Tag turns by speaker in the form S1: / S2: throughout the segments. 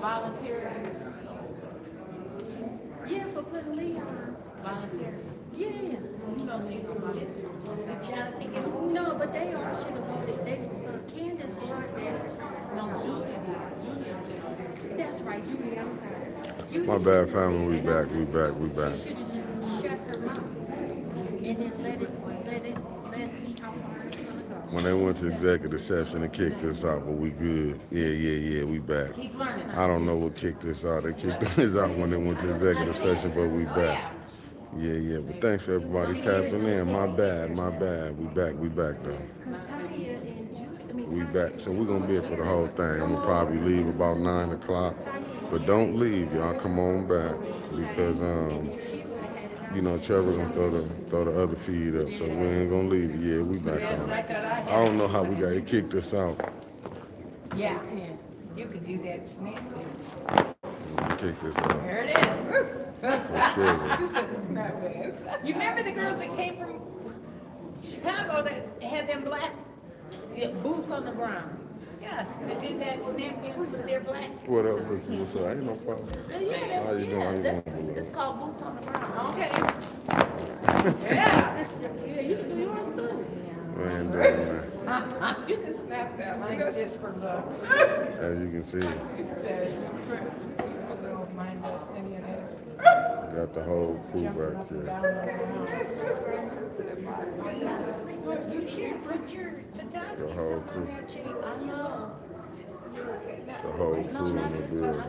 S1: volunteer?
S2: Yeah, for putting Lee on.
S1: Volunteer?
S2: Yeah.
S1: You don't need no volunteer.
S2: No, but they all should have voted. Candace blocked that.
S1: No, Julia did. Julia did.
S2: That's right, Julie, I'm sorry.
S3: My bad, family. We back. We back.
S2: She should have just shut her mouth. And then let's see how far it's gonna go.
S3: When they went to executive session, they kicked us out, but we good. Yeah, we back.
S1: Keep learning.
S3: I don't know what kicked us out. They kicked us out when they went to executive session, but we back. Yeah. But thanks for everybody tapping in. My bad. We back though.
S2: Because Tanya and Julie,
S3: We back. So we're gonna be here for the whole thing. I'm gonna probably leave about 9 o'clock. But don't leave, y'all. Come on back. Because Trevor gonna throw the other feed up. So we ain't gonna leave. Yeah, we back on. I don't know how we got it kicked us out.
S1: Yeah, 10. You could do that snap dance.
S3: Kicked us out.
S1: There it is.
S3: For sure.
S1: She said the snap dance. You remember the girls that came from Chicago that had them black boots on the ground? Yeah, they did that snap dance with their black.
S3: What up, Ricky? What's up? Ain't no problem.
S1: Yeah,
S3: How you doing? How you doing?
S1: It's called boots on the ground. Okay. Yeah. Yeah, you can do yours too.
S3: Man, down
S1: You can snap that one just for looks.
S3: there. As you can see,
S1: It says, mine does any of that.
S3: got the whole crew back here.
S1: You should put the dust
S3: The whole
S1: on
S3: crew.
S1: that cheek. I know.
S3: The whole crew in the building.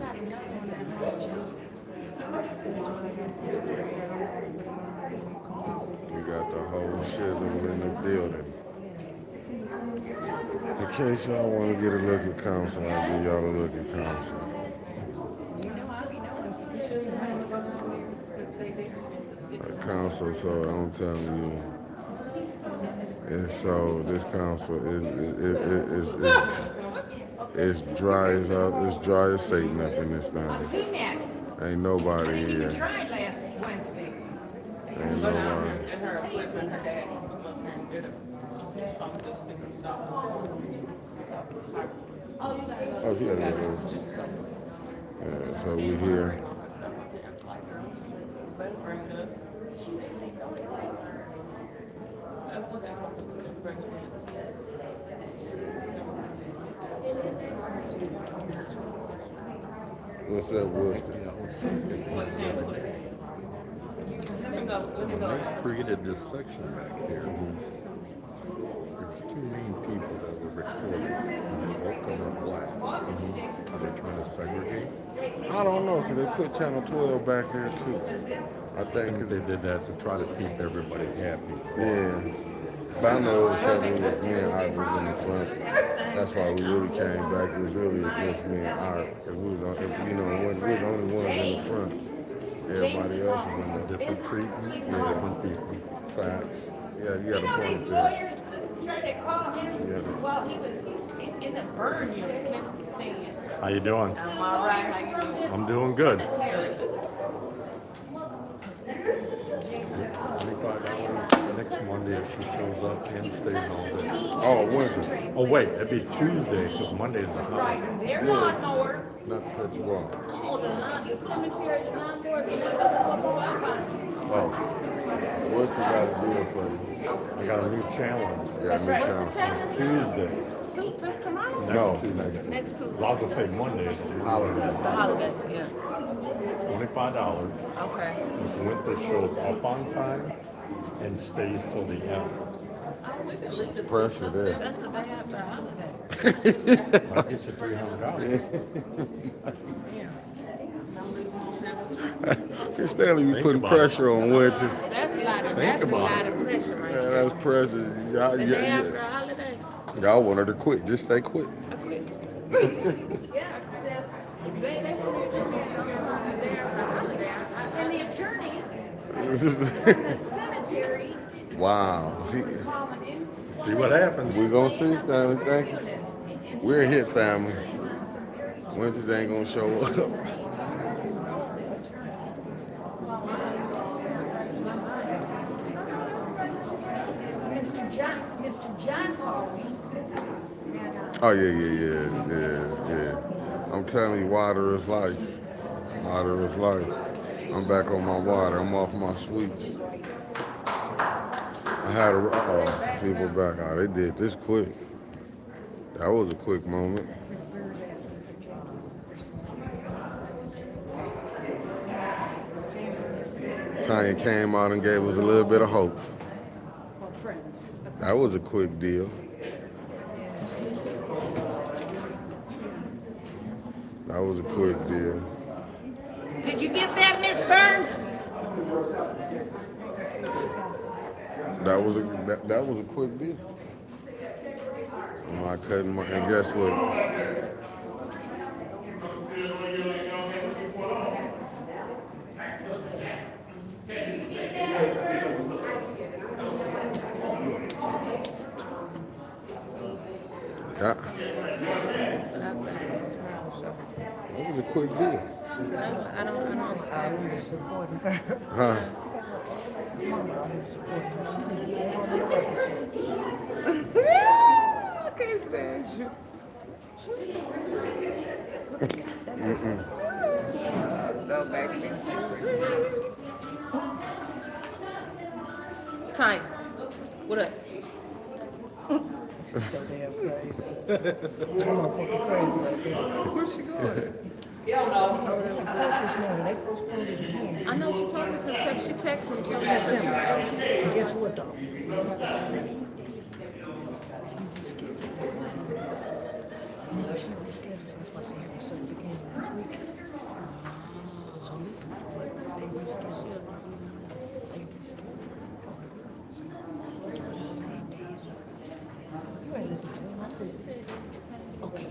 S3: We got the whole shizzle in the building. In case y'all want to get a look at council, I'll give y'all a look at council. Council, so I'm telling you, and so this council is dry as Satan up in this
S1: I
S3: thing.
S1: seen that.
S3: Ain't nobody
S1: They even
S3: here.
S1: tried last Wednesday.
S3: Ain't nobody.
S4: And her equipment, her dad used to look and did it.
S1: Oh, you gotta go.
S3: Oh, she got it. Yeah, so we here. What's up, Worcester?
S4: When they created this section back here, there's two main people that were recorded. Both of them are black. Are they trying to segregate?
S3: I don't know, because they put Channel 12 back here too. I
S4: I
S3: think,
S4: think
S3: 'cause
S4: they did that to try to keep everybody happy.
S3: yeah. But I know it was because it was me and Art was in the front. That's why we really came back. It was really against me and Art. Because we was, we was the only ones in the front. Everybody else was in the
S4: Different treatment, different people.
S3: facts. Yeah, you got
S1: You
S3: to
S1: know
S3: point
S1: these
S3: to it.
S1: lawyers tried to call him
S3: Yeah.
S1: while he was in the burn unit.
S4: How you doing?
S1: I'm all right. How you doing?
S4: I'm doing good.
S1: Cemetery.
S4: $25 next Monday if she shows up and stays all day.
S3: Oh, winter.
S4: Oh wait, it'd be Tuesday because Monday is a holiday.
S1: Right, their lawnmower.
S3: Not to cut you off.
S1: Oh, the cemetery's lawnmowers. And the
S3: Oh, what's the guy deal for you?
S4: I got a new challenge.
S3: Yeah,
S1: That's
S3: me
S1: right.
S3: too.
S1: What's the challenge?
S4: Tuesday.
S1: Just tomorrow?
S3: No,
S1: Next Tuesday.
S4: Well, I was gonna say Monday.
S1: The holiday, yeah.
S4: $25.
S1: Okay.
S4: Winter shows up on time and stays till the end.
S3: pressure there.
S1: That's the day after a holiday.
S4: That gets you $300.
S3: Hey, Stanley, we
S4: Think
S3: putting
S4: about it.
S3: pressure on winter.
S1: That's a lot of,
S4: about it.
S1: pressure right
S3: Yeah,
S1: there.
S3: that's pressure. Y'all,
S1: The day after a
S3: yeah,
S1: holiday,
S3: y'all want her to quit. Just say quit.
S1: I quit. Yeah, it says, they put it in there on the day after a holiday. And the attorneys from the cemetery
S3: Wow.
S1: calling in.
S4: See what happens.
S3: We're going to see, Stanley. Thank you. We're a hit family. Winters ain't going to show up.
S1: Mr. John called me.
S3: Oh, yeah. I'm telling you, water is life. Water is life. I'm back on my water. I'm off my sweets. I had people back. Oh, they did this quick. That was a quick moment.
S2: Miss Spears asking for James's.
S3: Tanya came out and gave us a little bit of hope.
S2: Or friends.
S3: That was a quick deal. That was a quick deal.
S1: Did you get that, Miss Burns?
S3: That was a quick deal. I couldn't. And guess what? Yeah. That was a quick deal.
S1: I don't understand.
S3: Huh?
S1: I can't stand you. Don't make me serious. Tight. What up?
S5: So damn crazy. I'm motherfucking crazy right there.
S1: Where's she going?
S5: She over there in court this morning. They postponed it again.
S1: I know she told me to accept. She texted me till September 18th.
S5: And guess what though? She rescheduled. That's why she had to set it again last week. So this is what they rescheduled. They rescheduled. It's for the same days. You ain't listening to him. I said, okay.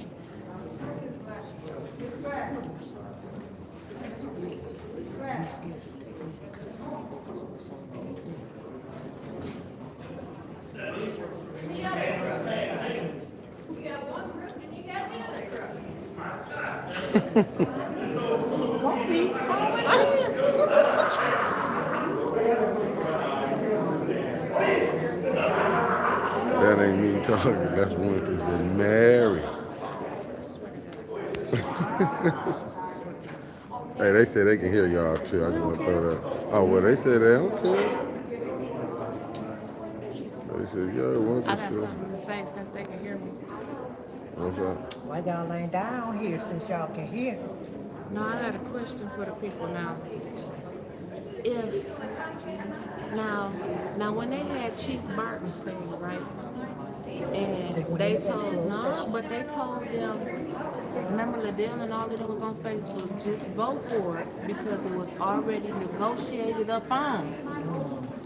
S3: That ain't me talking. That's Winters and Mary. Hey, they said they can hear y'all too. I just want to throw that. Oh, well, they said they don't care. They said, yo,
S1: I
S3: Winters.
S1: got something to say since they can hear me.
S3: What's up?
S5: Why y'all ain't down here since y'all can hear?
S1: No, I got a question for the people now. If now when they had Chief Barton's thing, right? And they told but they told them, remember Liddell and all of them was on Facebook, just vote for it because it was already negotiated up on.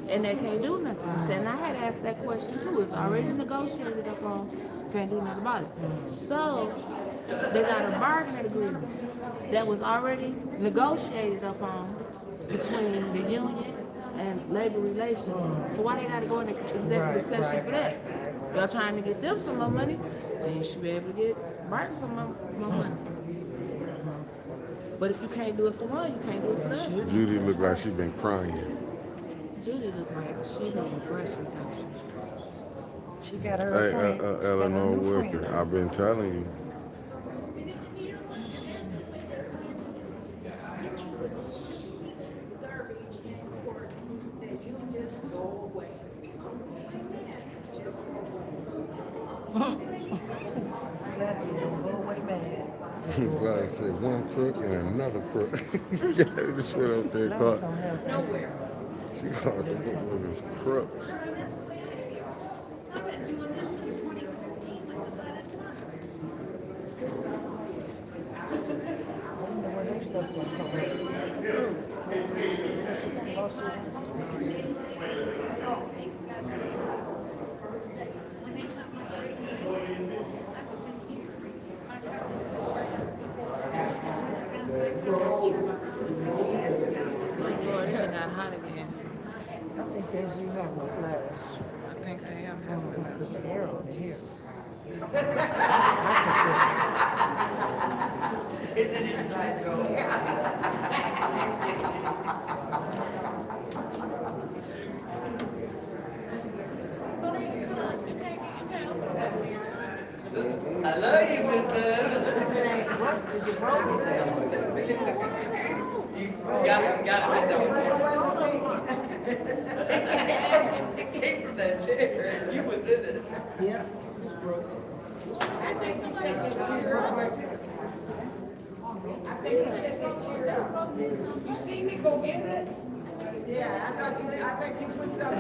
S1: And they can't do nothing. So, and I had asked that question too. It's already negotiated up on, can't do nothing about it. So they got a bargaining agreement that was already negotiated up on between the union and labor relations. So why they gotta go into executive session for that? Y'all trying to get them some more money, then you should be able to get Barton some more money. But if you can't do it for one, you can't do it for the other.
S3: Judy looked like she been crying.
S1: Judy looked like she needed breast reduction.
S5: She got her
S3: Hey,
S5: friend.
S3: Eleanor
S5: She got her new
S3: Wicker,
S5: friend.
S3: I've been telling you.
S5: That's gonna go away bad.
S3: Like I said, one crook and another crook. Yeah, just went up there and
S5: Gladys
S3: caught.
S5: don't have some.
S3: She caught the motherfuckers crooks.
S2: I've been doing this since 2015 with the
S5: I wonder where their stuff gonna come
S1: Lord, it got hot again.
S5: I think they do have a flash.
S1: I think I am having one.
S5: Because the hair on the hair.
S6: It's an inside joke. I love you, Mister.
S5: Is it broke?
S6: It came from that chair. You was in it.
S5: Yeah, it's broke.
S1: I think somebody can cheer up. I think somebody can cheer up. You see me go get it? Yeah, I think you switched up.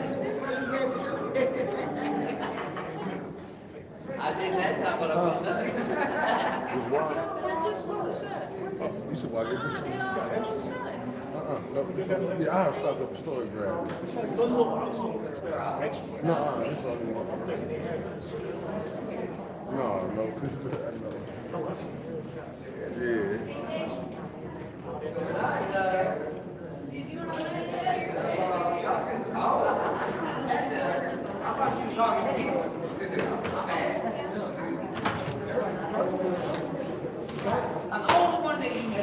S6: I did that time, but I'm gonna.
S3: You should watch it. No, yeah, I have stopped at the store and grabbed it. No, this is only one. No, this is
S6: I'm the only one that eats.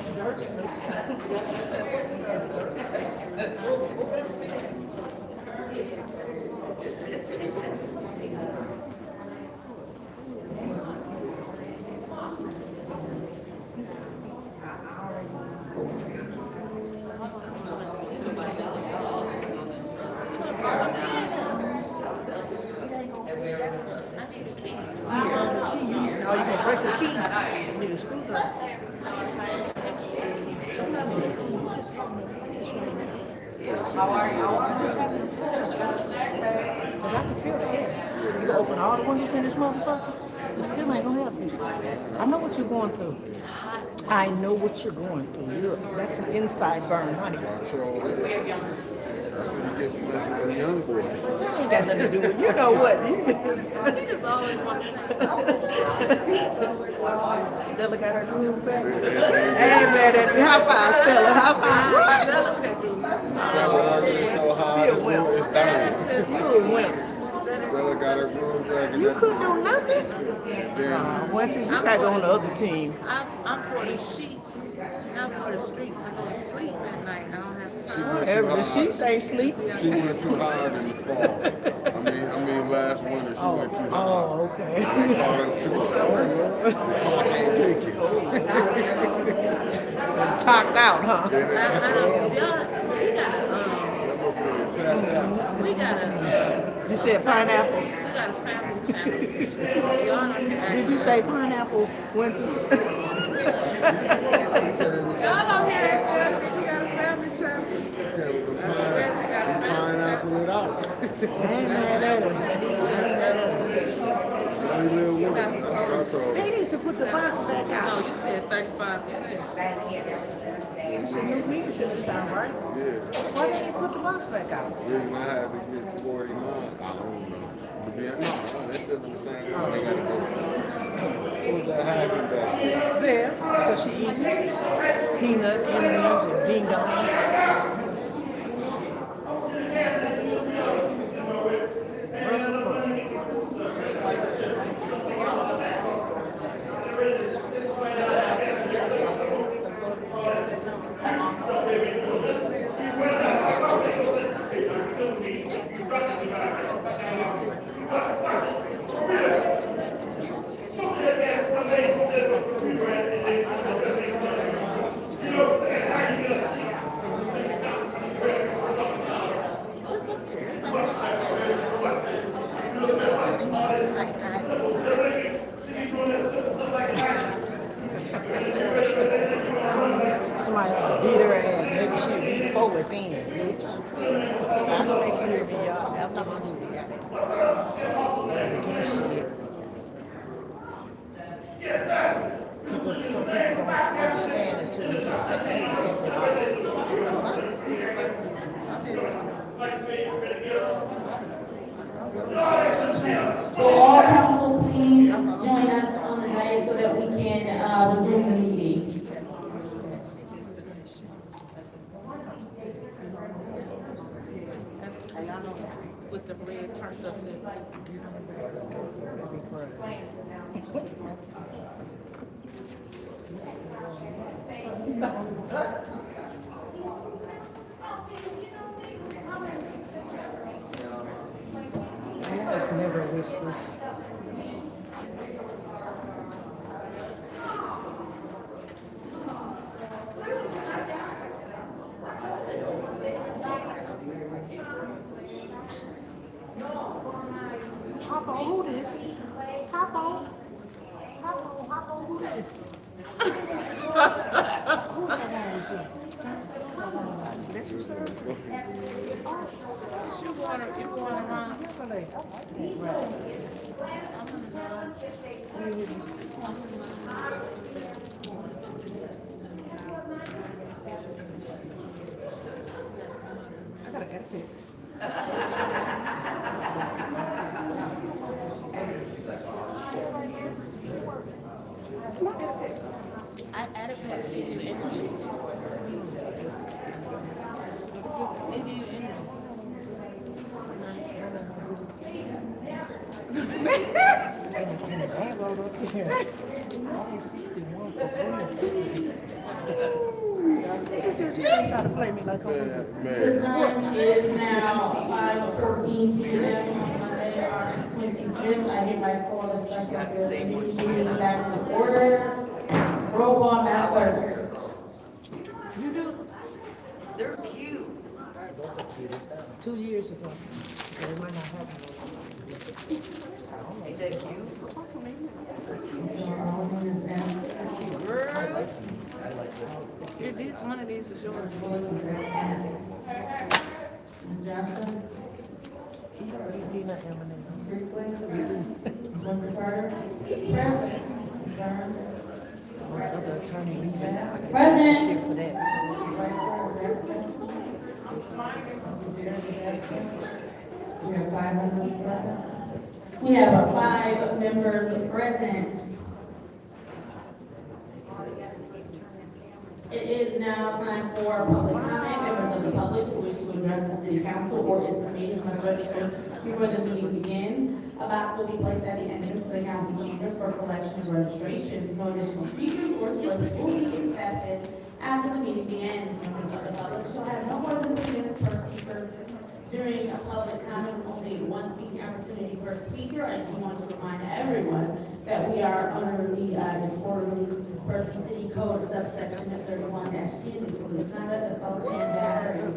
S5: Oh, you gonna break the key? You need a screwdriver.
S6: How are you?
S5: Cause I can feel the air. You can open all the windows in this motherfucker. It still ain't gonna help you. I know what you're going through. It's hot. I know what you're going through. That's an inside burn, honey.
S3: that's what you get from them young boys.
S5: That ain't got nothing to do with you know what.
S1: Niggas always want to say something.
S5: Stella got her groove back. I ain't mad at you. High five, Stella. High five.
S1: Stella could do
S3: Stella arguing so hard,
S5: She a
S3: it's
S5: wimp.
S3: dying.
S5: You a wimp.
S3: Stella got her groove back. And
S5: You couldn't do nothing.
S3: Then
S5: Once you gotta go on the other team.
S1: I'm for the sheets, not for the streets. I go to sleep at night. I don't have
S3: she
S1: time.
S3: went
S5: Every
S3: too
S5: the
S3: hard.
S5: sheets ain't sleep.
S3: She went too hard in the fall. I mean, last winter she went too hard.
S5: Oh, okay.
S3: They caught her too hard. The clock ain't ticking.
S5: Talked out, huh?
S1: We gotta,
S5: You said pineapple.
S1: we got a family channel. Y'all don't hear
S5: Did you say pineapple winters?
S1: Y'all don't hear that good. We got a family channel.
S3: Pineapple it out.
S5: I ain't mad at her.
S3: Every little one. That's what I told her.
S5: They need to put the box back out.
S1: No, you said 35%.
S5: It's a new leadership this time, right?
S3: Yeah.
S5: Why didn't you put the box back out?
S3: The reason I had to get to 49, I don't know. To be honest, no, they're still in the same one. They gotta go. What was that having back there?
S5: There, because she eat peanut M&Ms and ding dong. Somebody beat her ass. Maybe she'd be forward then, bitch. I should make you hear me, y'all. I'm not gonna do that. Again, shit. Some people don't understand until it's
S7: Will all council please join us on the dais so that we can resume the meeting?
S1: With the red turned up lips.
S5: It's never whispers. Harpo, who this? Harpo, who this? Who that was it? That's what's up.
S1: You going around?
S5: Right. I gotta get a fix.
S1: I added packs give you energy. They give you energy.
S5: I wrote up here. Only 61 for Flint. You just try to play me like I'm
S7: The time is now 5:14 p.m. on Monday, August 25th. I hereby call the special meeting back to order. Roll call, Madam Clerk.
S5: You do?
S6: They're cute.
S5: 2 years ago. So it might not happen.
S6: Ain't that cute?
S1: Here, one of these is yours.
S7: Ms. Johnson?
S5: He not M&M's.
S7: Priestley? Ms. Winfrey? Present.
S5: Other attorney leaving. I guess
S7: Present.
S5: shit for that.
S7: We have 5 members present. We have 5 members present. It is now time for public comment. Members of the public who wish to address the city council or its committees must register before the meeting begins. A box will be placed at the entrance to the council chambers for collection of registrations. No additional speakers or slips will be accepted after the meeting begins. Members of the public shall have no more than 3 minutes per speaker. During a public comment, only 1 speaking opportunity per speaker. I do want to remind everyone that we are under the disorderly person city code subsection 31-10, disorderly conduct, assault and battery.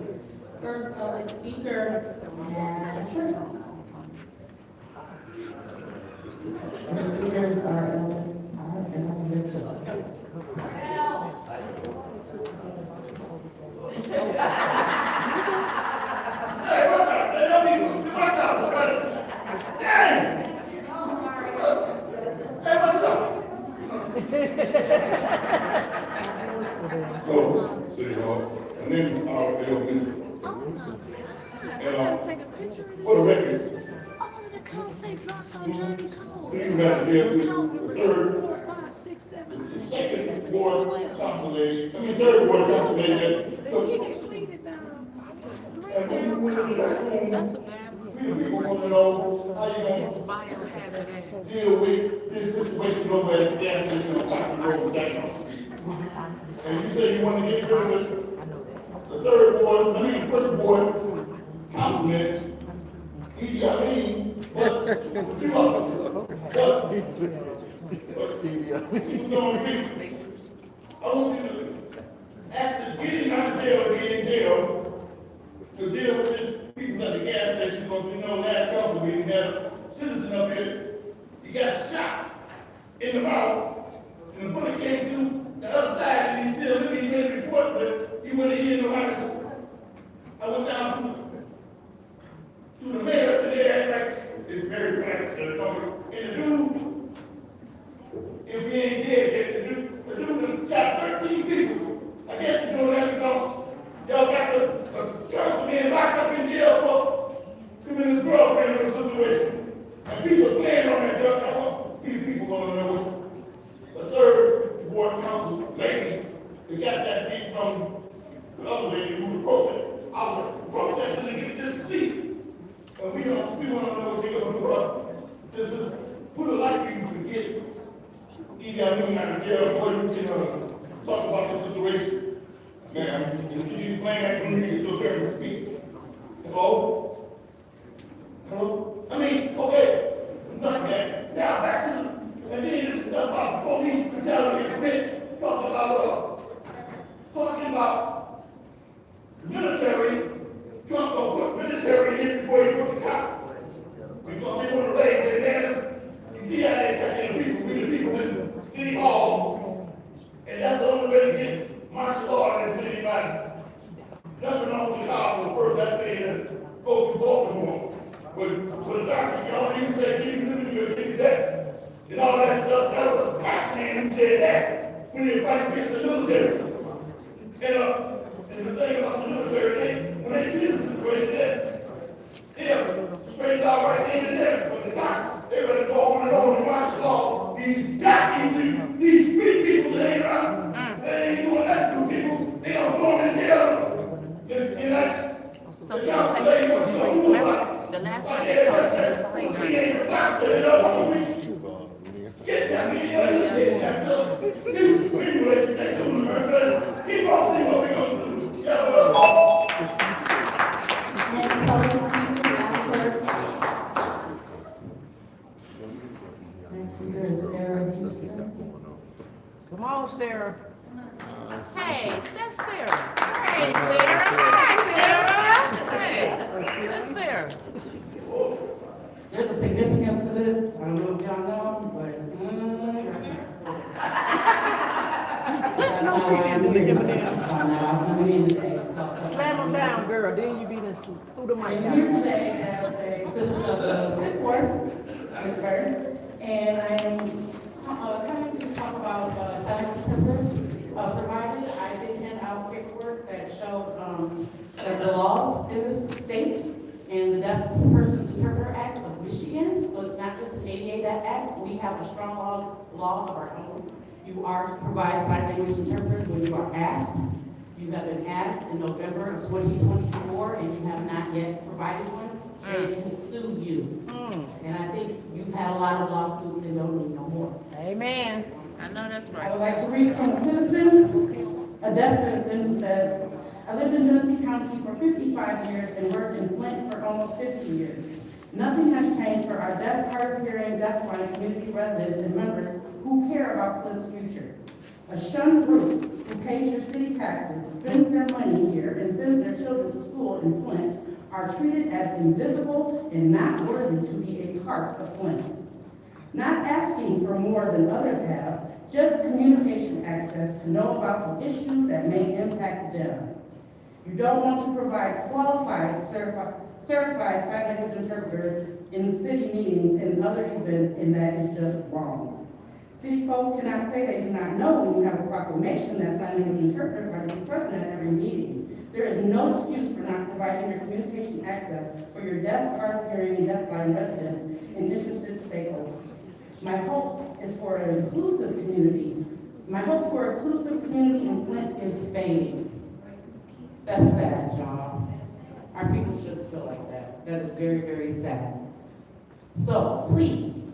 S7: First public speaker, Madam Clerk. The speakers are Ellen Mitchell.
S8: City Hall. My name is Ellen Mitchell.
S1: I gotta take a picture of this.
S8: For the record,
S1: All of the codes they dropped on Johnny Cole.
S8: do you have to deal with the third,
S1: 4, 5, 6, 7,
S8: the second ward council lady, third ward council lady that,
S1: He completed down.
S8: and when you went into that room,
S1: That's a bad one.
S8: we the people want to know how you
S1: It's
S8: gonna
S1: biohazard ass.
S8: deal with this situation over at the gas station on Putnam Road, Jackson Street. And you said you want to get rid of the third ward, the first ward councilman, he got me, but he was on brief. I want you to actually get him out of jail or be in jail to deal with this people at the gas station, because we know last council meeting had a citizen up here, he got shot in the mouth, and the bullet came through the other side, and he's still living in the report, but he went in the right. I went down to the mayor, and they act like it's very practical, and the dude, if we ain't dead yet, the dude shot 13 people. I guess you're doing that because y'all got the councilman locked up in jail for him and his girlfriend in a situation. And people playing on that judge. I want these people gonna know what the third ward council lady, they got that seat from the other lady who was protesting. I was protesting to get this seat. And we want to know what you're gonna do about it. This is who the like you can get. Either you out of jail or you can talk about the situation. Ma'am, if you explain that to me, it's your turn to speak. Hello? Hello? I mean, okay, enough of that. Now back to the, and then this stuff about police brutality and men talking about military. Trump gonna put military in before he put the cops. Because they want to raise their jumping on Chicago first, that's the go to Baltimore. With a doctor, you don't even say, give me liberty or give me death. And all that stuff, that was a black man who said that when they fight against the military. And the thing about the military, when they see this situation, they're straight out right in and there. But the cops, they better go on and martial law. These doctors, these street people that ain't around, they ain't doing that to people. They don't go in there. And that's
S1: So he was saying, remember, the last time they told him he couldn't say nothing.
S8: Get that man, get that keep on seeing what we're going to do. Yeah, well.
S7: Next public speaker, Madam Clerk. Next speaker is Sarah Houston.
S5: Come on, Sarah.
S1: Hey, that's Sarah. Hey, Sarah. Hi, Sarah. Hey, that's Sarah.
S9: There's a significance to this. I don't know if y'all know, but that's not why I'm here. I'm coming in today.
S5: Slam them down, girl. Then you be the through the mic.
S9: I'm here today as a citizen of the Sixth Ward, Miss Bird, and I am coming to talk about sign interpreters provided. I did hand out paperwork that showed that the laws in this state and the Deaf Persons Interpreter Act of Michigan, so it's not just an ADA Act, we have a strong law of our own. You are to provide sign language interpreters when you are asked. You have been asked in November of 2024 and you have not yet provided one, they can sue you. And I think you've had a lot of lawsuits and don't need no more.
S5: Amen.
S1: I know that's
S9: I would
S1: right.
S9: like to read from a citizen, a deaf citizen who says, I lived in Genesee County for 55 years and worked in Flint for almost 50 years. Nothing has changed for our deaf, hard of hearing, deafblind community residents and members who care about Flint's future. A shunned group who pays your city taxes, spends their money here, and sends their children to school in Flint are treated as invisible and not worthy to be a part of Flint. Not asking for more than others have, just communication access to know about the issues that may impact them. You don't want to provide qualified, certified sign language interpreters in city meetings and other events, and that is just wrong. City folks cannot say they do not know when you have a proclamation that sign language interpreters are to be present at every meeting. There is no excuse for not providing your communication access for your deaf, hard of hearing, and deafblind residents and interested stakeholders. My hopes is for an inclusive community. My hope for an inclusive community in Flint is fading. That's sad, John. Our people shouldn't feel like that. That is very, very sad. So please,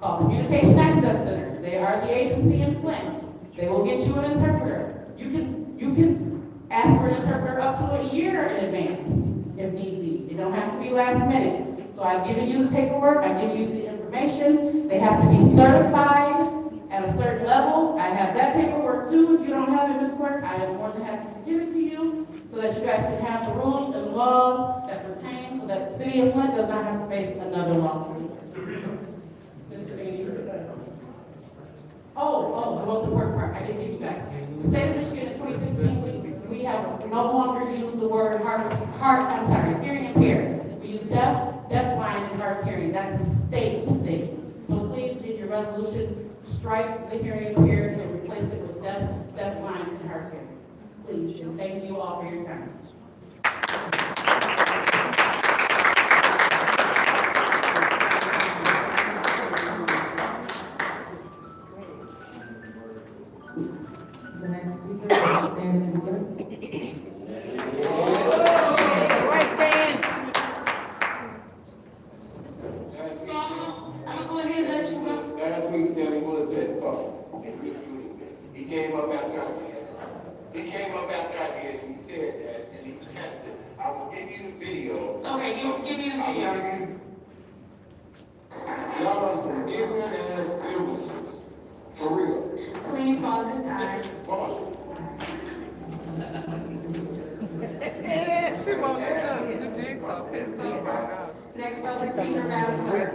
S9: call Communication Access Center. They are the agency in Flint. They will get you an interpreter. You can ask for an interpreter up to a year in advance, if need be. It don't have to be last minute. So I've given you the paperwork, I've given you the information. They have to be certified at a certain level. I have that paperwork too. If you don't have it, Ms. Clerk, I am more than happy to give it to you so that you guys can have the rules and laws that pertain so that the city of Flint does not have to face another lawsuit. Oh, the most important part, I didn't give you guys. The state of Michigan in 2016, we have no longer used the word hearing impaired. We use deaf, deafblind, and hard of hearing. That's a state thing. So please, in your resolution, strike the hearing impaired and replace it with deaf, deafblind, and hard of hearing. Please, and thank you all for your time.
S2: The next speaker is Stanley Wood.
S5: Right, Stan.
S8: Last week, Stanley Wood said, fuck, and we do anything. He came up after I did. And he said that, and he tested. I will give you the video. Okay, give me the video. Y'all are some ignorant ass illnesses. For real.
S7: Please pause this time.
S8: Pause.
S6: She won't let the jigsaw pissed off right now.
S7: Next public speaker, Madam Clerk.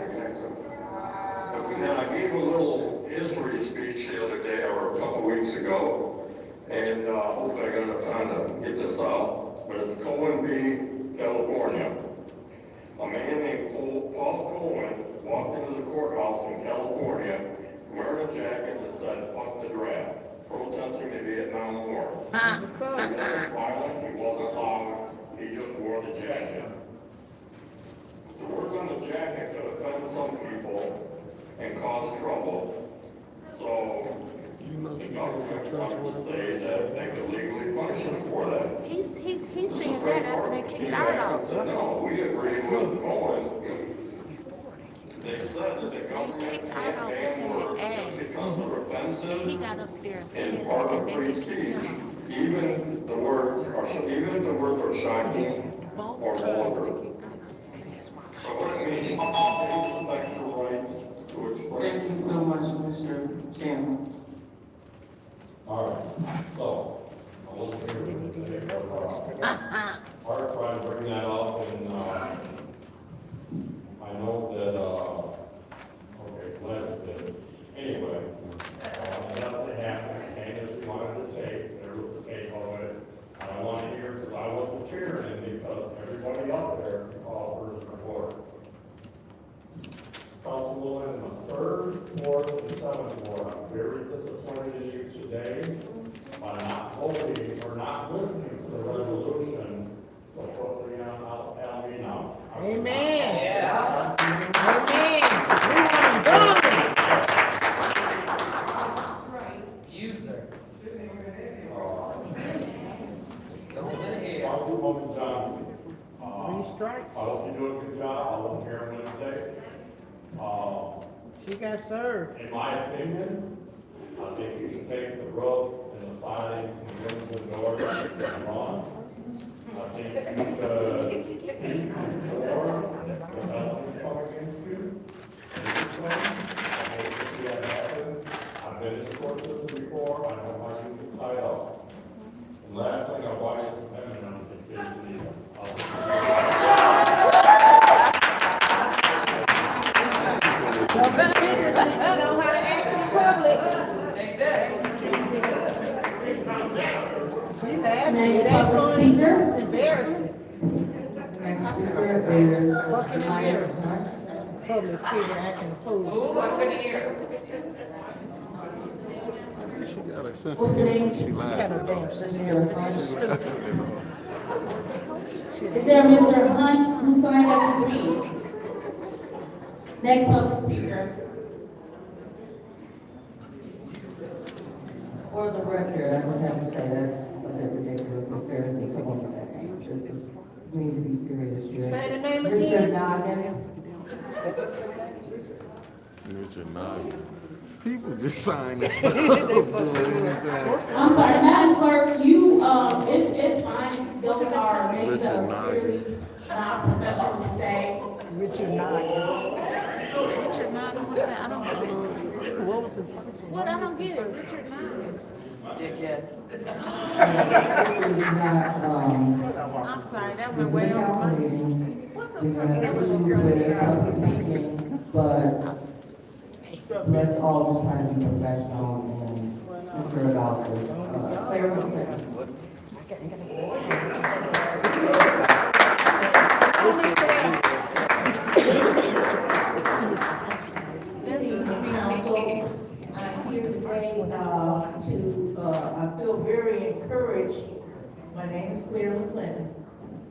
S8: Now, I gave a little history speech the other day or a couple weeks ago, and hopefully I got enough time to get this out. By the courthouse in California, wearing a jacket that said, "Fuck the draft," protesting the Vietnam War. He wasn't violent, he wasn't loud, he just wore the jacket. The words on the jacket could offend some people and cause trouble, so the government wanted to say that they could legally punish him for that.
S1: He said that after they kicked out of him.
S8: No, we agree with Cohen. They said that the
S1: They
S8: government
S1: kicked
S8: can't
S1: out of him
S8: ban words
S1: saying
S8: just
S1: ass.
S8: because they're offensive
S1: He got up there and said
S8: and
S1: that,
S8: part
S1: and
S8: of
S1: they
S8: free
S1: would kick
S8: speech.
S1: him out.
S8: Even if the words are shocking
S1: Both
S8: or
S1: times
S8: vulgar.
S1: they kicked out.
S8: So what it means, it protects your right to express.
S10: Thank you so much, Mr. Chairman.
S11: All right, so, I wasn't here with this today, but, Art tried to bring that up, and, I know that, okay, Glenn did. Anyway, nothing happened, Candace wanted to take, there was a tape of it, and I want to hear, because I wasn't cheering, because everybody out there can call a person of order. Councilwoman in the 3rd, 4th, and 7th ward, I'm very disappointed in you today by not voting or not listening to the resolution to put Leon Almina.
S5: Amen.
S11: Yeah. Councilwoman Johnson.
S5: 3 strikes.
S11: I hope you do a good job. I won't hear Wednesday.
S5: She got served.
S11: In my opinion, I think you should take the roof and the siding and the doors and run. I think you should speak more developments come against you. I hate to see that happen. I've been in court system before. I know how you get tied up. And last thing, I want is amendment on the vacation
S5: Know how to act in public. She laughing.
S7: Next
S5: That's
S7: public
S5: funny.
S7: speaker.
S5: It's embarrassing.
S10: Next speaker is
S5: Fucking
S10: Maya
S5: embarrassing. Public figure acting a fool.
S3: She got a sense
S7: What's the name?
S3: She
S5: She got
S3: lied.
S5: no damn sense.
S7: Is there a Mr. Hunt who signed up to speak? Next public speaker.
S10: For the record, I just have to say that's a bit ridiculous, embarrassing someone with that name. This is, we need to be serious here.
S5: Say the name
S10: Richard
S5: again.
S10: Noggin.
S3: Richard Noggin. People just sign this stuff, doing anything.
S7: I'm sorry, Madam Clerk, you, it's fine. Those are names
S3: Richard
S7: that are
S3: Noggin.
S7: clearly not professional to say.
S5: Richard Noggin.
S1: Richard Noggin, what's that? I don't get it.
S5: What was the first one?
S1: What? I don't get it. Richard Noggin.
S10: This is not,
S1: I'm sorry, that
S10: this
S1: went
S10: is
S1: way
S10: a council
S1: over.
S10: meeting.
S1: What's
S10: We have issues with public speaking, but let's all just try to be professional and ensure about this. Claire,
S12: Council, I'm here today, I feel very encouraged. My name is Claire Clinton.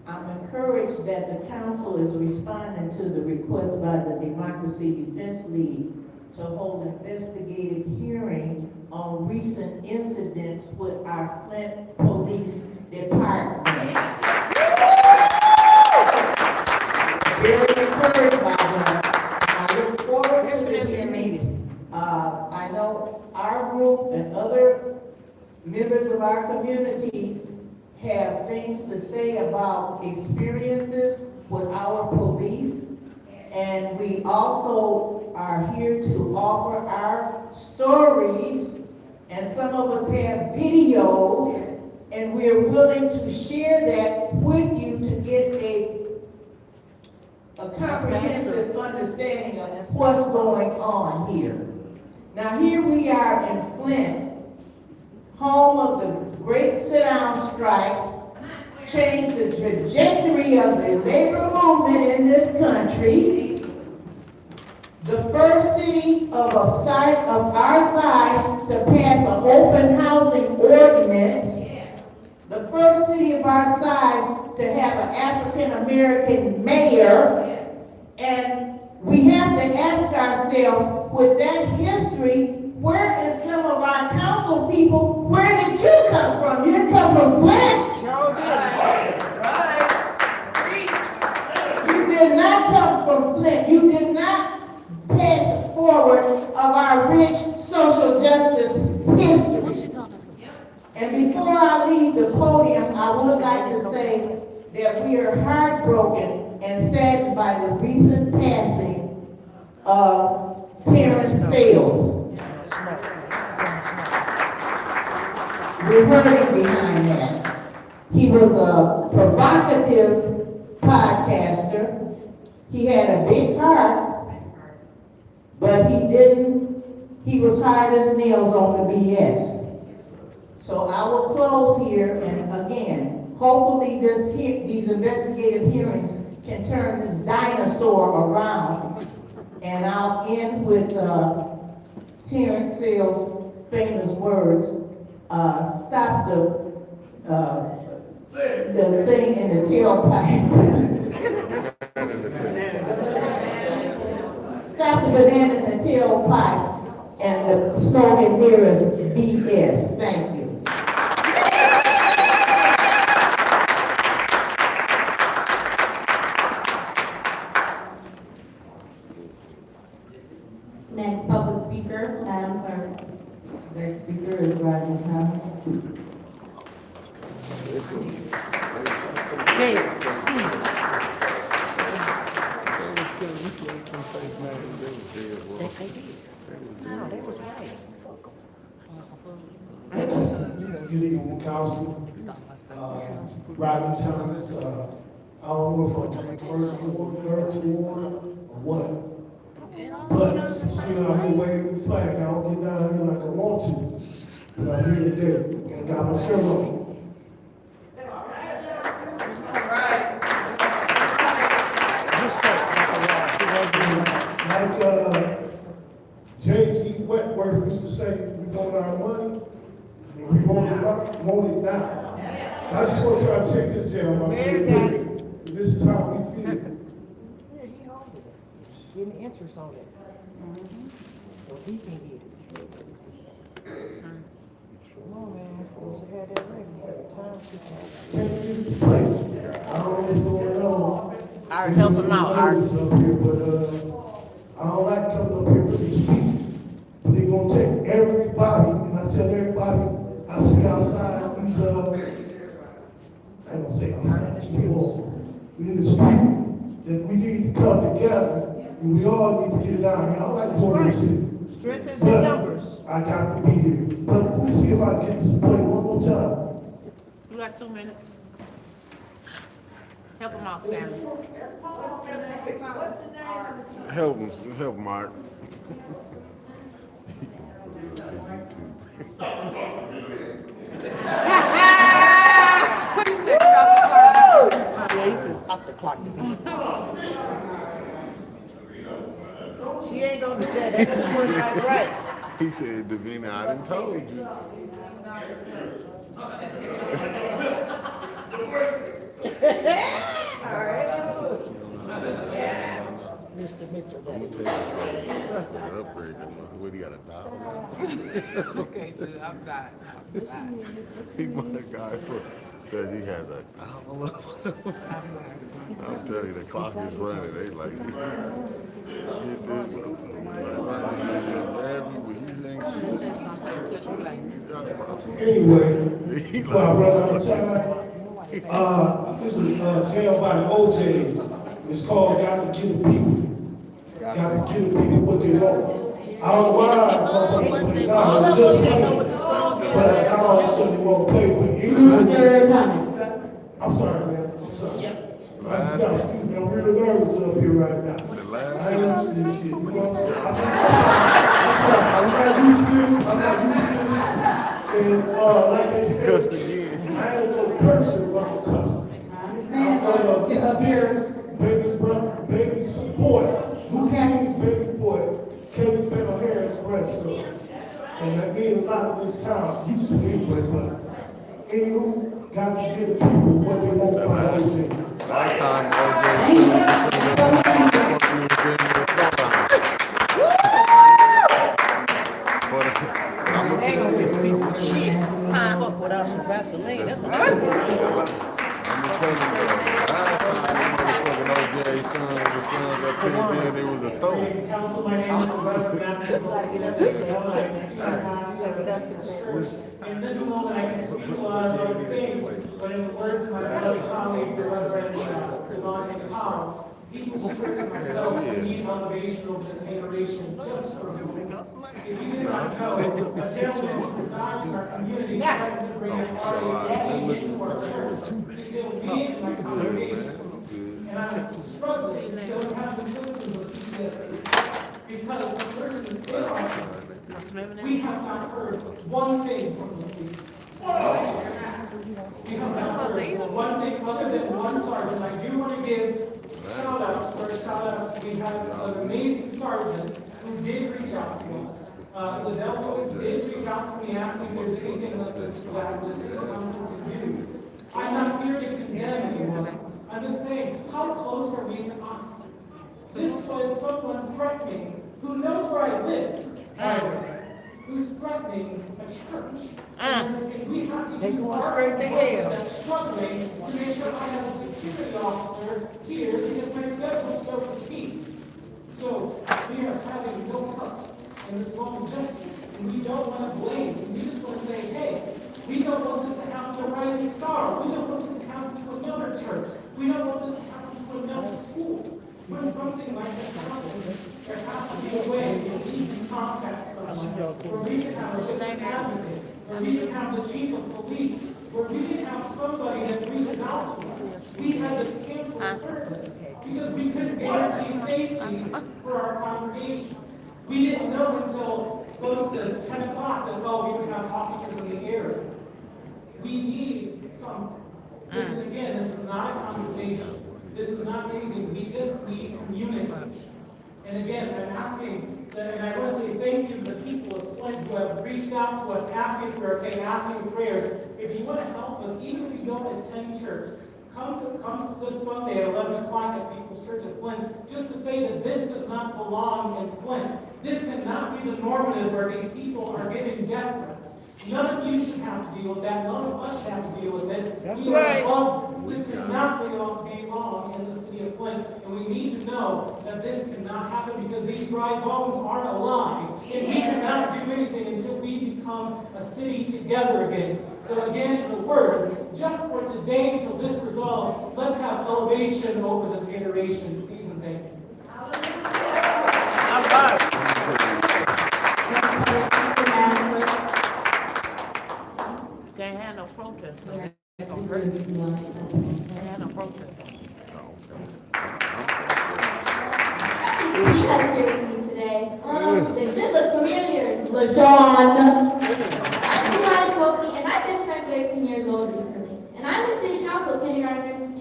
S12: I'm encouraged that the council is responding to the request by the Democracy Defense League to hold an investigative hearing on recent incidents with our Flint Police Department. Very encouraged by that. I look forward to the hearings. I know our group and other members of our community have things to say about experiences with our police. And we also are here to offer our stories, and some of us have videos, and we're willing to share that with you to get a comprehensive understanding of what's going on here. Now here we are in Flint, home of the great sit-down strike, changed the trajectory of the labor movement in this country. the first city of our size to pass an open housing ordinance, the first city of our size to have an African-American mayor, and we have to ask ourselves, with that history, where is some of our council people? Where did you come from? You didn't come from Flint. You did not come from Flint. You did not pass forward of our rich social justice history. And before I leave the podium, I would like to say that we are heartbroken and saddened by the recent passing of Terrence Sales. We're hurting behind that. He was a provocative podcaster. He had a big heart, but he was hard as nails on the BS. So I will close here, and again, hopefully these investigative hearings can turn this dinosaur around. And I'll end with Terrence Sales' famous words, stop the thing in the tailpipe. Stop the banana in the tailpipe and the smoke and mirrors BS. Thank you.
S7: Next public speaker, Madam Clerk.
S10: Next speaker is Rodney Thomas.
S8: Good evening, Council. Rodney Thomas. I don't know if I'm first ward, third ward, or what. But I'm still out here waving the flag. I don't get down here like I want to. But I'm here today. And I got my shirt on. Like J.G. Wentworth used to say, we want our money, and we want it now. I just want y'all to check this jail, my man. This is how we feel.
S5: Yeah, he owns it. Getting interest on it. So he can get it. Come on, man. Supposed to have that ready. Time to
S8: Can't get the place. I don't know what's going on.
S1: All right, help him out, Art.
S8: Up here, but I don't like coming up here to speak. But they're gonna take everybody, and I tell everybody I see outside these I ain't gonna say outside, we in the street, that we need to come together, and we all need to get down here. I like going to the city.
S5: strengthens the numbers.
S8: I got to be here. But let me see if I can get this play one more time.
S1: You got 2 minutes. Help him out, Stanley.
S3: Help Mark.
S1: What he said, stop the clock.
S5: Yeah, he says stop the clock. She ain't gonna do that. That's the choice like right.
S3: He said, Davina, I done told you.
S5: All right. Mr. Mitchell.
S3: I'm gonna tell you something. Upgrade him. What, he got $1?
S6: Okay, dude, I'm dying.
S3: He my guy because he has a I'm telling you, the clock is running. They like get
S8: Anyway, before I run out of time, this is jail by the OJs. It's called Got to Get the People. Got to get the people what they want. I don't know why motherfuckers play now. It's just playing. But I all of a sudden they won't play with you.
S7: Mr. Thomas.
S8: I'm sorry, man. I'm sorry. Excuse me, I'm real nervous up here right now. I ain't used to this shit. You know what I'm saying? I'm sorry. I'm not used to this. I'm not used to this. And like they said, I ain't no cursing, but I'm cussing. I'm parents, baby brother, baby boy, who please, baby boy. son. And I gave a lot of this town, used to anyway, but anywho, got to give the people what they want by OJ.
S3: Last time OJ said the same thing before he was in the program. But I'm gonna tell you,
S5: Fuck without some Vaseline, that's a
S3: I'm gonna tell you, last time motherfucking OJ's son, the son that put it in, it was a throw.
S13: Thanks, Council. My name is Reverend Matthew Wilson. I'm a senior pastor of this church. In this moment, I can speak a lot of other things, but in the words of my beloved colleague, the Reverend Devontae Powell, people's church and myself need elevation over this generation just for a moment. If you did not know, a gentleman who resides in our community threatened to bring an army into our church to kill me and my congregation. And I'm struggling to have the symptoms of PTSD because this person is in our community. We have not heard one thing from the police. We have not heard one thing other than one sergeant. I do want to give shout-outs for shout-outs. We have an amazing sergeant who did reach out to us. The Delboys did reach out to me, asking if there's anything that the city council can do. I'm not here to condemn anyone. I'm just saying, how close are we to Oxford? This was someone threatening, who knows where I live, by the way, who's threatening a church. And we have to use our voice that's struggling to make sure I have a security officer here because my schedule is so fatigued. So we are having no help in this moment just, and we don't want to blame. We just want to say, hey, we don't want this to happen to Rising Star. We don't want this to happen to another church. We don't want this to happen to another school. When something like this happens, there has to be a way where we can contact someone, where we can have a victim advocate, where we can have the chief of police, where we can have somebody that reaches out to us. We had to cancel service because we couldn't guarantee safety for our congregation. We didn't know until close to 10 o'clock that, well, we would have officers in the area. We need something. This is, again, this is not a conversation. This is not anything. We just need communication. And again, I'm asking, and I want to say thank you to the people of Flint who have reached out to us asking for prayers. If you want to help us, even if you don't attend church, come this Sunday at 11 o'clock at People's Church of Flint, just to say that this does not belong in Flint. This cannot be the normative where these people are giving death threats. None of you should have to deal with that. None of us should have to deal with it. We are above this. This cannot belong in the city of Flint. And we need to know that this cannot happen because these dry bones aren't alive. And we cannot do anything until we become a city together again. So again, in the words, just for today until this resolves, let's have elevation over this iteration. Please and thank you.
S5: All right.
S1: Can't have no protest. Can't have no protest.
S14: See us here with me today. They should look familiar. LaShawn. I'm July Copley, and I just turned 13 years old recently. And I'm the city council kindergarten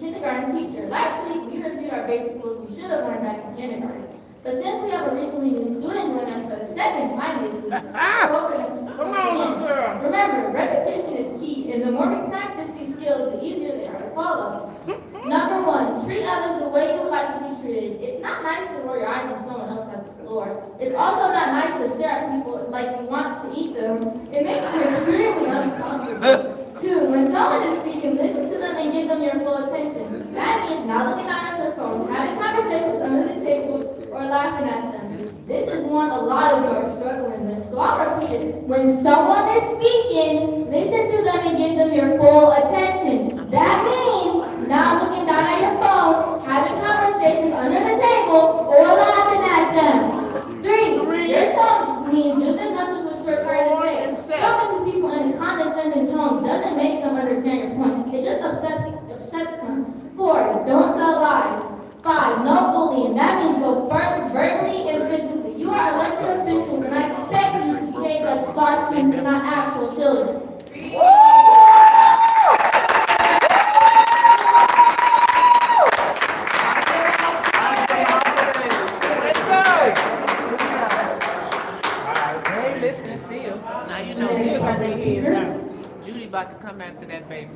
S14: teacher. Last week, we reviewed our basic rules we should have learned back in kindergarten. But since we have a recently new student joining us for the second time this week, let's go over them once again. Remember, repetition is key, and the more we practice these skills, the easier they are to follow. Number 1, treat others the way you would like to be treated. It's not nice to roll your eyes when someone else has the floor. It's also not nice to stare at people like you want to eat them. It makes them extremely uncomfortable. 2, when someone is speaking, listen to them and give them your full attention. That means not looking down at your phone, having conversations under the table, or laughing at them. This is one a lot of you are struggling with, so I'll repeat it. When someone is speaking, listen to them and give them your full attention. That means not looking down at your phone, having conversations under the table, or laughing at them. 3, your tone means just as much as what you're trying to say. Talking to people in a condescending tone doesn't make them understand your point. It just upsets them. 4, don't tell lies. 5, no bullying. That means both verbally and physically. You are elected officials, and I expect you to behave like star students and not actual children.
S1: come after that baby.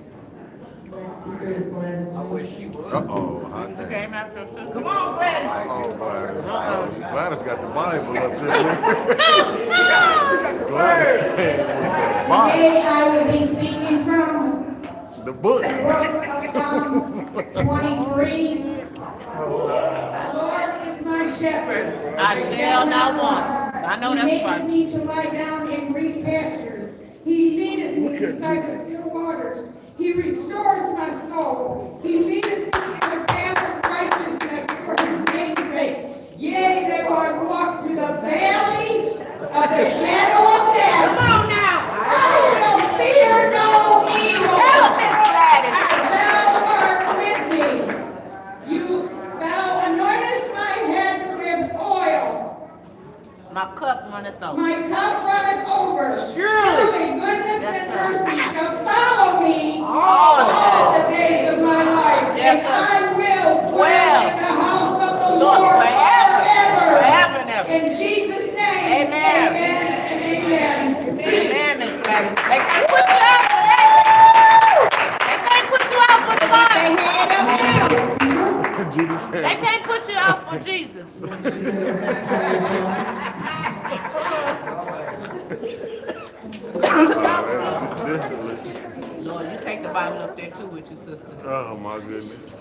S10: Last speaker is Gladys. I wish she would.
S3: Uh-oh.
S1: She came after her sister.
S5: Come on, Gladys.
S3: Oh, Gladys. Gladys got the Bible up there. Gladys came with that Bible.
S7: Today I will be speaking from
S3: The book.
S7: the book of Psalms 23. The Lord is my shepherd.
S1: I shall not want. I know
S7: He
S1: that's
S7: maketh
S1: right.
S7: me to lie down in green pastures. He leadeth me beside the still waters. He restored my soul. He leadeth me in the path of righteousness for his name's sake. Yea, though I walk through the valley of the shadow of death. Come on now. I will fear no evil. Thou art with me. Thou anointest my head with oil.
S1: My cup runneth over.
S7: My cup runneth over. Surely goodness and mercy shall follow me all the days of my life. And I will dwell in the house of the Lord forever. In Jesus' name. Amen. Amen and amen.
S1: Amen, Miss Gladys. They can't put you out for that. They can't put you out for the Bible. They can't put you out for Jesus. Lord, you take the Bible up there too with your sister.
S3: Oh, my goodness.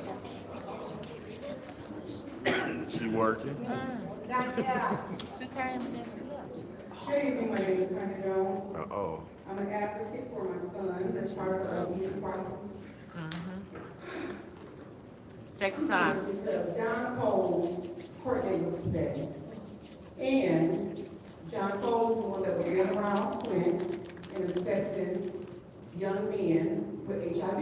S3: She working?
S1: She came and then she left.
S9: Good evening, my name is Brenda Jones.
S3: Uh-oh.
S9: I'm an advocate for my son that's part of the youth crisis.
S1: Take the time.
S9: Because John Cole's court date was today. And John Cole is the one that was running around Flint and infecting young men with HIV.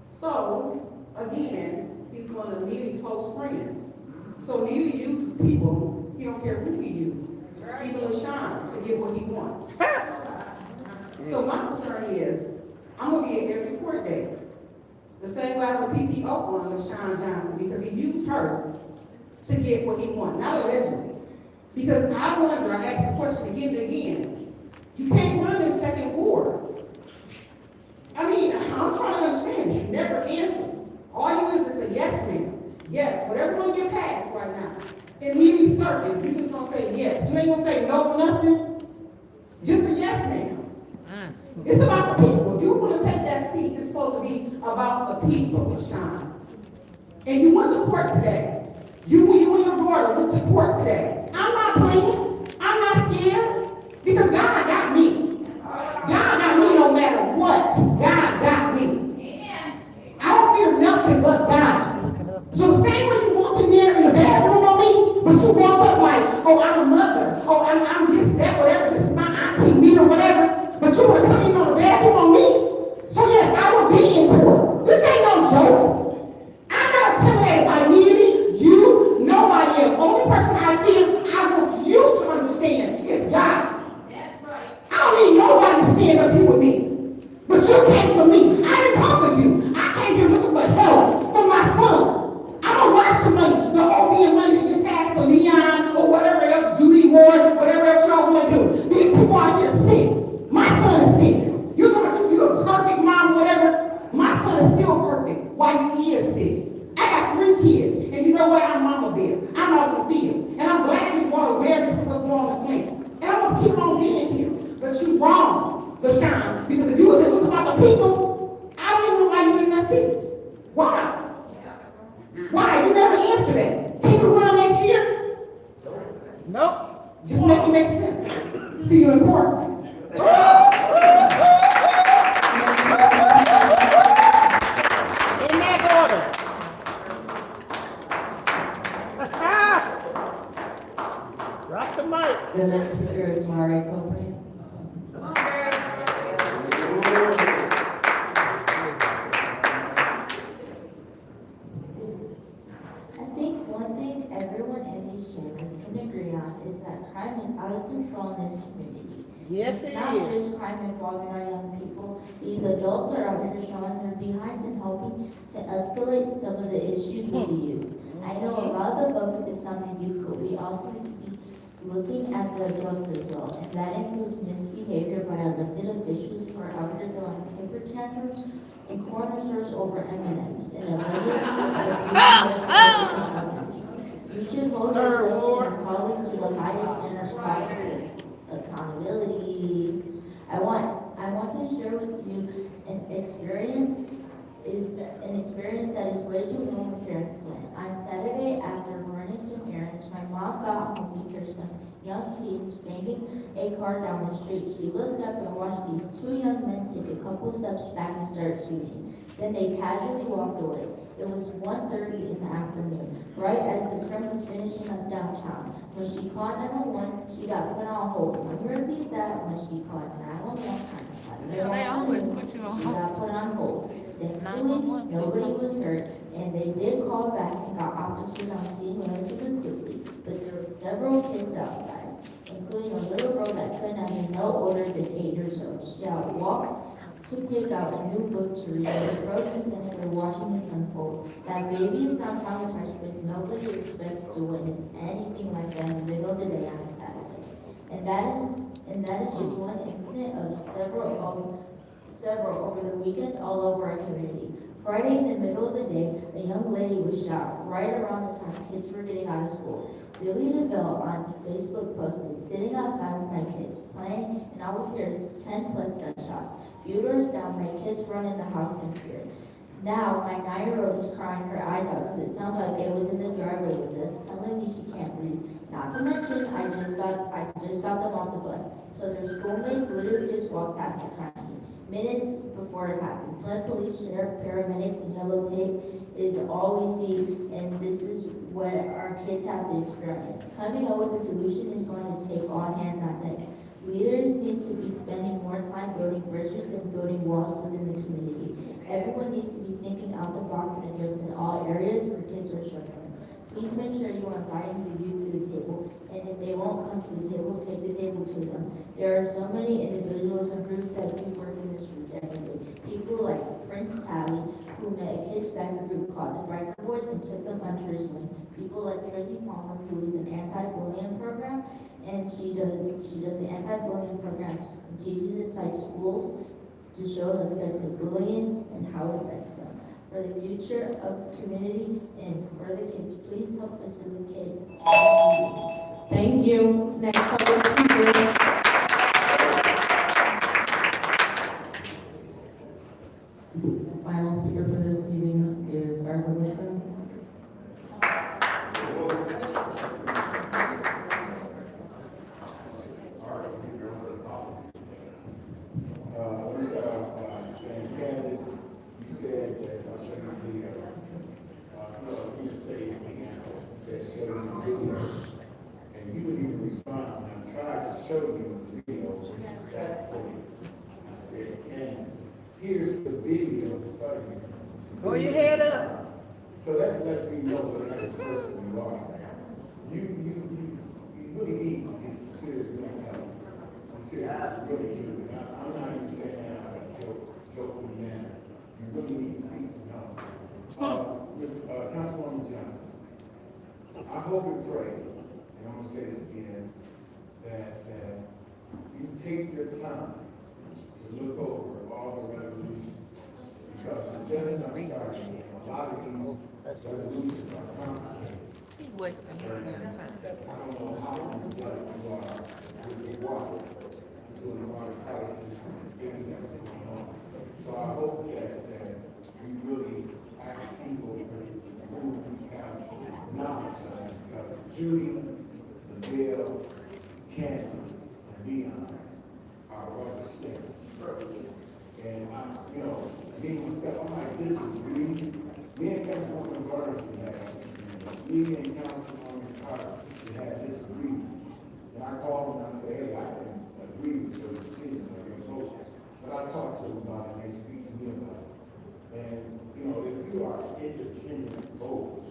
S9: So, again, he's one of Neely's close friends. So Neely uses people, he don't care who he uses, even LaShawn, to get what he wants. So my concern is, I'm gonna be at every court date. The same way I would PPO on LaShawn Johnson because he used her to get what he wanted, not allegedly. Because I wonder, I asked the question again and again, you can't run this second ward. I mean, I'm trying to understand, you never answer. All you is the yes man. Yes, whatever one get passed right now. In Neely's circus, you just gonna say yes. You ain't gonna say no, nothing. Just a yes man. It's about the people. If you want to take that seat, it's supposed to be about the people, LaShawn. And you went to court today. You and your daughter went to court today. I'm not playing. I'm not scared. Because God got me. God got me no matter what. God got me. I don't fear nothing but God. So the same way you walk in there in the bathroom on me, but you walk up like, oh, I'm a mother. Oh, I'm this, that, whatever. This is my auntie, me, or whatever. But you want to come in on the bathroom on me? So yes, I will be in court. This ain't no joke. I'm not intimidated by Neely, you, nobody else. Only person I fear, I want you to understand is God. That's right. I don't need nobody to stand up here with me. But you came for me. I didn't come for you. I came here looking for help for my son. I don't watch the money, the OPM money that get passed to Leon or whatever else, Judy Ward, whatever else y'all want to do. These people out here sick. My son is sick. You talking about you a perfect mom, whatever. My son is still perfect while he is sick. I got 3 kids, and you know what? I'm mama bear. I'm out in the field. And I'm glad you want awareness of what's going on in Flint. And I'm gonna keep on being here. But you wrong, LaShawn. Because if you was about the people, I don't even know why you in that seat. Why? Why? You never answer that. Can you run next year? Nope. Just make it make sense. See you in court. In that order. Drop the mic.
S10: The next speaker is Mari Copeland.
S14: I think one thing everyone in these chambers can agree on is that crime is out of control in this community.
S5: Yes,
S14: It's
S5: it
S14: not
S5: is.
S14: just crime involving our young people. These adults are out here showing their behinds and helping to escalate some of the issues with the youth. I know a lot of the focus is on the youth, but we also need to be looking at the adults as well, and that includes misbehavior by elected officials who are out there throwing temper tantrums and corner stores over M&Ms, and allegedly abusing others. You should hold yourselves and your colleagues to the highest standards possible. Accountability. I want to share with you an experience that is way too normal here in Flint. On Saturday, after running some errands, my mom got home to hear some young teens banging a car down the street. She looked up and watched these two young men take a couple steps back and start shooting. Then they casually walked away. It was 1:30 in the afternoon, right as the crime was finishing up downtown. When she called 911, she got put on hold. Let me repeat that. When she called 911,
S1: They always put you on
S14: she got put on hold. Thankfully, nobody was hurt, and they did call back and got officers on scene relatively quickly. But there were several kids outside, including a little girl that couldn't have been no older than 8 years old. She had walked to pick out a new book to read and was frozen sitting there watching this unfold. That baby is not traumatized because nobody expects to witness anything like that in the middle of the day on a Saturday. And that is just one incident of several over the weekend all over our community. Friday in the middle of the day, a young lady was shot right around the time kids were getting out of school. Billy DeVille on Facebook posted, sitting outside with my kids playing, and all we hear is 10 plus gunshots. Few doors down, my kids run in the house in fear. Now, my 9-year-old is crying her eyes out because it sounds like it was in the driveway with us, telling me she can't breathe. Not to mention, I just got them off the bus. So their schoolmates literally just walked past the crime scene minutes before it happened. Flint police, sheriff, paramedics, and yellow tape is all we see, and this is what our kids have to experience. Coming up with a solution is going to take all hands on deck. Leaders need to be spending more time building bridges than building walls within the community. Everyone needs to be thinking out the box and addressing all areas where kids are struggling. Please make sure you are inviting the youth to the table, and if they won't come to the table, take the table to them. There are so many individuals and groups that do work in the streets every day. People like Prince Talley, who met a kids backer group called the Biker Boys and took them under his wing. People like Tracy Palmer, who is an anti-bullying program, and she does the anti-bullying programs and teaches inside schools to show the effects of bullying and how it affects them. For the future of community and for the kids, please help facilitate.
S7: Thank you. Next public speaker.
S10: Final speaker for this meeting is Arthur Wilson.
S8: Let me start off by saying, Candace, you said that I'll show you the video. You just say it again. You said show you the video. And you wouldn't even respond when I tried to show you the video respectfully. I said, Candace, here's the video for you.
S5: Go your head up.
S8: So that lets me know what kind of person you are. You really need to get some serious mental health. I'm serious, you really do. I'm not even saying that out of a joking manner. You really need to seek some help. Councilwoman Johnson, I hope and pray, and I'm gonna say this again, that you take your time to look over all the resolutions, because you're just not starting, and a lot of these resolutions are complicated.
S1: He's wasting your time.
S8: I don't know how you are with the water, doing the water crisis and things that are going on. So I hope that we really ask people who have knowledge of it. Judy, Miguel, Candace, and Leon are rubber stamps. And me myself, I might disagree. Me and Councilwoman Burns had disagreements. Me and Councilwoman Carter had disagreements. And I called them and I said, hey, I didn't agree with your decision or your vote. But I talked to them about it and they speak to me about it. And, if you are independent voters,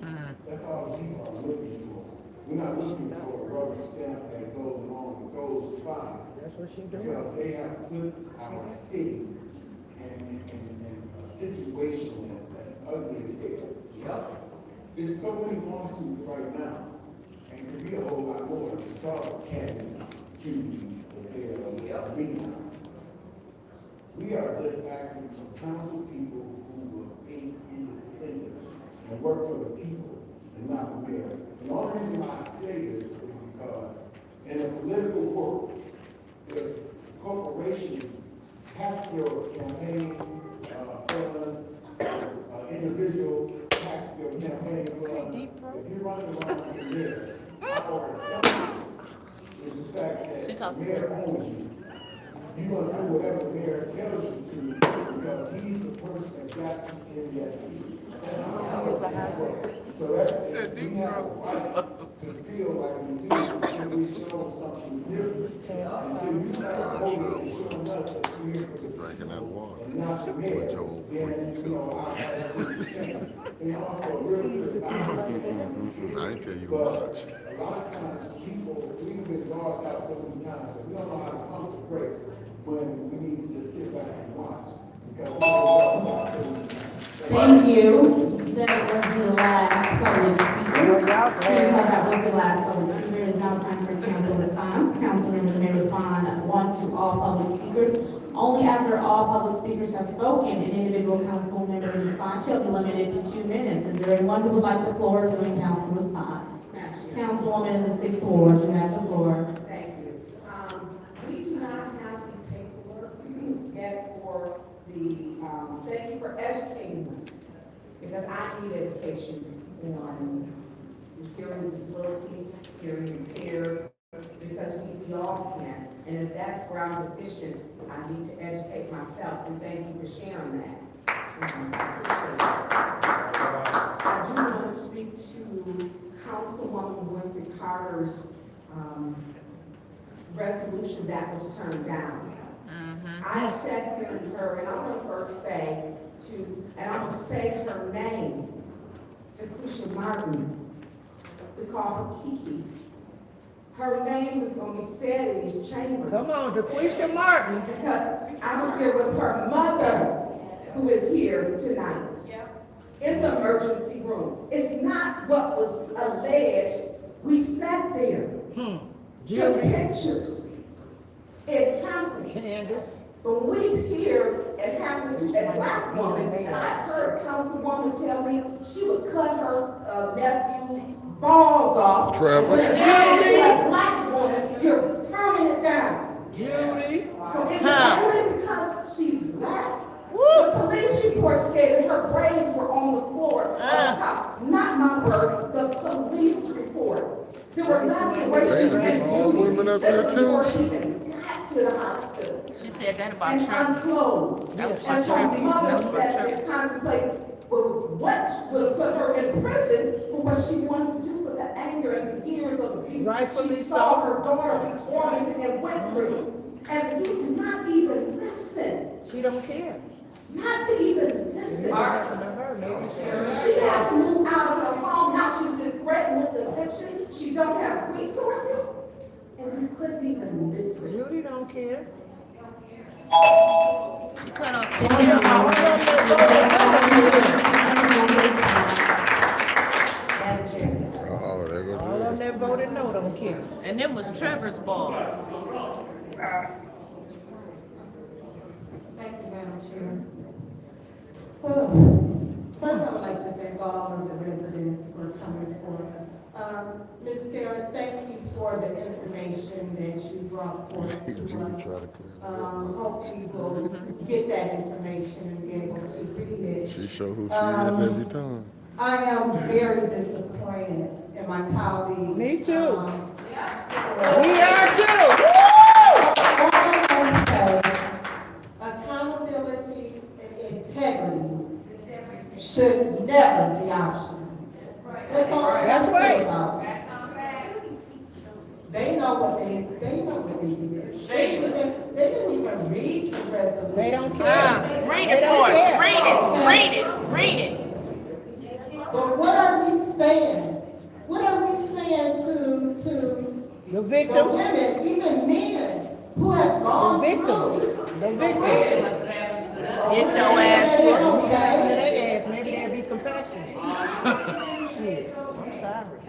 S8: that's all the people are looking for. We're not looking for a rubber stamp that goes along with those five.
S5: That's what she doing.
S8: Because they have put our city in a situation that's ugly as hell. There's so many lawsuits right now, and could be a whole lot more because of Candace, Judy, Adele, Lena. We are just asking for council people who will be independent and work for the people and not the mayor. And the only reason why I say this is because in a political world, if corporations hack your campaign funds, individual hack your campaign funds, if you're running around in there, our assumption is the fact that the mayor owns you. You're going to do whatever the mayor tells you to because he's the person that got you in that seat. That's how politics work. So that we have a right to feel like we do until we show something different. Until you start voting and showing us that you're here for the people and not the mayor, then, our attitude changes. And also, really good,
S3: I ain't tell you much.
S8: a lot of times, people, we've been dogged out so many times that we don't know how to pump the brakes when we need to just sit back and watch. Because we don't know so many times.
S7: Thank you. That was the last public speaker. Please, that was the last public speaker. It is now time for council response. Council members may respond once to all public speakers. Only after all public speakers have spoken, an individual council member's response shall be limited to 2 minutes. Is there anyone who would like the floor during council response? Councilwoman in the 6th Ward, you have the floor.
S15: Thank you. We do not have the paperwork yet for the, thank you for educating us, because I need education, on hearing disabilities, hearing impaired, because we all can. And if that's where I'm deficient, I need to educate myself, and thank you for sharing that. I do want to speak to Councilwoman Winfrey Carter's resolution that was turned down. I sat here and heard, and I'm going to first say and I'm going to say her name, Taquisha Martin. We call her Kiki. Her name is going to be said in these chambers.
S5: Come on, Taquisha Martin.
S15: Because I was there with her mother, who is here tonight, in the emergency room. It's not what was alleged. We sat there, took pictures. It happened.
S5: Candace.
S15: But when we hear it happens to a black woman, and I heard a councilwoman tell me she would cut her nephew's balls off.
S3: Travis.
S15: When it happens to a black woman, you're turning it down.
S5: Judy.
S15: So is it only because she's black? The police report stated her braids were on the floor of the house. Not my word, the police report. There were lacerations and bruises before she even got to the hospital.
S1: She said that about
S15: And
S1: Trump.
S15: unclothed.
S1: That was
S15: And so
S1: Trump.
S15: mother
S1: That was
S15: sat
S1: Trump.
S15: there contemplating what would have put her in prison for what she wanted to do for the anger and the years of abuse.
S5: Rightfully
S15: She
S5: so.
S15: saw her daughter be tormented and went through. And you did not even listen.
S5: She don't care.
S15: Not to even listen.
S5: To her, maybe
S15: She had to move out of her home. Now she's been threatened with eviction. She don't have resources. And you couldn't even listen.
S5: Judy don't care.
S1: She cut off.
S3: Oh, there goes
S5: All of them that voted no don't care.
S1: And them was Trevor's balls.
S15: Thank you, Madam Chair. First, I would like to thank all of the residents for coming forward. Ms. Sarah, thank you for the information that you brought forth to us. Hopefully we'll get that information and be able to read it.
S3: She show who she is every time.
S15: I am very disappointed in my colleagues.
S5: Me too.
S15: We
S5: are too.
S15: All I want to say, accountability and integrity should never be optional. That's all I
S5: That's
S15: can
S5: right.
S15: say about it. They know what they did. They didn't even read the resolution.
S5: They don't care.
S1: Read it for us. Read it.
S15: But what are we saying? What are we saying to
S5: The
S15: the
S5: victims.
S15: women, even men, who have gone
S5: The victims.
S15: through?
S5: The victims.
S1: Get your ass.
S15: It's okay.
S5: Maybe they'll be compassionate. Shit, I'm sorry.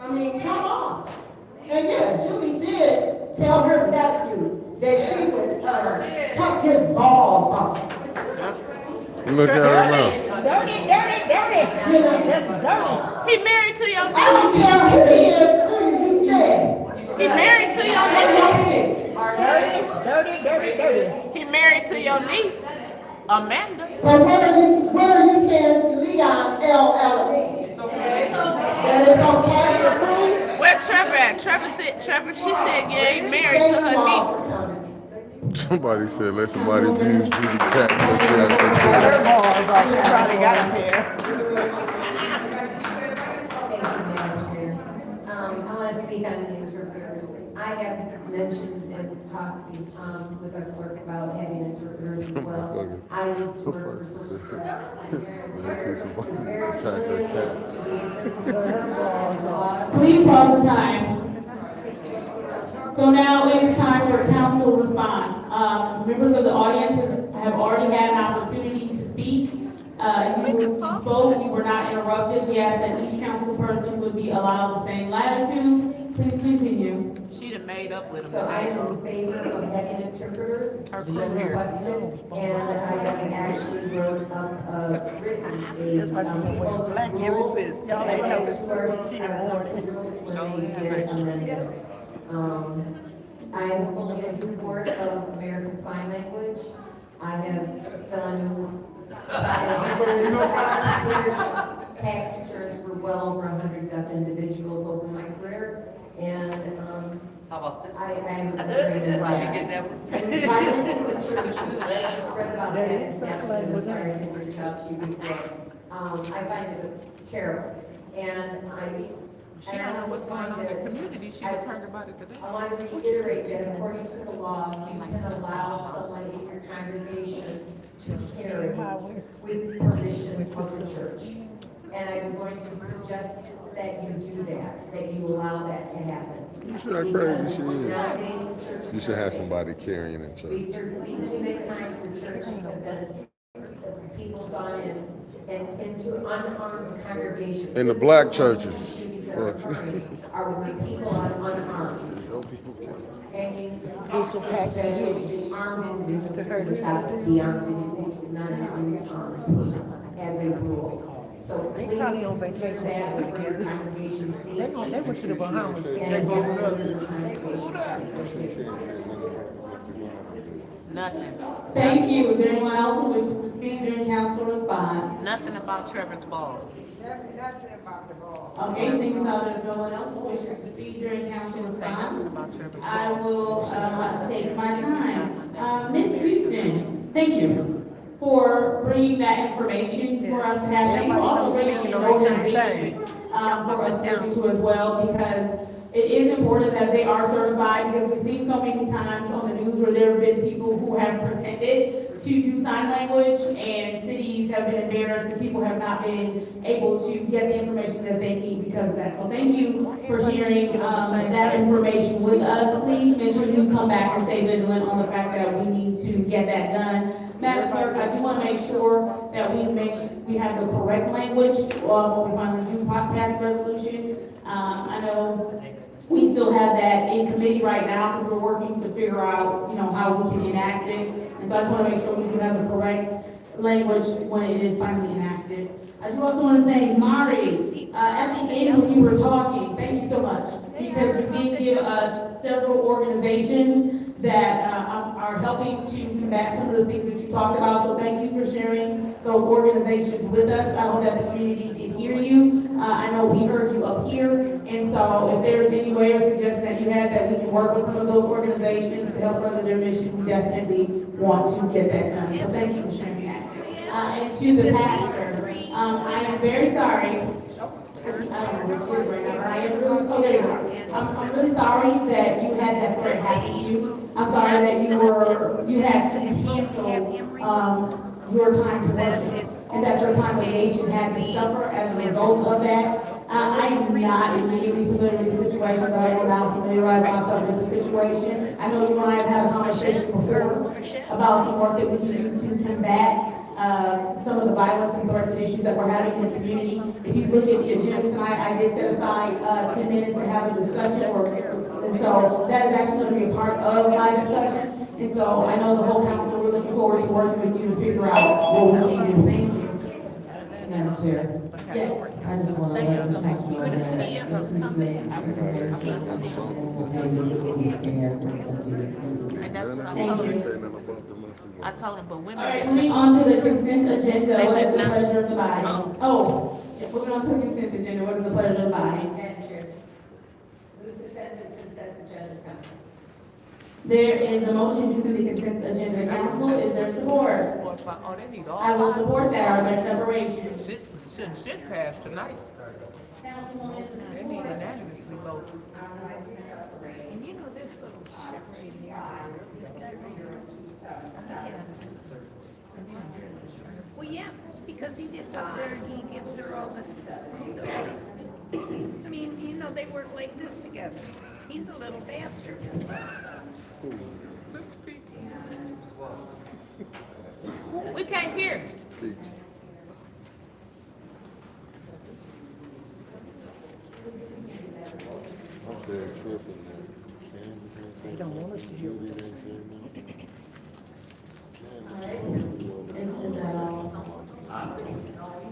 S12: I mean, come on. And yeah, Julie did tell her nephew that she would cut his balls off.
S3: Look at her now.
S5: Dirty.
S12: You know,
S5: That's dirty.
S1: He married to your
S12: I don't
S1: niece.
S12: care who he is to you, you said.
S1: He married to your niece.
S5: Dirty.
S1: He married to your niece, Amanda.
S12: So what are you saying to Leon LLE? It's okay. That it's okay?
S1: Where Trevor at? Trevor, she said, yeah, he married to her niece.
S3: Somebody said, let somebody use Judy Cat.
S5: Her balls off. She probably got a pair.
S16: Thank you, Madam Chair. I want to speak on the interpreters. I have mentioned and talked with our clerk about having interpreters as well. I used to work for social services. Was very familiar with the interpreters laws.
S7: Please pause the time. So now it is time for council response. Members of the audience have already had an opportunity to speak. If you spoke, you were not interrupted. We ask that each council person would be allowed the same latitude. Please continue.
S1: She done made up with him.
S16: So I'm in favor of having interpreters when requested, and I have actually wrote up, written a proposal rule.
S5: Y'all ain't noticed what she awarded.
S16: I am fully in support of American Sign Language. I have done tax returns for well over 100 deaf individuals over my career, and
S1: how about this?
S16: I am in agreement. And violence in the churches, I just read about that this afternoon. I'm sorry I didn't reach out to you before. I find it terrible, and
S1: She don't know what's going on in the community. She just heard about it today.
S16: I want to reiterate that according to the law, you can allow someone in your congregation to carry with permission of the church. And I'm going to suggest that you do that you allow that to happen.
S3: You should have crazy she is.
S16: Nowadays, churches
S3: You should have somebody carrying in church.
S16: We've seen too many times where churches have been, people gone in and into unarmed congregations.
S3: In the black churches.
S16: Are where people are unarmed. And you
S5: Diesel pack that
S16: the armed individual without the armed individual, not an unarmed person, as a rule. So please
S5: probably on
S16: consider
S5: vacation.
S16: that for your congregation.
S5: They went to the Bahamas.
S1: Nothing.
S7: Thank you. Is there anyone else who wishes to speak during council response?
S1: Nothing about Trevor's balls.
S6: Nothing about the ball.
S7: Okay, seeing as how there's no one else who wishes to speak during council response, I will take my time. Ms. Houston, thank you for bringing that information for us to have. Thank you also bringing an organization for us to look into as well, because it is important that they are certified, because we've seen so many times on the news where there have been people who have pretended to do sign language, and cities have been embarrassed and people have not been able to get the information that they need because of that. So thank you for sharing that information with us. Please make sure you come back and stay vigilant on the fact that we need to get that done. Madam Clerk, I do want to make sure that we have the correct language when we finally do pass the resolution. I know we still have that in committee right now because we're working to figure out, how we can enact it. And so I just want to make sure we do have the correct language when it is finally enacted. I do also want to thank Mari. At the end when you were talking, thank you so much, because you did give us several organizations that are helping to combat some of the things that you talked about. So thank you for sharing those organizations with us. I hope that the community did hear you. I know we heard you up here. And so if there's any way or suggestion that you have that we can work with some of those organizations to help further their mission, we definitely want to get that done. So thank you for sharing that. And to the pastor, I am very sorry. I don't know what it is right now, but I am really, I'm really sorry that you had that threat happen to you. I'm sorry that you had to cancel, your time to worship, and that your congregation had to suffer as a result of that. I am not immediately familiar with the situation, but I will now familiarize myself with the situation. I know you and I have had a conversation before about some work that we need to do to combat some of the violence and threats and issues that we're having in the community. If you look at the agenda tonight, I did set aside 10 minutes to have a discussion, and so that is actually going to be a part of my discussion. And so I know the whole council, we're looking forward to working with you to figure out what we can do. Thank you.
S10: Madam Chair,
S7: Yes.
S10: I just want to let the council know that this is good information.
S1: And that's what I
S7: Thank
S1: told
S7: you.
S1: him. I told him, but women.
S7: All right, moving on to the consent agenda, what is the
S1: Now-
S7: pleasure of the body? Oh, yeah, moving on to the consent agenda, what is the pleasure of the body?
S16: Madam Chair, move to send the consent agenda to council.
S7: There is a motion to send the consent agenda to council, is there support?
S1: Oh, they need all.
S7: I will support that, are there separations?
S1: Should pass tonight. They need unanimously vote.
S5: And you know this little shit right here, this guy right here. Well, yeah, because he gets up there and he gives her all this kudos. I mean, you know, they work like this together. He's a little bastard.
S1: Mr. Peach. We can't hear.
S3: Peach. I'm still tripping, man.
S5: They don't want us to hear what they're
S7: Is that all?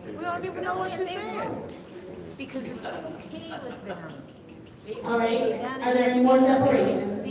S1: We don't even know what she said.
S2: Because it's okay with them.
S7: All right, are there any more separations?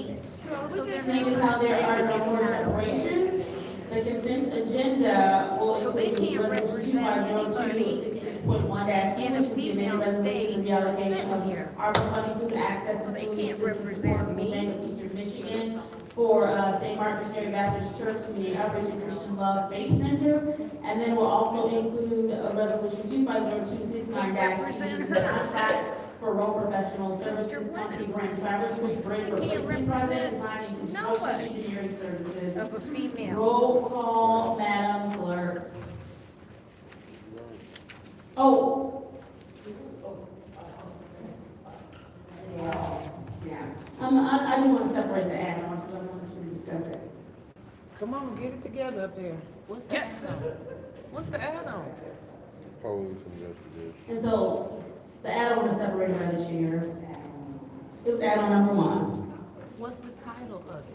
S2: So they're
S7: Seeing as how there are no more separations, the consent agenda will
S2: So they
S7: include
S2: can't
S7: resolution
S2: represent
S7: 2022-66.1-2,
S2: and a
S7: which is the
S2: female
S7: amended resolution reallocation
S2: sitting
S7: of
S2: here.
S7: ARPA funding through the access and
S2: They
S7: food
S2: can't
S7: assistance
S2: represent
S7: for the
S2: me.
S7: Bank of Eastern Michigan for St. Mark Missionary Baptist Church Community Outreach and Christian Love Faith Center. And then we'll also include resolution 250269-, which is the contract for road professional services company
S2: Willis.
S7: Grand Traverse Street Bridge
S2: They can't
S7: replacement project,
S2: represent
S7: design and construction
S2: nobody
S7: engineering services.
S2: of a female.
S7: Roll call, Madam Clerk. Oh. I do want to separate the add-on because I want to discuss it.
S5: Come on, get it together up there.
S1: What's the add-on? What's the add-on?
S3: Police investigation.
S7: And so the add-on is separated by this year. It was add-on number 1.
S1: What's the title of it?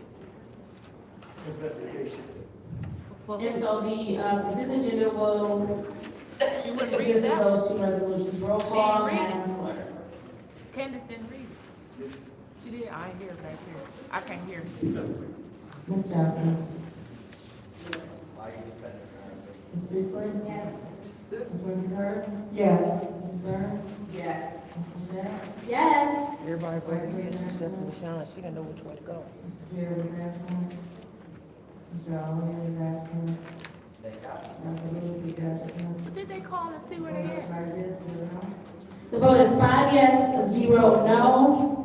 S8: Investigation.
S7: And so the consent agenda will
S1: She wouldn't read
S7: consist of
S1: that.
S7: those 2 resolutions. Roll call,
S1: She didn't read it.
S7: Madam Clerk.
S1: Candace didn't read it. She did. I ain't hear it back here. I can't hear.
S10: Ms. Johnson. Ms. Priestley?
S16: Yes.
S10: Ms. Winfrey?
S12: Yes.
S10: Ms. Burns?
S15: Yes.
S10: Mr. Jack?
S7: Yes.
S5: Everybody voted yes except for LaShawn. She didn't know which way to go.
S10: Mr. Jerry is absent. Mr. Allen is absent. Dr. Lewis is absent.
S1: But did they call and see where they at?
S10: Five yes, 0 no.
S7: The vote is 5 yes, 0 no.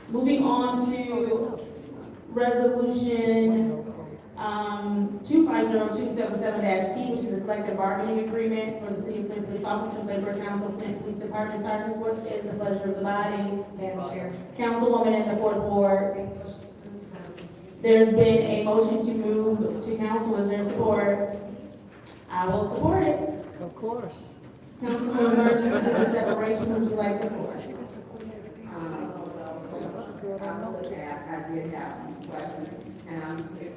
S7: Moving on to resolution 250277-T, which is a collective bargaining agreement for the City of Flint Police Officers, Labor Council, Flint Police Department. Sergeants, what is the pleasure of the body?
S16: Madam Chair.
S7: Councilwoman in the 4th Ward.
S16: Make motion to move to council.
S7: There's been a motion to move to council. Is there support? I will support it.
S5: Of course.
S7: Councilman Burns, for the separation, would you like the floor?
S15: I did have some questions, and I'm new to,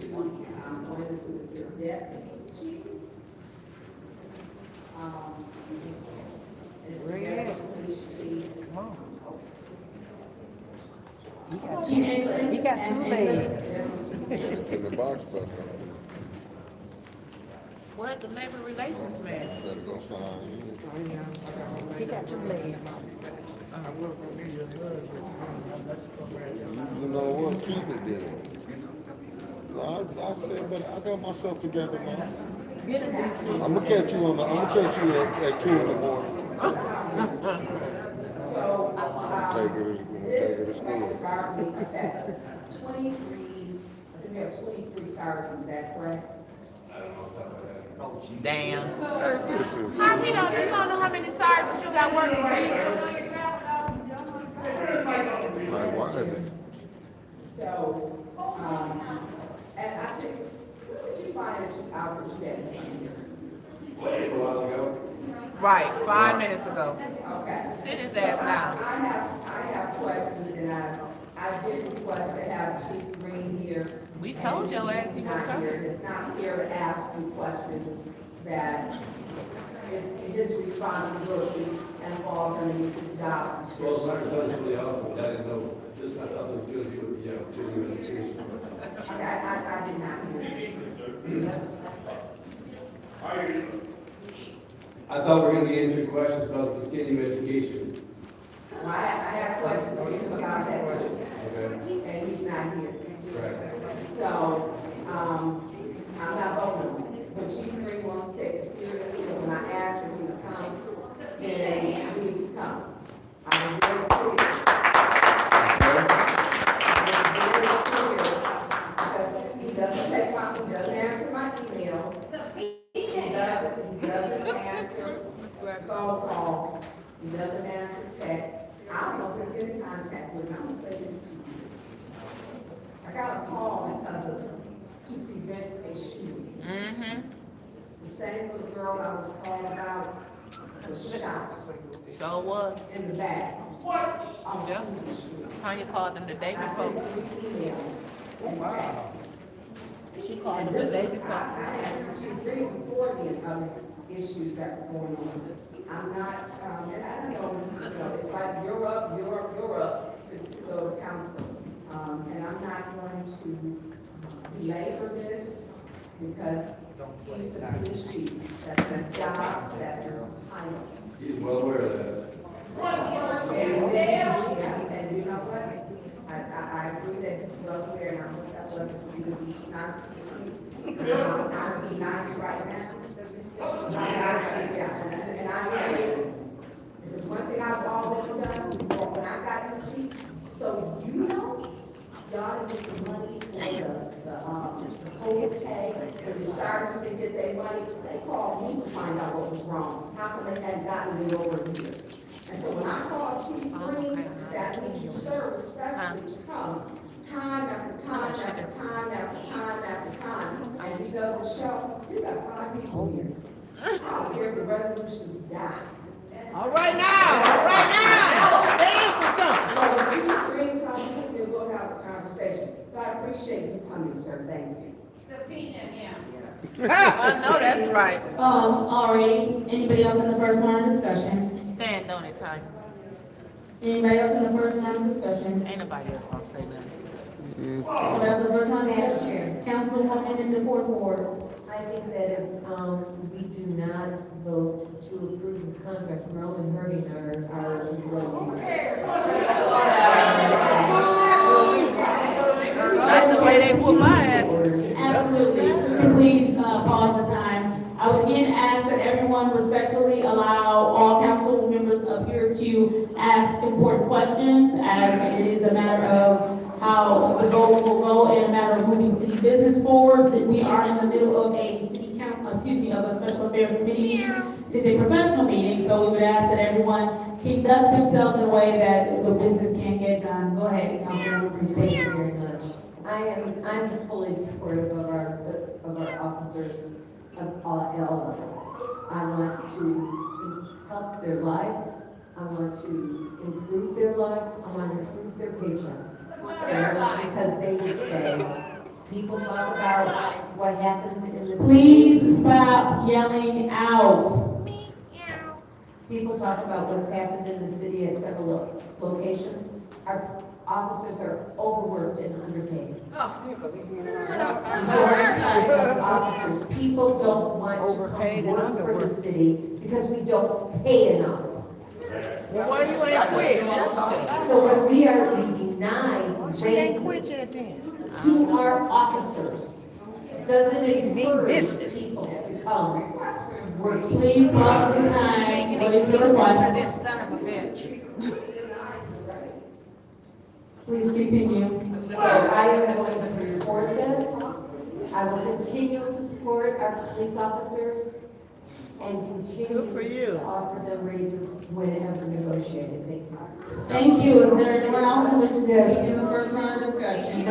S15: going to this here deputy chief. Is the deputy police chief.
S5: Come on.
S7: Chief England?
S5: He got 2
S7: and
S5: legs.
S3: In the box back up
S1: What, the labor relations man?
S3: there. Better go sign in.
S5: He got 2 legs.
S3: You know what? Keep it there. I said, but I got myself together now. I'm gonna catch you at 2 in the morning.
S15: So,
S3: Take her to school.
S15: bargaining affects 23, I think we have 23 sergeants, is that correct?
S1: Damn.
S3: Hey, listen,
S1: How we don't, you don't know how many sergeants you got working for you?
S3: like, why is it?
S15: So, and I think find out that you had
S11: A while ago.
S1: Right, 5 minutes ago.
S15: Okay.
S1: Sit his ass down.
S15: I have questions, and I did request to have Chief Green here.
S1: We told your ass
S15: He's
S1: you
S15: not
S1: were coming.
S15: here. It's not fair to ask you questions that it's his responsibility and falls underneath his job
S11: Well,
S15: description.
S11: Secretary was really helpful, but I didn't know, this, I thought this was gonna be with, continuing education.
S15: Okay, I did not hear.
S11: I thought we were gonna be answering questions about continuing education.
S15: Well, I have questions for him about that too,
S11: Okay.
S15: and he's not here.
S11: Correct.
S15: So, I'm not voting on it. But Chief Green wants to take it seriously, and when I asked him to come, then he needs to come. I was very clear. Because he doesn't answer my emails. He doesn't answer phone calls. He doesn't answer texts. I don't know if he'll get in contact with him. I'm gonna say this to you. I got a call to prevent a shooting.
S1: Mm-hmm.
S15: The same little girl I was calling about was shot
S1: So was.
S15: in the back on
S1: Yeah.
S15: Susan Street.
S1: Tanya called them the day
S15: I
S1: before.
S15: sent 3 emails and texts.
S1: She called
S15: And
S1: them the
S15: this
S1: day
S15: was,
S1: before.
S15: I asked her to bring before the other issues that were going on. I'm not, and I don't know, it's like you're up to go to council. And I'm not going to belabor this because he's the police chief. That's his job, that's his title.
S11: He's well aware of that.
S15: And you know what? I agree that he's well aware, and I hope that wasn't going to be snarky. I'll be nice right now. And I am. Because one thing I've always done, when I got the seat, so you know, y'all didn't get the money for the COVID pay, when the sergeants didn't get their money, they called me to find out what was wrong. How come they hadn't gotten it over here? And so when I called Chief Green, I said, I need you, sir, respectfully to come, time after time after time after time after time, and he doesn't show, you got 5 people here. I don't care if the resolutions die.
S5: All right now, stand for something.
S15: So when Chief Green comes, then we'll have a conversation. But I appreciate you coming, sir, thank you.
S1: I know that's right.
S7: Alrighty, anybody else in the first round of discussion?
S1: Stand on it, Tanya.
S7: Anybody else in the first round of discussion?
S1: Ain't nobody else gonna say nothing.
S7: So that's the first round of
S16: Madam
S7: discussion.
S16: Chair.
S7: Councilwoman in the fourth ward.
S16: I think that if, we do not vote to approve this contract, we're only hurting our employees.
S1: That's the way they put my ass.
S7: Absolutely. Please, pause the time. I would again ask that everyone respectfully allow all council members up here to ask important questions, as it is a matter of how the vote will go in a matter of moving city business forward. That we are in the middle of a of a special affairs committee meeting. It's a professional meeting, so we would ask that everyone conduct themselves in a way that the business can get done. Go ahead, Councilmember Priest.
S16: Thank you very much. I'm fully supportive of our officers of all levels. I want to help their lives. I want to improve their lives. I want to improve their paychecks. Because they will stay. People talk about what happened in the city.
S7: Please stop yelling out.
S16: People talk about what's happened in the city at several locations. Our officers are overworked and underpaid. Officers, people don't want to come work for the city because we don't pay enough.
S5: Well, why you ain't quit?
S16: So when we deny raises to our officers, doesn't encourage people to come work.
S7: Please pause the time. What is the request?
S1: This son of a bitch.
S7: Please continue.
S16: So I am going to support this. I will continue to support our police officers and continue to offer them raises whenever negotiated. Thank you.
S7: Thank you. Is there anyone else who wishes to speak in the first round of discussion?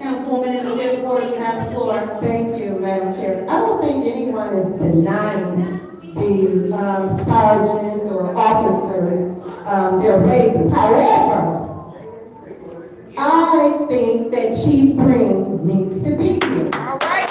S7: Councilwoman Investigative, you have the floor.
S17: Thank you, Madam Chair. I don't think anyone is denying the sergeants or officers their raises. However, I think that Chief Green needs to be here.
S1: All right,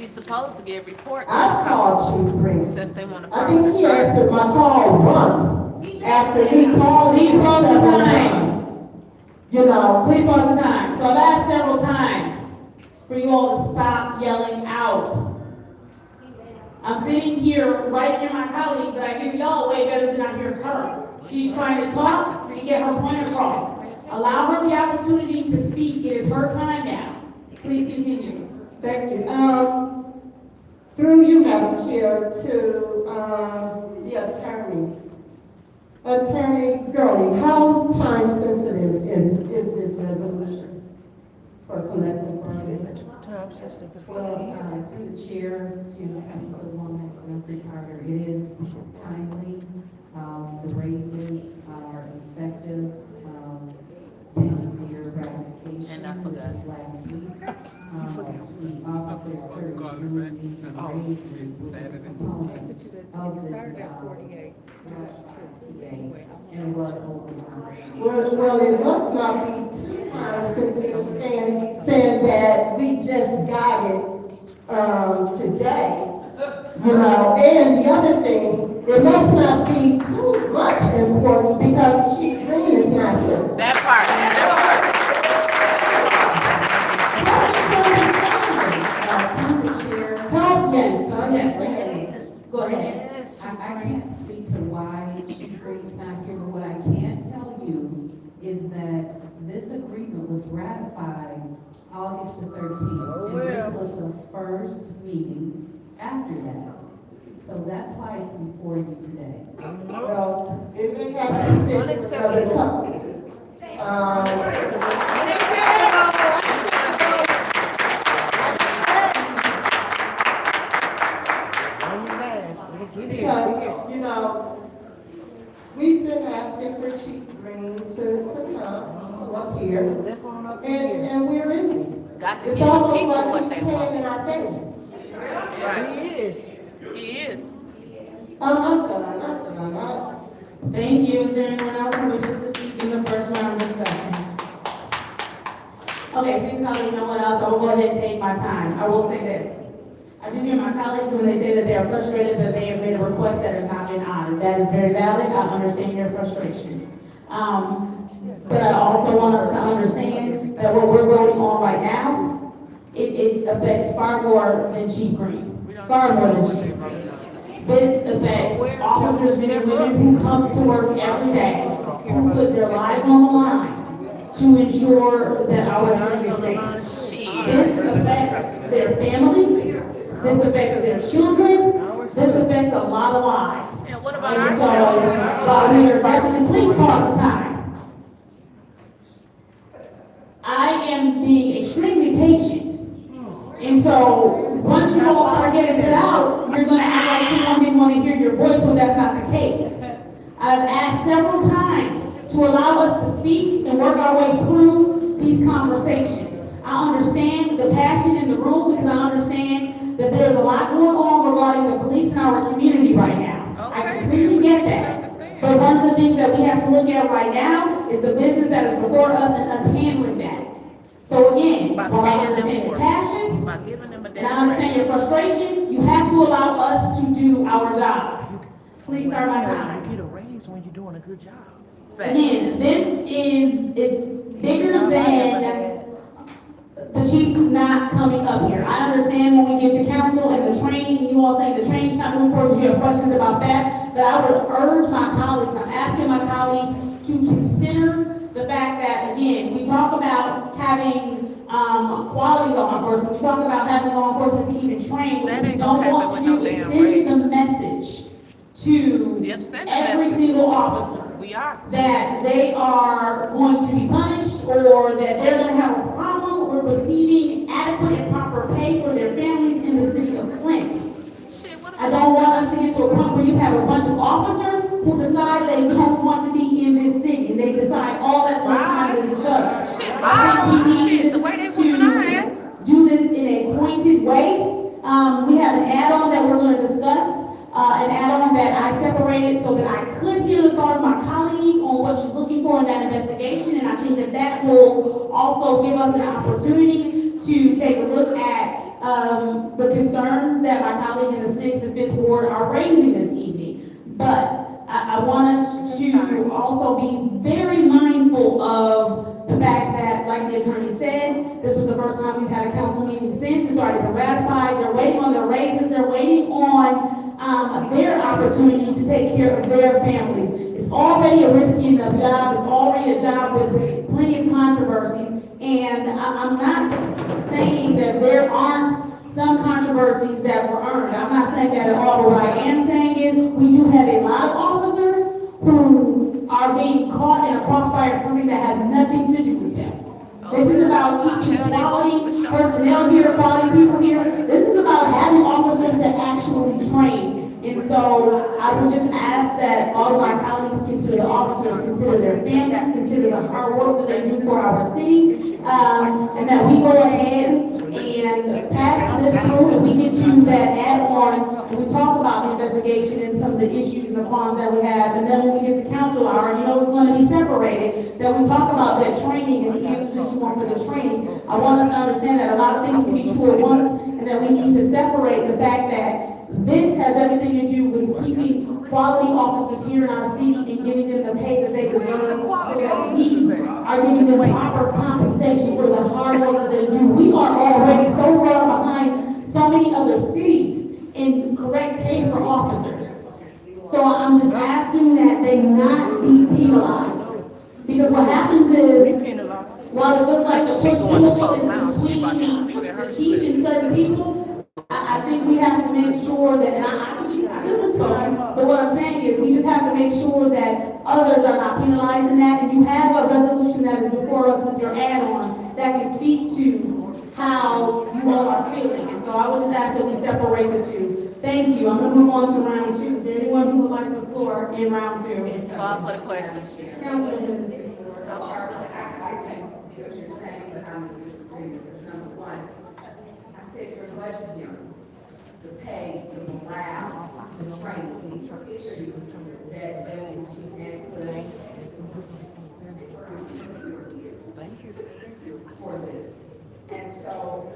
S1: he's supposed to give reports.
S17: I've called Chief Green.
S1: Since they want to.
S17: I think he answered my call once after me calling.
S7: Please pause the time.
S17: You know,
S7: Please pause the time. So I've asked several times for you all to stop yelling out. I'm sitting here right near my colleague, but I hear y'all way better than I hear her. She's trying to talk and get her point across. Allow her the opportunity to speak. It is her time now. Please continue.
S17: thank you. Through you, Madam Chair, to the attorney. Attorney Gurley, how time sensitive is this resolution for collective bargaining?
S15: Well, through the chair to Councilwoman Winfrey Carter, it is timely. The raises are effective, pending their ratification, which was last week. The officers certainly do need the raises, which is a component of this, TA, and was overtime.
S17: Well, it must not be too time sensitive saying that we just got it today. You know, and the other thing, it must not be too much important because Chief Green is not here.
S1: That part.
S17: Help me, understand.
S7: Go ahead.
S15: I can't speak to why Chief Green's not here, but what I can tell you is that this agreement was ratified August the 13th. And this was the first meeting after that. So that's why it's before you today.
S17: Well, it may have to sit for another couple. Because, you know, we've been asking for Chief Green to come to up here, and where is he? It's almost like he's paying in our face.
S1: Right. He is. He is.
S17: I'm done.
S7: Thank you. Is there anyone else who wishes to speak in the first round of discussion? Okay, since there's no one else, I will go ahead and take my time. I will say this. I do hear my colleagues when they say that they are frustrated that they have made a request that has not been honored. That is very valid. I understand your frustration. But I also want us to understand that what we're voting on right now, it affects far more than Chief Green. Far more than Chief Green. This affects officers, men and women who come to work every day, who put their lives on the line to ensure that our city is safe. This affects their families. This affects their children. This affects a lot of lives. And what about our children? While we are definitely, please pause the time. I am being extremely patient. And so, once you all start getting it out, you're gonna act like someone didn't want to hear your voice when that's not the case. I've asked several times to allow us to speak and work our way through these conversations. I understand the passion in the room because I understand that there's a lot going on regarding the police in our community right now. I completely get that. But one of the things that we have to look at right now is the business that is before us and us handling that. So again, while I understand your passion, and I understand your frustration, you have to allow us to do our jobs. Please start my time.
S5: You get a raise when you're doing a good job.
S7: Again, it's bigger than the chief not coming up here. I understand when we get to council and the training, you all say the training's not moving forward, you have questions about that, but I would urge my colleagues, I'm asking my colleagues to consider the fact that, again, we talk about having quality law enforcement, we talk about having law enforcement to even train, what we don't want to do is send the message to every single officer that they are going to be punished or that they're going to have a problem with receiving adequate and proper pay for their families in the city of Flint. I don't want us to get to a point where you have a bunch of officers who decide they don't want to be in this city, and they decide all at one time with each other. I think we need to do this in a pointed way. We have an add-on that we're going to discuss, an add-on that I separated so that I could hear the thought of my colleague on what she's looking for in that investigation, and I think that that will also give us an opportunity to take a look at the concerns that my colleague in the 6th and 5th Ward are raising this evening. But I want us to also be very mindful of the fact that, like the attorney said, this was the first time we've had a council meeting since. It's already been ratified. They're waiting on their raises. They're waiting on their opportunity to take care of their families. It's already a risky enough job. It's already a job with plenty of controversies. And I'm not saying that there aren't some controversies that were earned. I'm not saying that at all. But what I am saying is we do have a lot of officers who are being caught in a crossfire of something that has nothing to do with them. This is about keeping quality personnel here, quality people here. This is about having officers that actually train. And so I would just ask that all of my colleagues consider the officers, consider their families, consider the hard work that they do for our city, and that we go ahead and pass this through and we get to that add-on and we talk about the investigation and some of the issues and the qualms that we have. And then when we get to council, I already know it's going to be separated, that we talk about that training and the answers that you want for the training. I want us to understand that a lot of things can be true at once and that we need to separate the fact that this has everything to do with keeping quality officers here in our city and giving them the pay that they deserve so that we are giving them proper compensation for the hard work that they do. We are already so far behind so many other cities in correct pay for officers. So I'm just asking that they not be penalized. Because what happens is, while it looks like the push-pull is between the chief and certain people, I think we have to make sure that, and I just spoken, but what I'm saying is we just have to make sure that others are not penalized in that, and you have a resolution that is before us with your add-on that can speak to how you all are feeling. And so I would just ask that we separate the two. Thank you. I'm going to move on to round 2. Is there anyone who would like the floor in round 2?
S1: Bob for the question.
S7: Councilman Mrs.
S15: What you're saying, but I'm in disagreement, because number one, I said your budget hearing, the pay, the morale, the training, these are issues that the chief and could for this. And so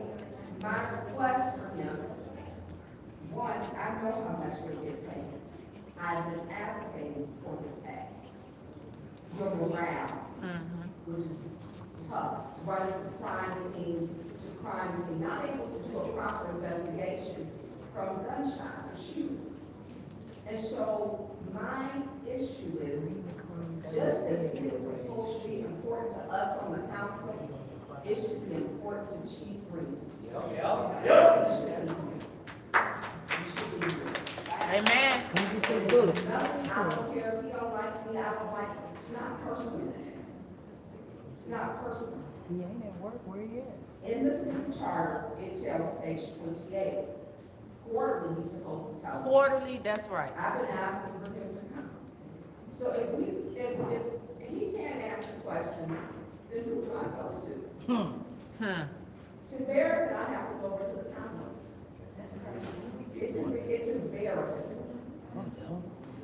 S15: my request for him, one, I know how much they get paid. I've been advocating for the pay. Your morale, which is tough, running from crime scene to crime scene, not able to do a proper investigation from gunshots or shootings. And so my issue is, just as it is supposed to be important to us on the council, it should be important to Chief Green. He should be here. He should be here.
S1: Amen.
S15: I don't care if he don't like me, I don't like him. It's not personal. It's not personal.
S5: He ain't at work, where he at?
S15: In the city charter, it tells page 28. Quarterly, he's supposed to tell us.
S1: Quarterly, that's right.
S15: I've been asking for him to come. So if he can't answer questions, then who do I go to? To theirs, and I have to go over to the county. It's embarrassing.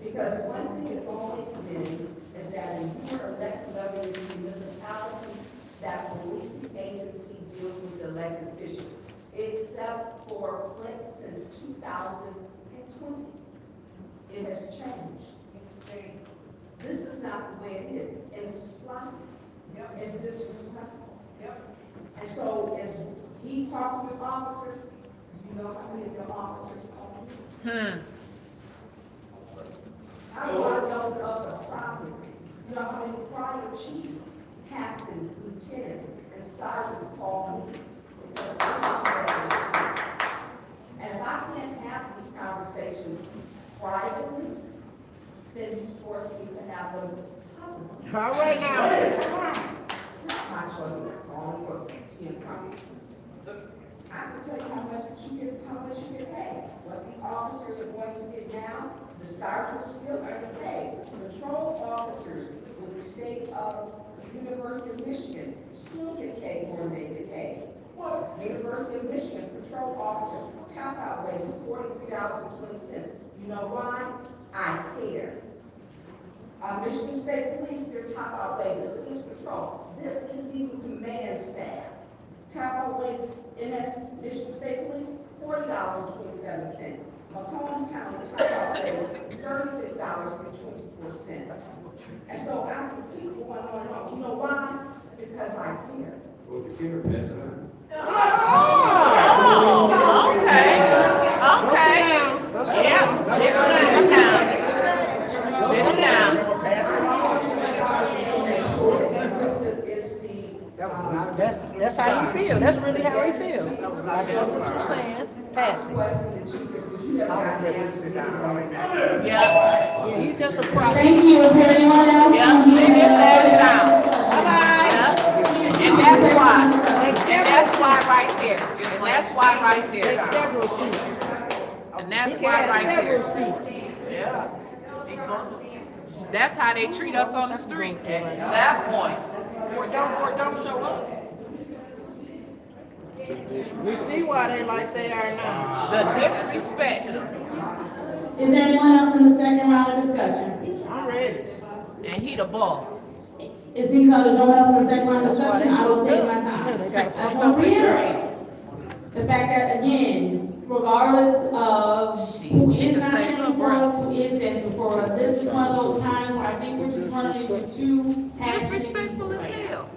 S15: Because one thing that's always been is that when you are elected governors in a municipality, that policing agency deals with elected officials, except for Flint since 2020. It has changed. This is not the way it is. It's sloppy. It's disrespectful. And so as he talks to his officers, you know how many of your officers call me? I want to know of the problem. You know how many prior chiefs, captains, lieutenants, and sergeants call me? Because and if I can't have these conversations privately, then he's forced me to have them publicly.
S5: All right now.
S15: It's not my choice. I'm not calling for 10 properties. I can tell you how much you get paid. What these officers are going to get now, the sergeants are still underpaid. Patrol officers the state of the University of Michigan still get paid more than they get paid. University of Michigan patrol officer top out wage is $43.20. You know why? I care. Michigan State Police, their top out wage, this is patrol. This is even command staff. Top out wage, MS Michigan State Police, $40.27. Macomb County top out wage, $36.24. And so I can keep going on and on. You know why? Because I care.
S8: Well, the care president.
S1: Okay. Yeah. Sit down. Sit down.
S5: That's how he feel. That's really how he feel. Like what you saying, pass it. Yeah, you just a problem.
S7: Thank you. Is there anyone else?
S1: Yeah, sit his ass down. And that's why. And that's why right there. And that's why right there.
S5: Several seats.
S1: And that's why right
S5: Several
S1: there.
S5: seats.
S1: Yeah. That's how they treat us on the street at that point.
S5: Or don't show up. We see why they like they are now.
S1: The disrespect.
S7: Is there anyone else in the second round of discussion?
S5: I'm ready.
S1: And he the boss.
S7: It seems like there's no one else in the second round of discussion. I will take my time. I just want to reiterate the fact that, again, regardless of who is not standing for us, who is standing for us, this is one of those times where I think we're just running into two
S1: Disrespectful as hell.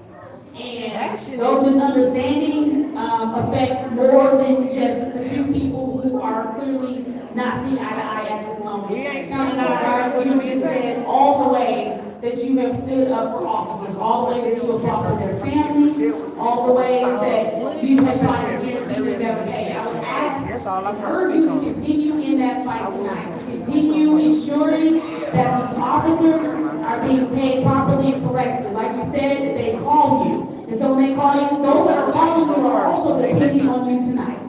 S7: and those misunderstandings affect more than just the two people who are clearly not seeing eye to eye at this moment. County Guard, you just said all the ways that you have stood up for officers, all the ways that you have fought for their families, all the ways that you have tried to guarantee them pay. I would ask, urge you to continue in that fight tonight, to continue ensuring that these officers are being paid properly and correctly. Like you said, they call you. And so when they call you, those that are calling you are also depending on you tonight.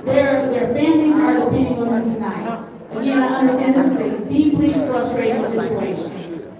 S7: Their families are depending on you tonight. Again, I understand this is a deeply frustrating situation.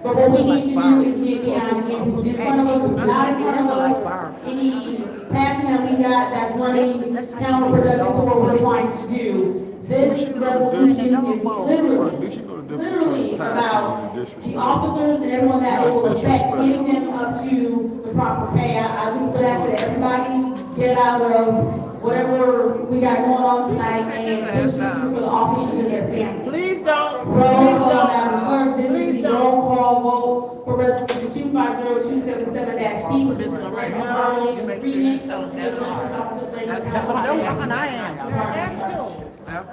S7: But what we need to do is get behind again who's in front of us, who's not in front of us. Any passion that we got that's running counterproductive to what we're trying to do. This resolution is literally about the officers and everyone that it will affect, getting them up to the proper pay. I just would ask that everybody get out of whatever we got going on tonight and push this through for the officers and their families.
S5: Please don't.
S7: Roll call, Madam Clerk. This is the roll call vote for resolution 250277-T, which is the regulating agreement of the city police officers labor council.
S5: That's what I'm doing. I am. That's too.
S1: Yep.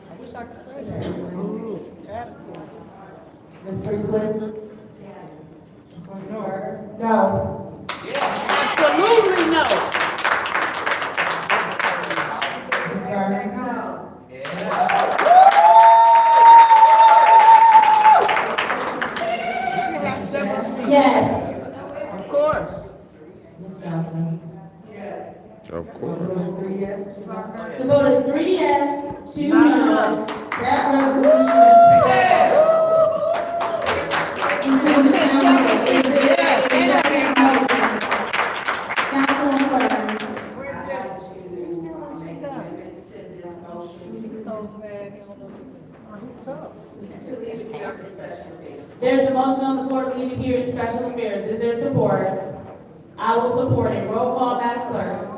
S5: I wish I could say that. Attitude.
S10: Ms. Priestley?
S17: No.
S5: Absolutely no.
S10: Ms. Gardner?
S7: Yes.
S5: Of course.
S10: Ms. Johnson?
S3: Of course.
S10: The vote is 3 yes.
S7: The vote is 3 yes, 2 no. That resolution fails. You see the council, is there a second motion? Councilman Burns. There's a motion on the floor to leave it here in special affairs. Is there support? I will support it. Roll call, Madam Clerk.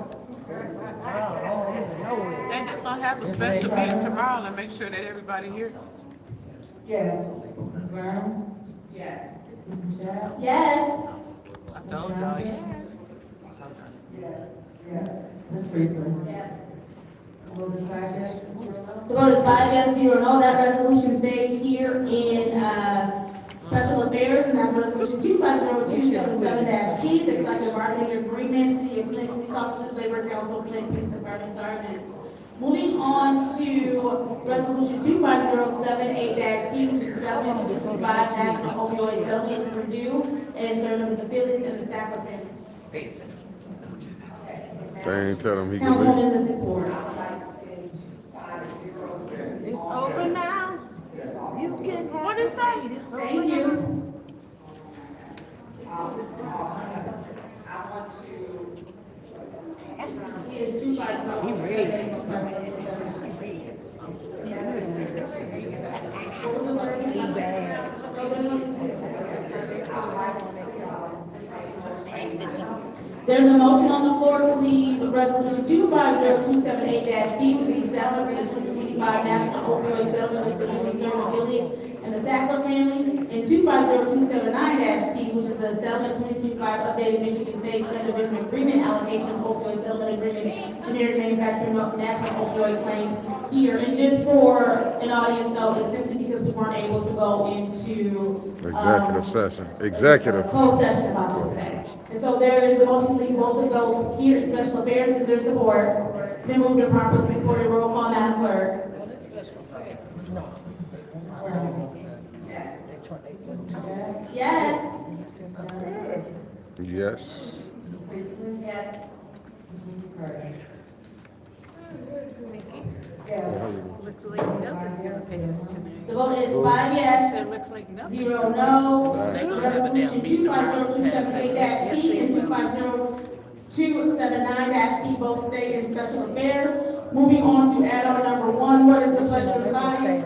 S1: They just gonna have a special meeting tomorrow and make sure that everybody here.
S17: Yes.
S10: Ms. Burns?
S15: Yes.
S10: Ms. Michelle?
S7: Yes.
S1: I told y'all yes.
S10: Yes. Ms. Priestley? Yes. The vote is 5 yes.
S7: The vote is 5 yes, 0 no. That resolution stays here in special affairs, and that's resolution 250277-T, the collective bargaining agreement, City of Flint Police Officers Labor Council, Flint Police Department Sergeants. Moving on to resolution 25078-T, which is settlement to the 5 national opioid settlement in Purdue and certain of its affiliates and the staff of them.
S3: They ain't tell him he could
S7: Councilwoman
S3: leave.
S7: in the sixth ward.
S5: It's open now. You can have
S1: What is that?
S5: It's
S7: Thank
S5: open
S7: you.
S15: I want to.
S7: It's 250.
S5: He read.
S7: What was the word? There's a motion on the floor to leave resolution 250278-D, which is the settlement for the 2025 National Opioid Settlement Agreement concerning affiliates and the Sackler family, and 250279-T, which is the settlement 2025 updated Michigan State subdivision agreement allocation of opioid settlement agreement, generic manufacturing of national opioid claims here. And just for an audience notice, simply because we weren't able to go into
S3: Executive session. Executive.
S7: closed session about those things. And so there is a motion to leave both of those here in special affairs. Is there support? It's been moved and properly supported. Roll call, Madam Clerk. Yes.
S3: Yes.
S16: Yes.
S1: Looks like nothing's gonna pass tonight.
S7: The vote is 5 yes,
S1: It looks like nothing's
S7: 0
S1: gonna
S7: no.
S1: pass. They don't have a damn
S7: Resolution
S1: meeting.
S7: 250278-T and 250279-T both stay in special affairs. Moving on to add-on number 1, what is the pleasure of the body?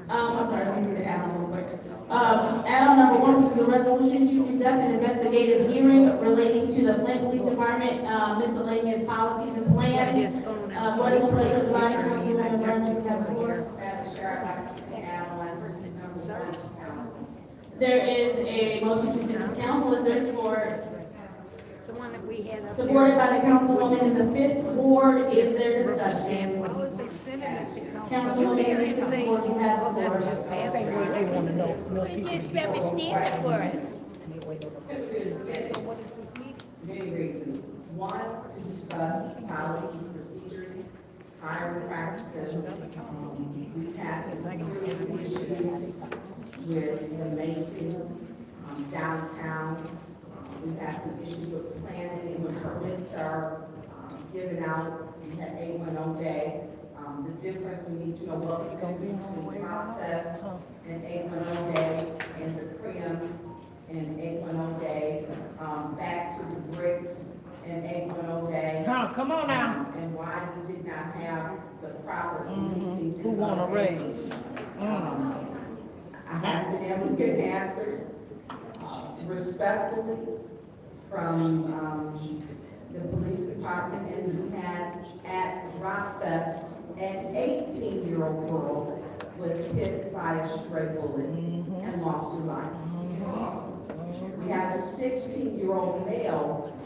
S7: I'm sorry, let me read the add-on real quick. Add-on number 1, which is a resolution to conduct an investigative hearing relating to the Flint Police Department miscellaneous policies and plans. What is the pleasure of the body? Councilwoman Burns, you have the floor.
S15: Madam Chair, I'd like to see add-on number 1 to council.
S7: There is a motion to send this council. Is there support?
S2: The one that we had up there.
S7: Supported by the councilwoman in the 5th ward. Is there discussion?
S2: Why was they sending it to council?
S7: Councilwoman in the 6th ward, you have the floor.
S2: Just pass it.
S5: They want to know.
S2: You just better stand it for us.
S15: What is this meeting? Many reasons. One, to discuss policies, procedures, hiring practices. We've had some serious issues with the Mason, downtown. We've had some issues with planning and when permits are given out. We had 810 day. The difference, we need to know what we're going to do between Pop Fest and 810 day and the Cream and 810 day, back to the Bricks and 810 day.
S5: Come on now.
S15: And why we did not have the proper policing.
S5: Who want a raise?
S15: I haven't been able to get answers respectfully from the police department, and we had at Drop Fest, an 18-year-old girl was hit by a stray bullet and lost her life. We had a 16-year-old male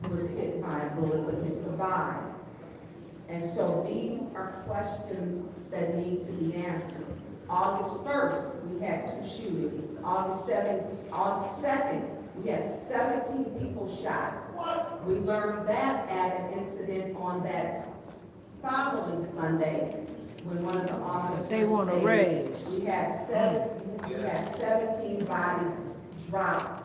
S15: who was hit by a bullet, but he survived. And so these are questions that need to be answered. August 1st, we had 2 shootings. August 2nd, we had 17 people shot. We learned that at an incident on that following Sunday when one of the officers
S5: They want a raise.
S15: we had 17 bodies dropped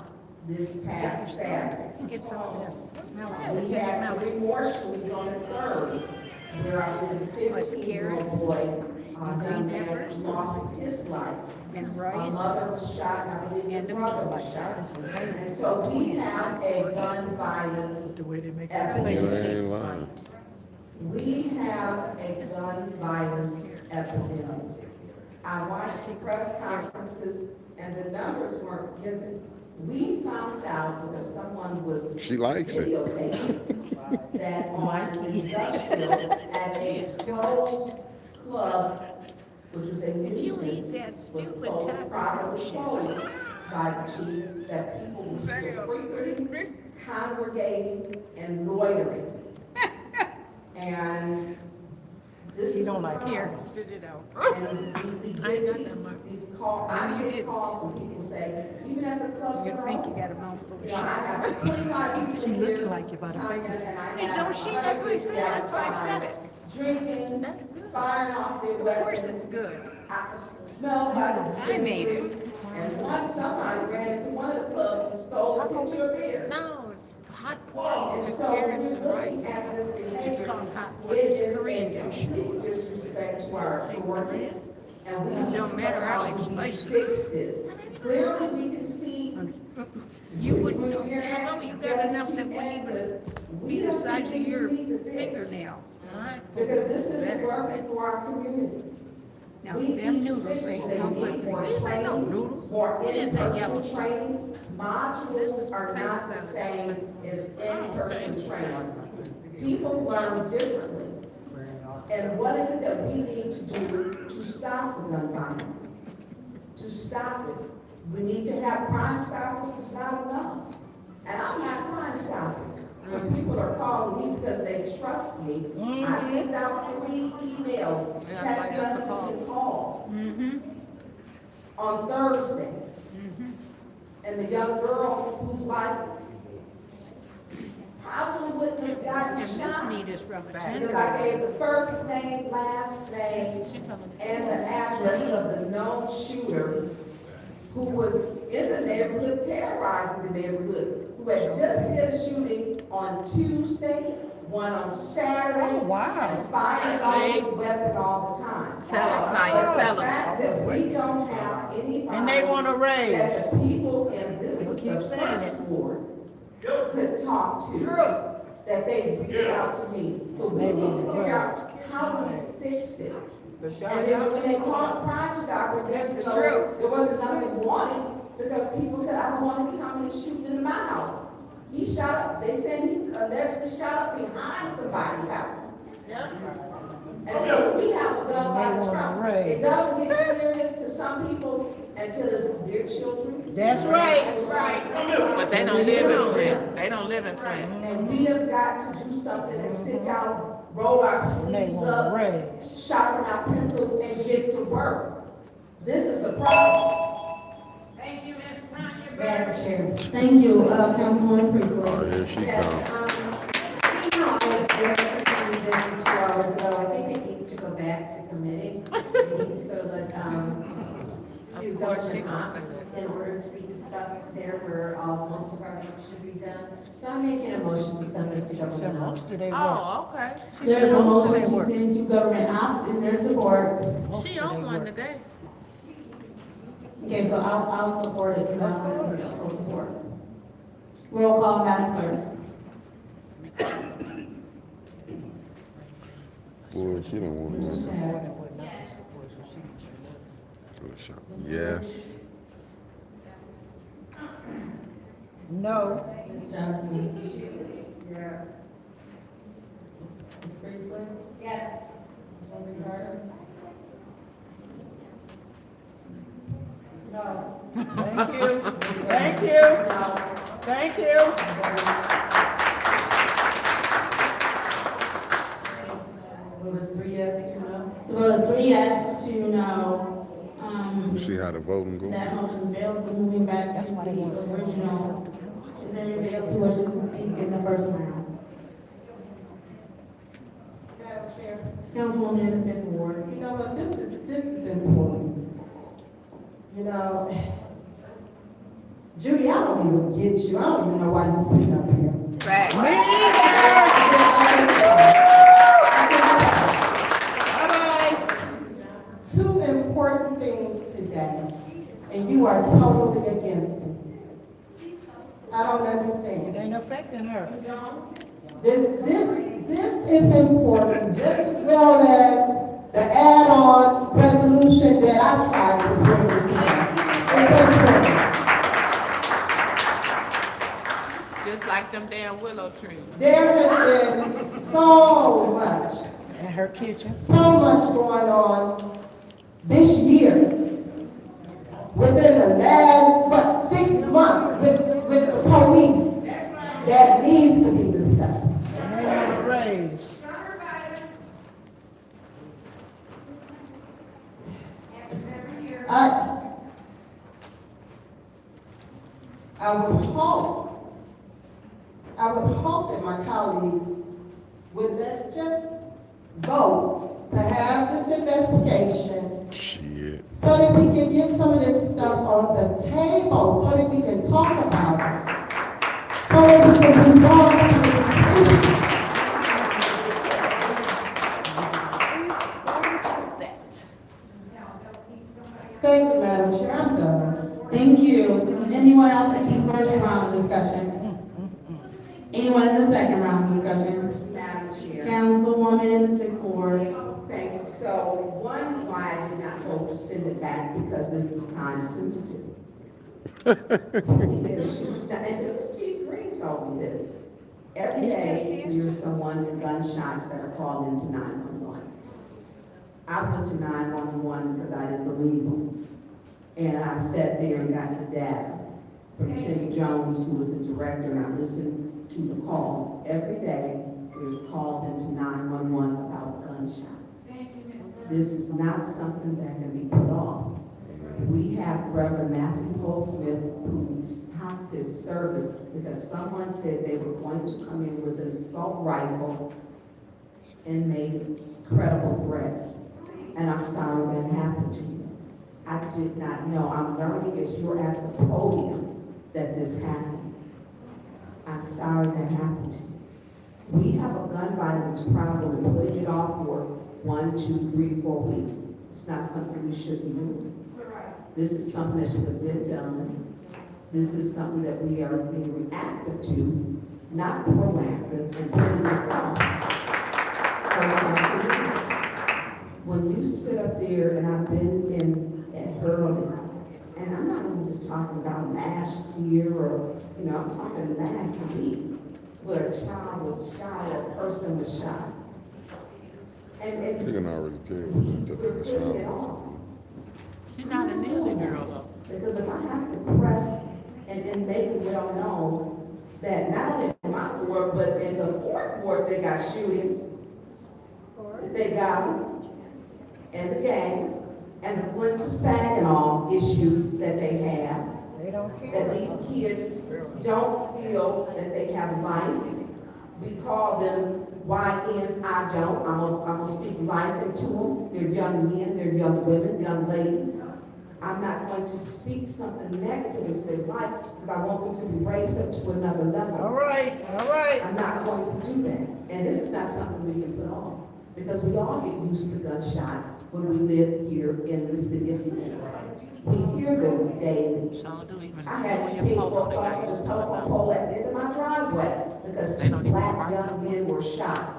S15: this past Saturday.
S2: Get some of this. Smell it.
S15: We
S2: Just
S15: had
S2: smell
S15: 3
S2: it.
S15: more shootings on the 3rd, where a 15-year-old boy, young man, lost his life.
S2: And
S15: A
S2: rice.
S15: mother was shot, and I believe the brother was shot. And so we have a gun violence epidemic.
S3: You ain't lying.
S15: We have a gun violence epidemic. I watched the press conferences and the numbers weren't given. We found out because someone was
S3: She likes it.
S15: videotaping that on Industrial at a closed club, which was a nuisance, was properly closed by the chief, that people were still frequently congregating and loitering. And this
S5: You
S15: is
S5: don't
S15: the
S5: like
S15: problem.
S2: Here, spit it out.
S15: And we get these calls, I get calls when people say, even at the club.
S2: You think you got a mouthful of
S15: You know, I
S2: shit.
S15: have 25 people
S5: She
S15: here.
S5: looking like you by the
S15: Tanya,
S5: face.
S15: and I
S2: Hey,
S15: have
S2: don't she? That's what I said. That's why I said it.
S15: Drinking,
S2: That's good.
S15: firing off their
S2: Of course
S15: weapons.
S2: it's good.
S15: Smells like a
S2: I made it.
S15: dispensary. And somebody ran into one of the clubs and stole a pitcher of beer.
S2: No, it's hot pork
S15: And
S2: with
S15: so
S2: carrots
S15: we're
S2: and
S15: looking
S2: rice.
S15: at this
S2: It's
S15: behavior.
S2: called hot pork.
S15: It
S2: It's
S15: is
S2: Korean
S15: a
S2: dish.
S15: complete disrespect to our authorities. And we need
S2: Don't
S15: to
S2: matter
S15: know
S2: how
S15: how we
S2: spicy.
S15: fix this. Clearly, we can see.
S5: You wouldn't know.
S15: between your
S5: You know, you
S15: hand,
S5: got enough that
S15: and
S5: wouldn't even
S15: we
S5: be the
S15: have some
S5: size of
S15: things
S5: your
S15: we need to fix.
S5: fingernail.
S15: Because this isn't working for our community.
S5: Now,
S15: We
S5: them
S15: need to
S5: noodles
S15: fix it.
S5: ain't
S15: They
S5: no
S15: need
S5: good.
S15: more
S5: These ain't no
S15: training,
S5: noodles.
S15: more
S5: It is a yellow
S15: in-person training. Modules are
S5: potato
S15: not the
S5: salad.
S15: same as in-person training. People learn differently. And what is it that we need to do to stop the gun violence? To stop it. We need to have Crime Stoppers. It's not enough. And I'm not Crime Stoppers. When people are calling me because they trust me, I sent out 3 emails, text messages, and calls on Thursday. And the young girl who's like, probably wouldn't have gotten shot because I gave the first name, last name, and the address of the known shooter who was in the neighborhood, terrorizing the neighborhood, who had just did a shooting on Tuesday, one on Saturday. Oh, wow. And fires on his weapon all the time.
S1: Tell him, Tanya, tell
S15: The
S1: him.
S15: fact that we don't have anybody.
S5: And they want to raise.
S15: That the people, and this is the first ward, could talk to. That they reach out to me. So we need to figure out how do we fix it. And then when they called Crime Stoppers, there wasn't nothing wanted because people said, I don't want him coming and shooting in my house. He shot up, they said he allegedly shot up behind somebody's house. And so we have a gun violence problem. It doesn't get serious to some people until it's their children.
S5: That's right.
S1: But they don't live in Flint. They don't live in Flint.
S15: And we have got to do something and sit down, roll our sleeves up, sharpen our pencils, and get to work. This is a problem.
S2: Thank you, Ms. Tanya.
S16: Madam Chair.
S7: Thank you, Councilwoman Priestley.
S3: Oh, here she
S16: Yes,
S3: comes.
S16: you know, I addressed this 2 hours ago. I think it needs to go back to committee. It needs to go to government ops in order to be discussed there where most of our work should be done. So I'm making a motion to send this to government ops.
S1: Oh, okay.
S7: There's a motion to send to government ops. Is there support?
S1: She on one today.
S7: Okay, so I'll support it, because I'm also support. Roll call, Madam Clerk.
S3: Boy, she don't want to go. Yes.
S5: No.
S7: Ms. Johnson? Yeah. Ms. Priestley?
S16: Yes.
S7: Ms. Carter?
S16: No.
S5: Thank you. Thank you. Thank you.
S16: It was 3 yes, 2 no.
S7: The vote is 3 yes, 2 no.
S3: You see how the voting goes?
S7: That motion fails, so moving back to the original. Is there anybody else who wishes to speak in the first round?
S17: Madam Chair,
S7: Councilwoman in the 5th Ward.
S17: you know what, this is important. You know, Judy, I don't even get you. I don't even know why you sitting up here.
S1: Right.
S17: Two important things today, and you are totally against it. I don't understand.
S5: It ain't affecting her.
S17: This is important, just as well as the add-on resolution that I tried to bring today. It's important.
S1: Just like them damn willow trees.
S17: There has been so much,
S5: In her kitchen.
S17: so much going on this year. Within the last, 6 months with the police that needs to be discussed.
S5: Raise.
S17: I would hope that my colleagues would let's just vote to have this investigation
S3: Shit.
S17: so that we can get some of this stuff on the table, so that we can talk about it, so that we can resolve some of these issues. Thank you, Madam Chair, I'm done.
S7: Thank Anyone in the second round of discussion?
S15: Madam Chair.
S7: Councilwoman in the sixth ward.
S15: Thank you. So, one, why I did not vote to send it back, because this is time sensitive. Now, and this is Chief Green told me this. Every day, there's someone with gunshots that are called into 911. I went to 911 because I didn't believe them. And I sat there and got the data from Tim Jones, who was the director, and I listened to the calls. Every day, there's calls into 911 about gunshots. This is not something that can be put off. We have Reverend Matthew Goldsmith who stopped his service because someone said they were going to come in with an assault rifle and made credible threats. And I'm sorry that happened to you. I did not know. I'm learning as you're at the podium that this happened. I'm sorry that happened to you. We have a gun violence problem and putting it off for 1, 2, 3, 4 weeks. It's not something we should be doing. This is something that should have been done. This is something that we are being reactive to, not proactive, and putting this off. For example, when you sit up there, and I've been in at Hurley, and I'm not even just talking about last year or, I'm talking last week, where a child was shot or a person was shot. And
S3: You can already tell you that
S15: we're
S3: it's
S15: putting it
S3: not.
S15: off.
S1: She's not a nearly girl though.
S15: Because if I have to press and make it well known that not only in my ward, but in the fourth ward, they got shootings. They got them, and the gangs, and the Flint to Saginaw issue that they have.
S5: They don't care.
S15: That these kids don't feel that they have life. We call them YNs, I don't. I'm gonna speak life into them. They're young men, they're young women, young ladies. I'm not going to speak something negative into their life because I want them to be raised up to another level.
S5: All right, all right.
S15: I'm not going to do that. And this is not something we can put off because we all get used to gunshots when we live here in the city of Flint. We hear them daily. I had to take work off of the telephone pole at the end of my driveway because 2 black young men were shot.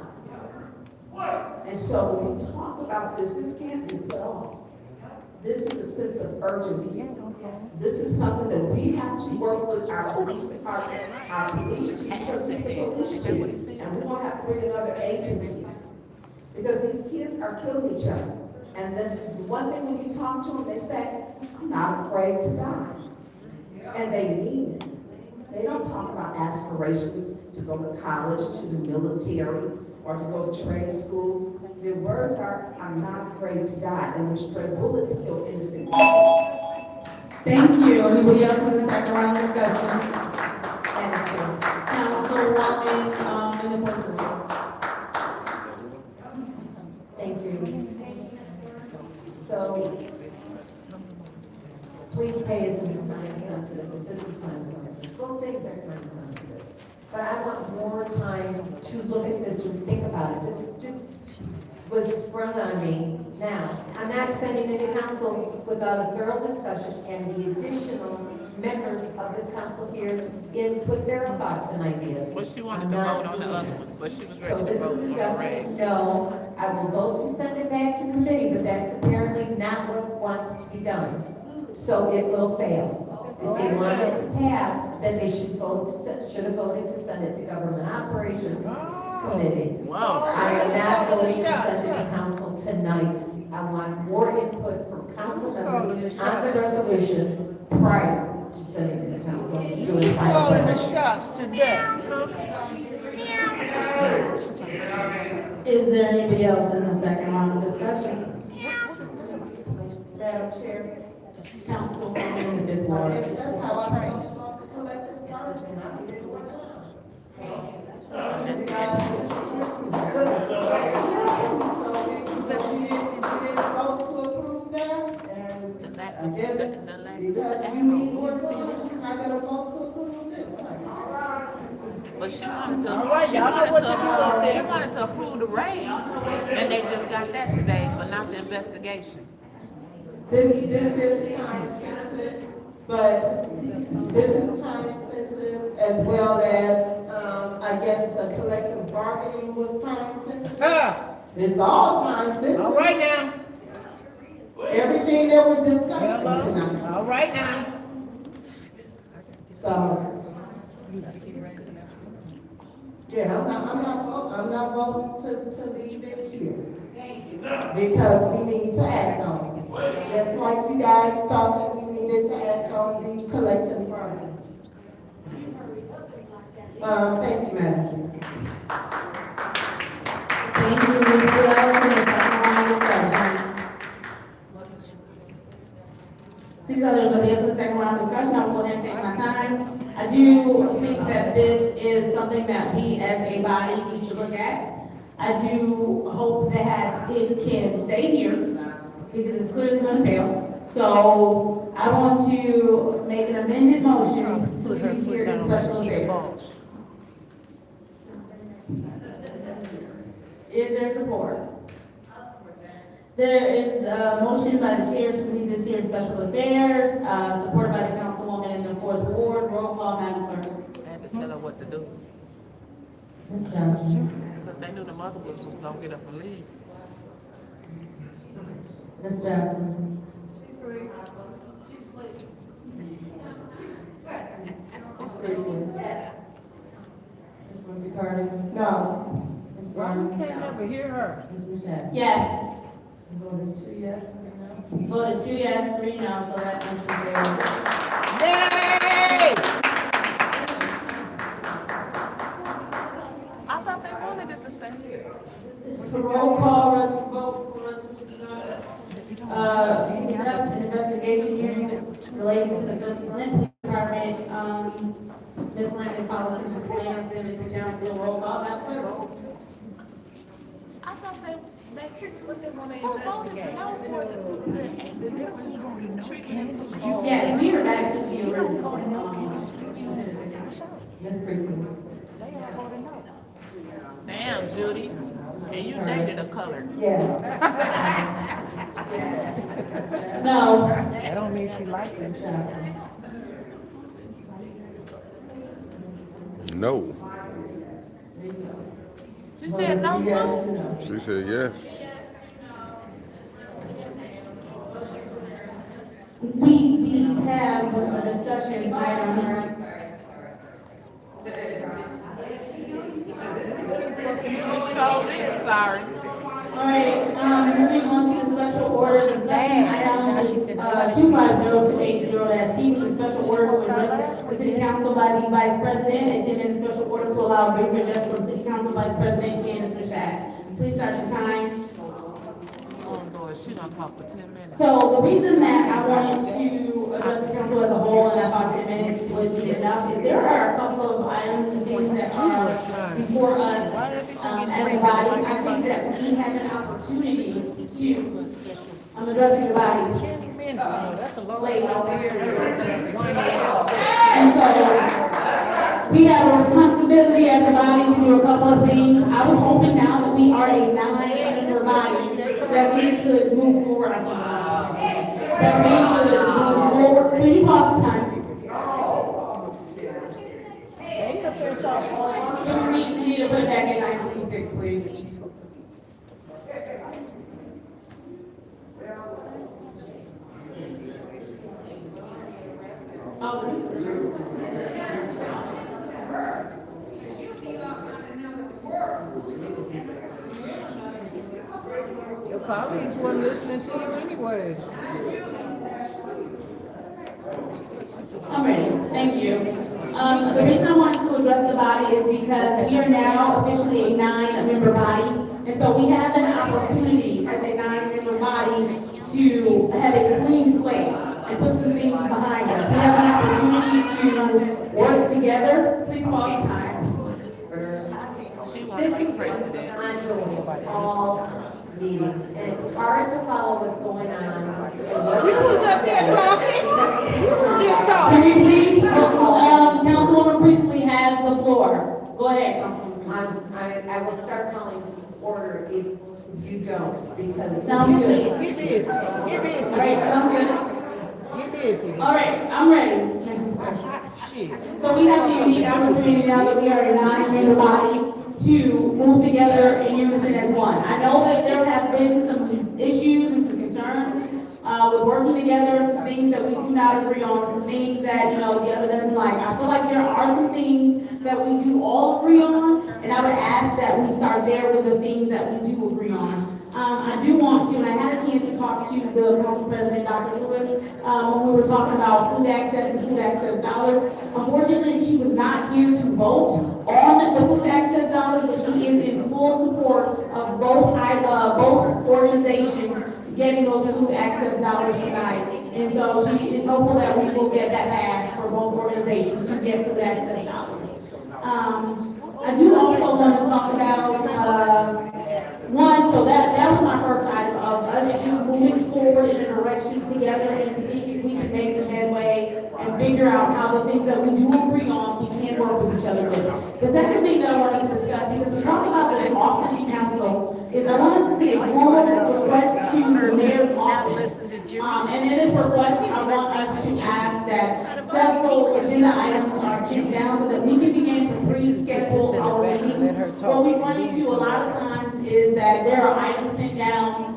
S15: And so when we talk about this can't be put off. This is a sense of urgency. This is something that we have to work with our police department, our police chief, because he's the police chief, and we won't have to bring in other agencies. Because these kids are killing each other. And then the one thing when you talk to them, they say, I'm not afraid to die. And they mean it. They don't talk about aspirations to go to college, to the military, or to go to trade school. Their words are, I'm not afraid to die. And when stray bullets kill innocent people.
S7: Thank you. Anybody else in the second round of discussion? Councilwoman, in the first round.
S16: Thank you. So, please pay as time sensitive, but this is time sensitive. Both things are time sensitive. But I want more time to look at this and think about it. This just was sprung on me now. I'm not sending it to council without a thorough discussion and the additional members of this council here to input their thoughts and ideas.
S1: Well, she wanted to vote on the other ones, but she was ready
S16: So
S1: to
S16: this
S1: vote
S16: is a
S1: on the
S16: definite
S1: regs.
S16: no. I will vote to send it back to committee, but that's apparently not what wants to be done. So it will fail. If they want it to pass, then they should have voted to send it to government operations committee.
S1: Wow.
S16: I am not voting to send it to council tonight. I want more input from council members on the resolution prior to sending it to council. Doing
S5: Calling the
S16: final.
S5: shots today.
S7: Is there anybody else in the second round of discussion?
S12: Madam Chair.
S7: Councilwoman in the fifth ward.
S12: That's how I feel about the collective bargaining. So you didn't vote to approve that, and I guess because you need more time, you're not gonna vote to approve this.
S1: But she wanted to,
S5: All right,
S1: she
S5: y'all know
S1: wanted
S5: what
S1: to
S5: to
S1: approve,
S5: do.
S1: she wanted to approve the raise, and they just got that today, but not the investigation.
S12: This is time sensitive,
S17: but this is time sensitive as well as, I guess the collective bargaining was time sensitive. It's all time sensitive.
S5: All right now.
S17: Everything that we're discussing tonight.
S5: All right now.
S17: So, yeah, I'm not voting to leave it here. Because we need to act on it. Just like you guys thought that we needed to act on the collective bargaining. Thank you, Madam Chair.
S7: Thank you. Anybody else in the second round of discussion? Seems like there's nobody else in the second round of discussion. I will go ahead and take my time. I do think that this is something that we as a body need to look at. I do hope that it can stay here because it's clearly going to fail. So I want to make an amended motion to leave it here in special affairs. Is there support? There is a motion by the chair to leave this here in special affairs, supported by the councilwoman in the 4th Ward. Roll call, Madam Clerk.
S1: I had to tell her what to do.
S7: Ms. Johnson.
S1: Because they knew the mother was going to get up and leave.
S7: Ms. Johnson. Ms. Speaking. Ms. Murphy Carter.
S17: No.
S7: Ms. Brown.
S5: You can't never hear her.
S7: Ms. Michelle.
S2: Yes.
S7: Vote is 2 yes, 3 no.
S2: Vote is 2 yes, 3 no, so that motion carries.
S5: Yay!
S1: I thought they wanted it to stay here.
S2: This is a roll call vote for resolution to conduct an investigation hearing relating to the Flint Police Department, miscellaneous policies and plans, send it to council. Roll call, Madam Clerk.
S1: I thought they what they want to investigate. The difference treatment.
S2: Yes, we are back to the original.
S7: Ms. Priestley.
S1: Damn, Judy. And you dated a color.
S17: Yes.
S2: No.
S5: That don't mean she likes him.
S3: No.
S1: She said no too.
S3: She said yes.
S2: We have a discussion item.
S1: You showed it, sorry.
S2: All right, moving on to the special order discussion item is 250-280-T, which is special order to address the city council by the vice president. A 10-minute special order to allow a brief address from city council vice president Candace Michelle. Please start the time.
S1: Oh Lord, she don't talk for 10 minutes.
S2: So the reason that I wanted to address the council as a whole, and I thought 10 minutes would be enough, is there are a couple of items and things that are before us as a body. I think that we have an opportunity to, I'm addressing the body.
S5: 10 minutes, that's a long
S2: Late.
S5: time.
S2: And so we have a responsibility as a body to do a couple of things. I was hoping now that we are a 9-member body that we could move forward. That we could move forward. Can you pause the time? We need to put it back at 9:26, please.
S5: Your colleagues weren't listening to you anyway.
S2: I'm ready. Thank you. The reason I wanted to address the body is because we are now officially a 9-member body. And so we have an opportunity as a 9-member body to have a clean slate and put some things behind us. We have an opportunity to work together. Please pause the time.
S16: This is ongoing all meeting, and it's hard to follow what's going on.
S5: You was up there talking? You was just talking.
S2: Can you please, Councilwoman Priestley has the floor. Go ahead, Councilwoman Priestley.
S16: I will start calling to order if you don't, because.
S2: Sounds good.
S5: Get busy. Get busy.
S2: All right, sounds good.
S5: Get
S2: All right, I'm ready. So we have the unique opportunity now that we are a nine-member body to move together in unison as one. I know that there have been some issues and some concerns with working together, some things that we do not agree on, some things that, the other doesn't like. I feel like there are some things that we do all agree on, and I would ask that we start there with the things that we do agree on. I do want to, and I had a chance to talk to the council president, Dr. Lewis, when we were talking about food access and food access dollars. Unfortunately, she was not here to vote on the food access dollars, but she is in full support of both organizations getting those food access dollars tonight. And so she is hopeful that we will get that passed for both organizations to get food access dollars. I do also want to talk about one, so that was my first item of us just moving forward in a direction together and see if we can make some headway and figure out how the things that we do agree on, we can work with each other with. The second thing that I wanted to discuss, because we talk about this often in council, is I want us to see a formal request to the mayor's office. And in this request, I want us to ask that several agenda items are sent down so that we can begin to reschedule our meetings. What we run into a lot of times is that there are items sent down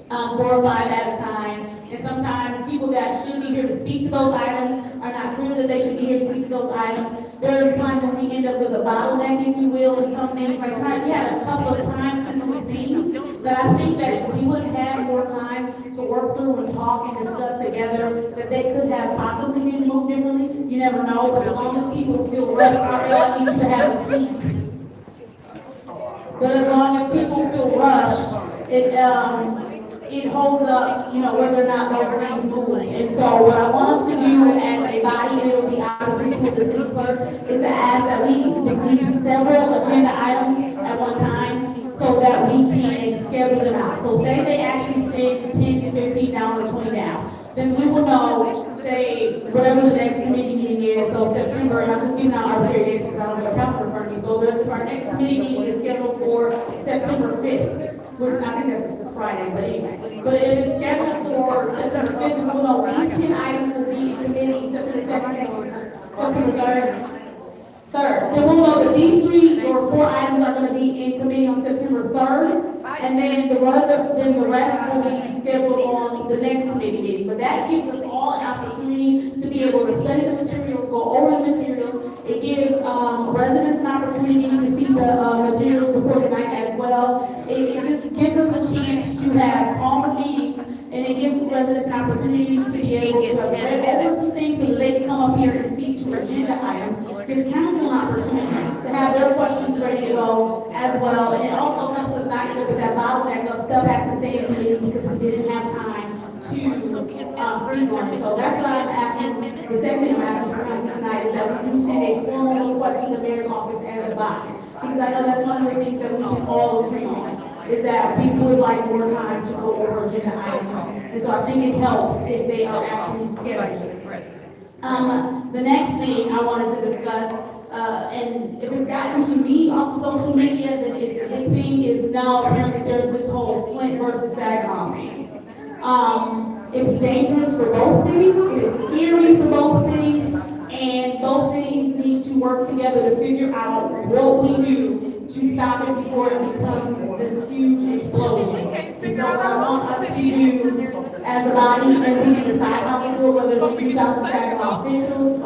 S2: 4 or 5 at a time, and sometimes people that should be here to speak to those items are not clear that they should be here to speak to those items. There are times when we end up with a bottleneck, if you will, and some things like time. We had a couple of time-sensitive things that I think that if we would have had more time to work through and talk and discuss together, that they could have possibly been moved differently. You never know, but as long as people feel rushed, I need you to have a seat. But as long as people feel rushed, it holds up, whether or not those things move. And so what I want us to do as a body, and it will be obviously with the city clerk, is to ask that we receive several agenda items at one time so that we can schedule them out. So say they actually send 10, 15 down or 20 down. Then we will know, say, whatever the next committee meeting is, so September, and I'm just giving out arbitrary dates because I don't have a calendar in front of me. So our next committee meeting is scheduled for September 5th. Which I think that's a Friday, but anyway. But it is scheduled for September 5th, and we'll know these 10 items will be in committee September 2nd, September 3rd. So we'll know that these 3 or 4 items are going to be in committee on September 3rd, and then the rest will be scheduled on the next committee meeting. But that gives us all an opportunity to be able to study the materials, go over the materials. It gives residents an opportunity to see the materials before the night as well. It just gives us a chance to have calmer meetings, and it gives residents an opportunity to be able to have read over some things so that they can come up here and speak to agenda items. It gives council an opportunity to have their questions ready to go as well. And it also helps us not end up with that bottleneck of stuff has to stay in committee because we didn't have time to speak on it. So that's what I'm asking. The second thing I'm asking for council tonight is that we do send a formal request to the mayor's office as a body. Because I know that's one of the things that we can all agree on, is that we would like more time to go over agenda items. And so I think it helps if they are actually scheduled. The next thing I wanted to discuss, and if it's gotten to me off of social media, then it's a big thing, is now apparently there's this whole Flint versus Saginaw thing. It's dangerous for both cities, it is scary for both cities, and both cities need to work together to figure out what we do to stop it before it becomes this huge explosion. And so what I want us to do as a body, and we can decide how we do it, whether we reach out to Saginaw officials,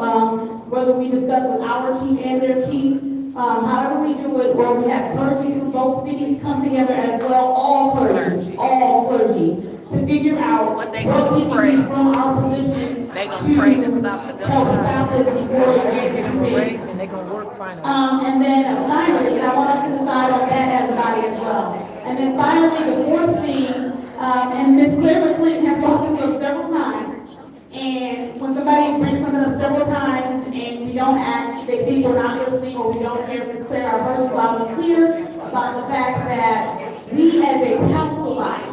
S2: whether we discuss with our chief and their chief, however we do it, where we have clergy from both cities come together as well, all clergy, to figure out what we can do from our positions
S1: They gonna pray to stop the
S2: help stop this before it gets too big.
S5: And they're gonna work finally.
S2: And then finally, and I want us to decide on that as a body as well. And then finally, the fourth thing, and Ms. Clara Clinton has brought this up several times. And when somebody brings something up several times and we don't act, they think we're not listening or we don't hear Ms. Clara, I heard you loud and clear about the fact that we as a council body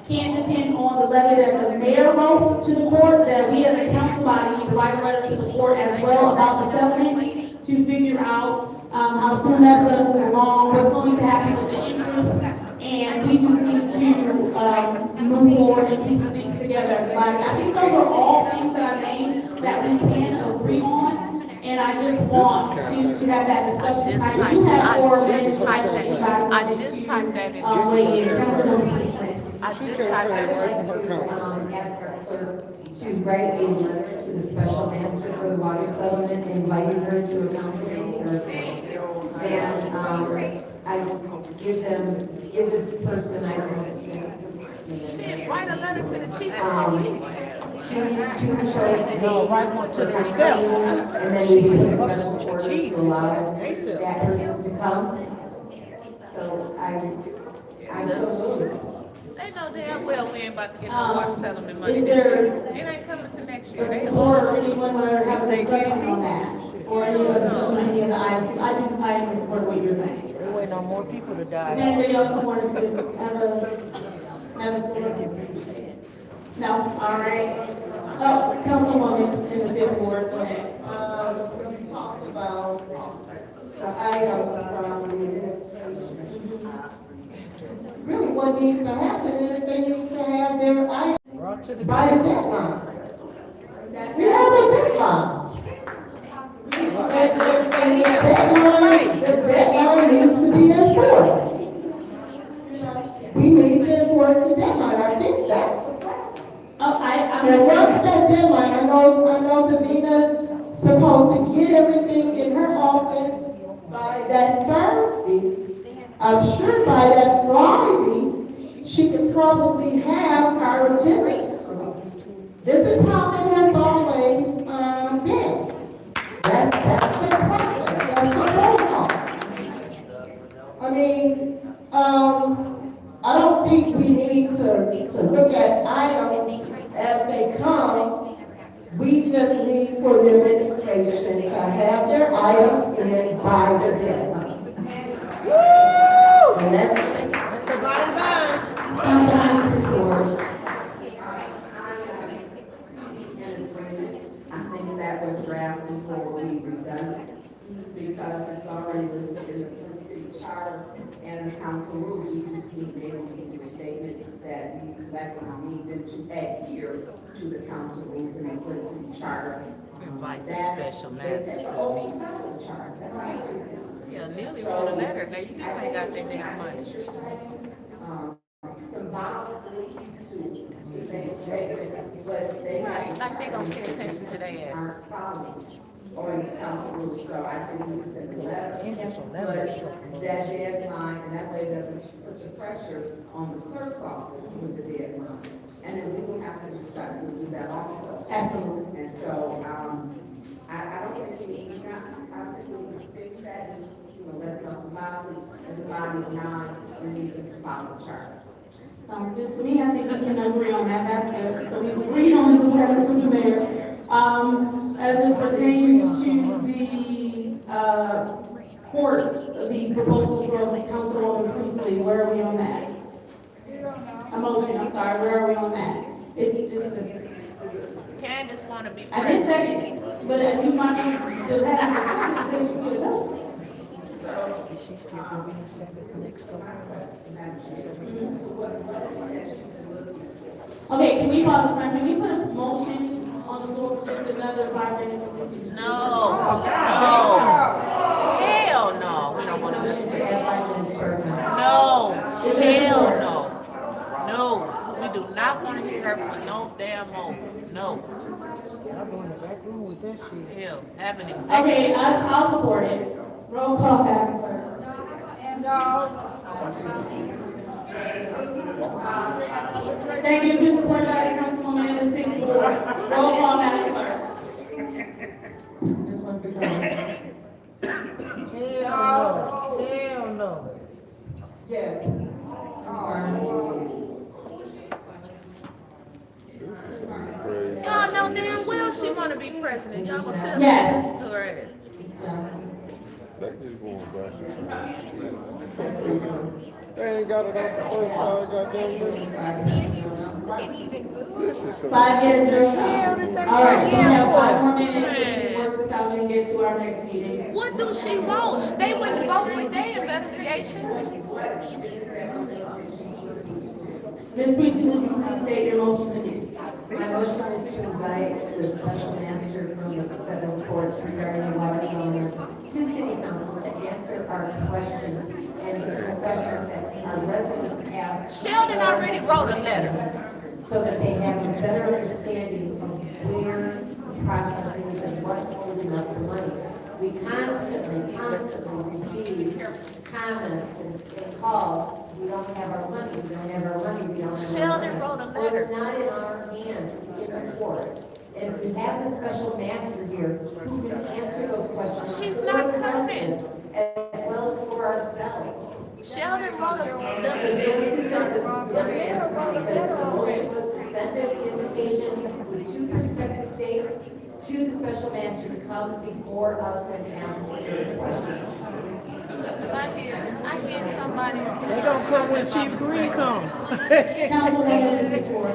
S2: can't depend on the letter that the mayor wrote to the court, that we as a council body need to write a letter to the court as well about the settlement to figure out how soon that's going to move along, what's going to happen with the interest, and we just need to move forward and do some things together together as a body. I think those are all things that I named that we can agree on. And I just want to have that discussion. I do have 4 minutes.
S1: I just typed that in.
S2: Wait, Councilwoman.
S1: I just typed that in.
S10: I'd like to ask our clerk to write a letter to the special master for the water settlement, inviting her to a council meeting, and I give this person, I don't know.
S1: Shit, write a letter to the chief.
S10: Two choices. No, write one to herself. And then we put a special order to allow that person to come. So I so moved.
S1: They know damn well we ain't about to get no water settlement money.
S2: Is there
S1: It ain't coming to next year. They
S2: or anyone want to have a discussion on that? Or any other discussion on any of the items? I am support what you're saying.
S5: We're waiting on more people to die.
S2: Is there anybody else who wanted to have a floor? No, all right. Oh, Councilwoman in the 5th Ward, go ahead.
S17: We talked about the items from the administration. Really, what needs to happen is they need to have their items by the deadline. We have a deadline. And the deadline needs to be enforced. We need to enforce the deadline. I think that's the problem. And once that deadline, I know Davina's supposed to get everything in her office by that Thursday. I'm sure by that Friday, she could probably have our agenda. This is how it has always been. That's the process. That's the protocol. I mean, I don't think we need to look at items as they come. We just need for the administration to have their items in by the deadline. And that's the bottom line.
S2: Councilwoman Sisor.
S15: I think that what you're asking for will be redundant because it's already listed in the Flint City Charter and the council rules. We just need to be able to give a statement that we collectively need them to adhere to the council rules in the Flint City Charter.
S1: Invite the special master to a meeting.
S15: Charter.
S1: Yeah, Neely wrote a letter, they still ain't got their damn money.
S15: Symbolically to make a statement, but they
S1: Right, like they gonna pay attention to their asses.
S15: aren't following or in the council rules, so I think we can send a letter. But that deadline, and that way it doesn't put the pressure on the clerk's office with the deadline. And then we will have to discuss, we'll do that also.
S2: Absolutely.
S15: And so, I don't think we need to fix that, just, let us symbolically, as a body of 9, we need to follow the charter.
S2: Sounds good to me. I think we can agree on that. That's good. So we agree on the letter from the mayor. As it pertains to the court, the proposal from Councilwoman Priestley, where are we on that? A motion, I'm sorry, where are we on that? It's just a...
S1: Candace wanna be
S2: I did
S1: president.
S2: second, but you might need to have a discussion because you put it up.
S5: Is she still gonna be in Sabbath next go?
S2: Okay, can we pause the time? Can we put a motion on the floor for just another 5 minutes?
S1: No, no, hell no, we don't wanna listen to that. No, hell no. No, we do not wanna hear her for no damn moment, no.
S5: I'll go in the back room with that shit.
S1: Hell, have an executive.
S2: Okay, I'll support it. Roll call, Madam Clerk. Thank you. It's been supported by the Councilwoman in the 6th Ward. Roll call, Madam Clerk.
S10: Just one for
S5: Hell no.
S17: Yes.
S1: Y'all know damn well she wanna be president. Y'all gonna sit up
S2: Yes.
S1: and listen to her ass.
S3: They just going back and forth. They ain't got it up the first time, goddamn. This is some.
S2: 5 minutes, all right, so we have 5 more minutes to work this out and get to our next meeting.
S1: What do she want? They wouldn't vote with their investigation.
S2: Ms. Priestley, would you please state your motion again?
S10: My motion is to invite the special master from the federal courts regarding water settlement to city council to answer our questions and the questions that our residents have.
S1: Sheldon already wrote a letter.
S10: So that they have a better understanding of where the process is and what's holding up the money. We constantly receive comments and calls. We don't have our money, we don't have our money, we don't have our money.
S1: Sheldon wrote a
S10: Well,
S1: letter.
S10: it's not in our hands, it's in the courts. And we have the special master here who can answer those questions.
S1: She's
S10: for
S1: not
S10: the
S1: coming.
S10: residents As well as for ourselves.
S1: Sheldon wrote a
S10: So
S1: letter.
S10: just to send the motion was to send an invitation with 2 prospective dates to the special master to come before us and answer questions.
S1: So I hear somebody's.
S5: They gonna come when Chief Green come.
S2: Councilwoman, this is for.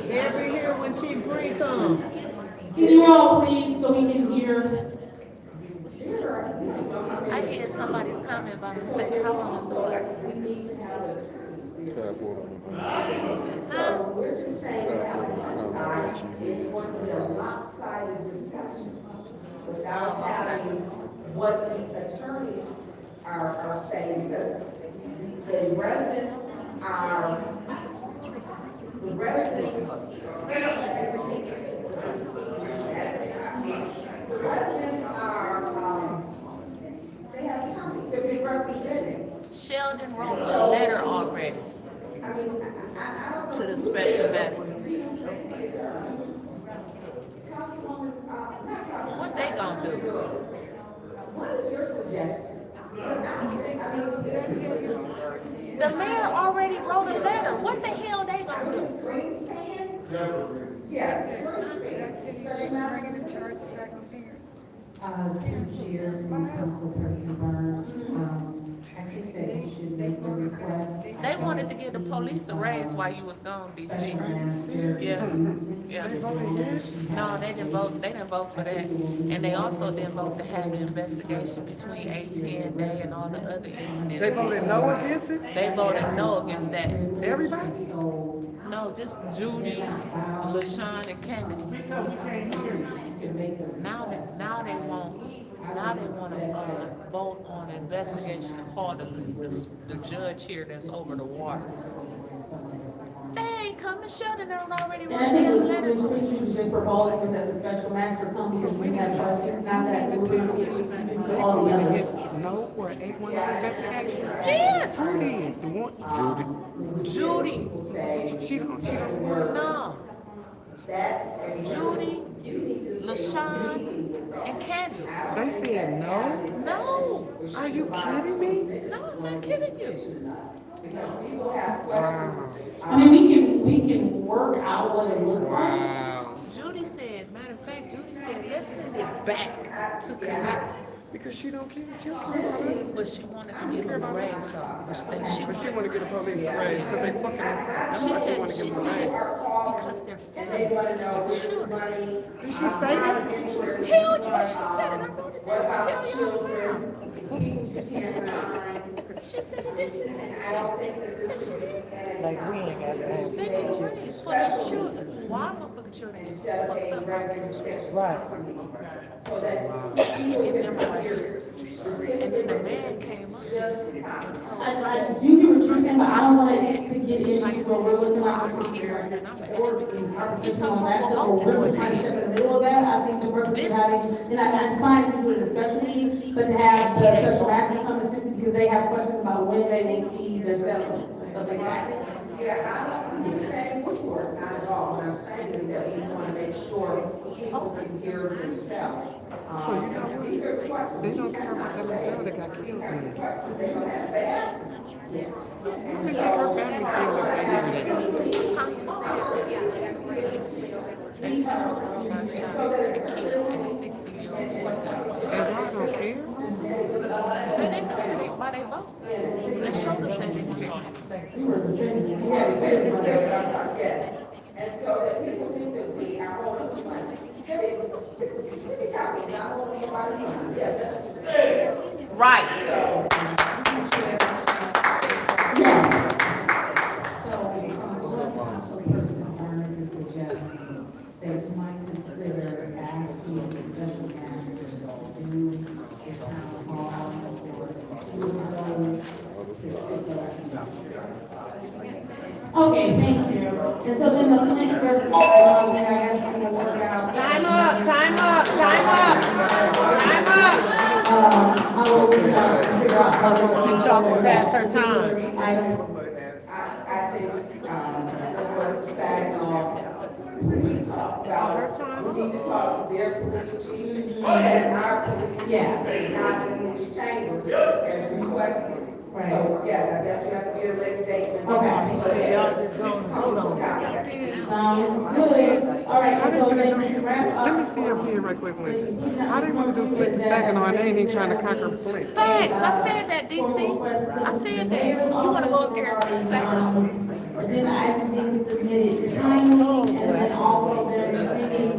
S5: They'll be here when Chief Green come.
S2: Can you all please, so we can hear?
S1: I hear somebody's coming by mistake. How long do it?
S15: We need to have attorneys there.
S3: Tap on
S15: So we're just saying that one side, it's going to be a lopsided discussion without having what the attorneys are saying, because the residents are, they have attorneys, they're being represented.
S1: Sheldon wrote a letter already
S15: I mean, I don't know.
S1: to the special master. What they gonna do?
S15: What is your suggestion?
S1: The mayor already wrote a letter. What the hell they gonna do?
S15: Greenspan? Yeah, Greenspan. Special master.
S7: Chair to Councilperson Burns, I think that you should make a request.
S1: They wanted to give the police a raise while you was gone, DC. Yeah, yeah. No, they didn't vote. They didn't vote for that, and they also didn't vote to have the investigation between AT&T and all the other incidents.
S5: They voted no against it?
S1: They voted no against that.
S5: Everybody?
S1: No, just Judy, LaShawn, and Candace. Now they want to vote on an investigation to call the judge here that's over the water. They ain't come to Sheldon, they already
S2: And
S1: wrote
S2: I think
S1: their
S2: what
S1: letters.
S2: Ms. Christie was just proposing was that the special master comes and we have questions, not that we were going to get into all the others.
S5: No, for an 811 investigation?
S1: Yes.
S5: Who did? The one?
S1: Judy.
S5: She don't work.
S1: No. Judy, LaShawn, and Candace.
S5: They said no?
S1: No.
S5: Are you kidding me?
S1: No, I'm not kidding you.
S5: Wow.
S2: I mean, we can work out what it looks like.
S5: Wow.
S1: Judy said, matter of fact, Judy said, let's send it back to committee.
S5: Because she don't care. She don't care about us.
S1: But she wanted to get a raise though.
S5: But she want to get a police raise because they fucking us up.
S1: She
S5: She want to
S1: said,
S5: give them a raise.
S1: because they're families and their children.
S5: Did she say that?
S1: Hell yeah, she said it. I wrote it down. Tell you. She said it, did she say it?
S5: Like we ain't got that.
S1: They need a raise for their children. Why am I for the children?
S5: Right.
S15: So that
S1: Give them a raise. And then the man came up and told
S2: I do hear what you're saying, but I don't want to get into where we're looking like we're comparing or our position on that stuff, or we're trying to step in the middle of that. I think the purpose of having, and it's fine to do it in a special meeting, but to have the special master come and sit because they have questions about when they will see their settlements and stuff like that.
S15: Yeah, I'm just saying for it, not at all. What I'm saying is that we want to make sure people can hear themselves.
S5: So you know what?
S15: These are questions.
S5: They don't care about that little girl that got killed.
S15: Questions they don't have to ask.
S5: I think her family still look at her.
S1: Tanya said that 16-year-old was not shot and a 16-year-old boy got shot.
S5: And y'all don't care?
S1: But they care by their vote. They showed us that they care.
S15: And so that people think that we are holding the money. City council not holding nobody money.
S1: Right.
S2: Yes.
S7: So, Councilperson Burns is Okay, thank you. And so then the Flint versus, then I guess we're gonna work out.
S6: Time up, time up, time up, time up.
S7: I will reach out and figure out how to
S6: Keep talking past her time.
S15: I think, the was deciding on, we talked about, we need to talk to their police chief and our police chief. It's not in these chambers as requested. So, yes, I guess we have to get a later date.
S7: Okay.
S15: So y'all just don't hold on.
S7: Sounds good. All right, so then to wrap up.
S6: Let me see up here right quick, Lincoln. I didn't want to do Flint and Saginaw, and they ain't even trying to conquer Flint.
S1: Facts, I said that, DC. I said that. You wanna go up there for a second?
S7: Agenda items being submitted timely, and then also they're receiving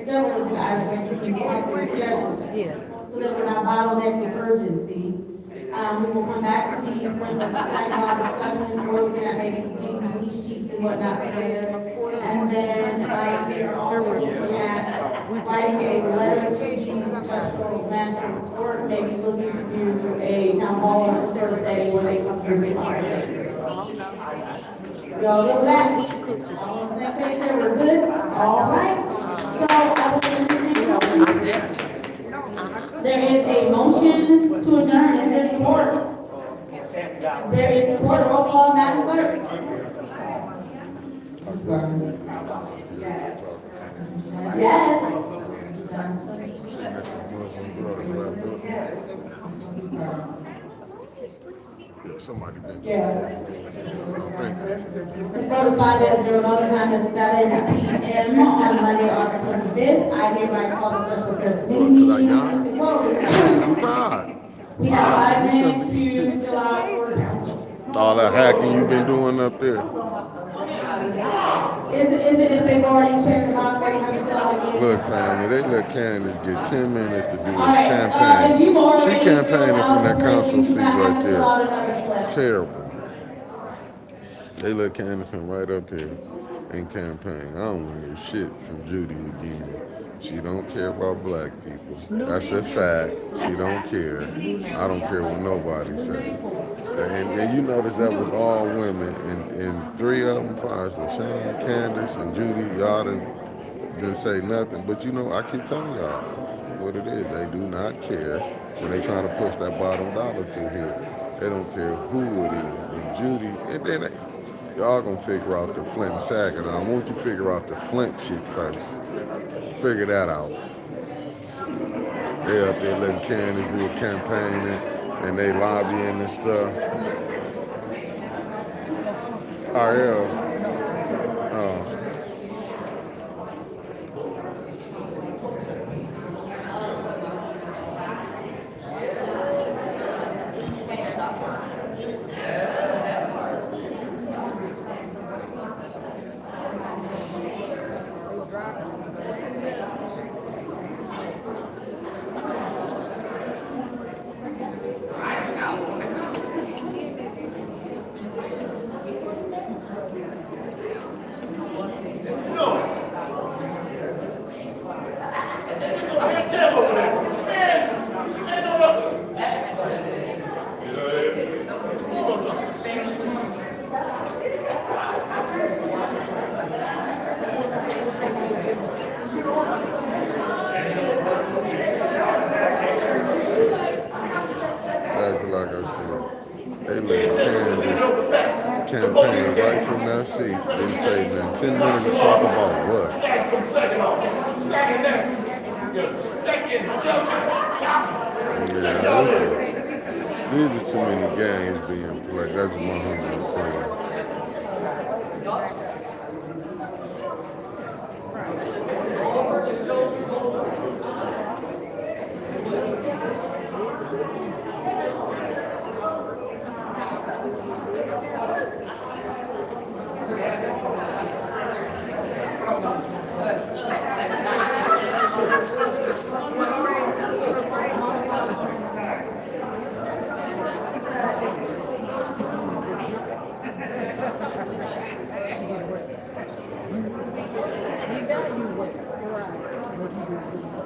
S7: several agenda items that can be properly scheduled. So that we're not bottlenecking urgency. We will come back to the Flint versus Saginaw discussion, we're looking at maybe getting police chiefs and whatnot together. And then, we're also looking at writing a letter to the special master report, maybe looking to do a town hall or some sort of setting where they come here to our papers. Y'all get that? All on the same page there, we're good? All right. So I will entertain a motion. There is a motion to adjourn. Is there support? There is support. Roll call, Madam Clerk. Yes.
S3: Sitting next to the Muslim brother, black brother. Yeah, somebody been.
S17: Yes.
S7: Notice by this, your voting time is 7 p.m. on Monday, August 25th. I hereby call the special affairs committee meeting to close.
S3: I'm tired.
S7: We have 5 minutes to fill out for council.
S3: All that hacking you been doing up there.
S7: Is it if they've already checked the box, they have to fill out again?
S3: Look, family, they let Candace get 10 minutes to do this
S7: Right,
S3: campaign.
S7: if you've already
S3: She campaigning from that
S7: filled out a
S3: council
S7: slip,
S3: seat
S7: you do not have
S3: right
S7: to fill out another
S3: there.
S7: slip.
S3: Terrible. They let Candace come right up here and campaign. I don't want to hear shit from Judy again. She don't care about black people. That's a fact. She don't care. I don't care what nobody says. And you notice that was all women, and 3 of them, five, LaShawn, Candace, and Judy, y'all didn't say nothing. But you know, I keep telling y'all what it is. They do not care when they trying to push that bottom dollar through here. They don't care who it is. And Judy, and then y'all gonna figure out the Flint and Saginaw. I want you to figure out the Flint shit first. Figure that out. They up there letting Candace do a campaign and they lobbying and stuff. Ariel, that's like I said. They let Candace campaign right from that seat. Didn't say nothing. 10 minutes to talk about what? Yeah, listen. There's just too many games being played. That's my humble opinion.
S5: We value what, right, what you do.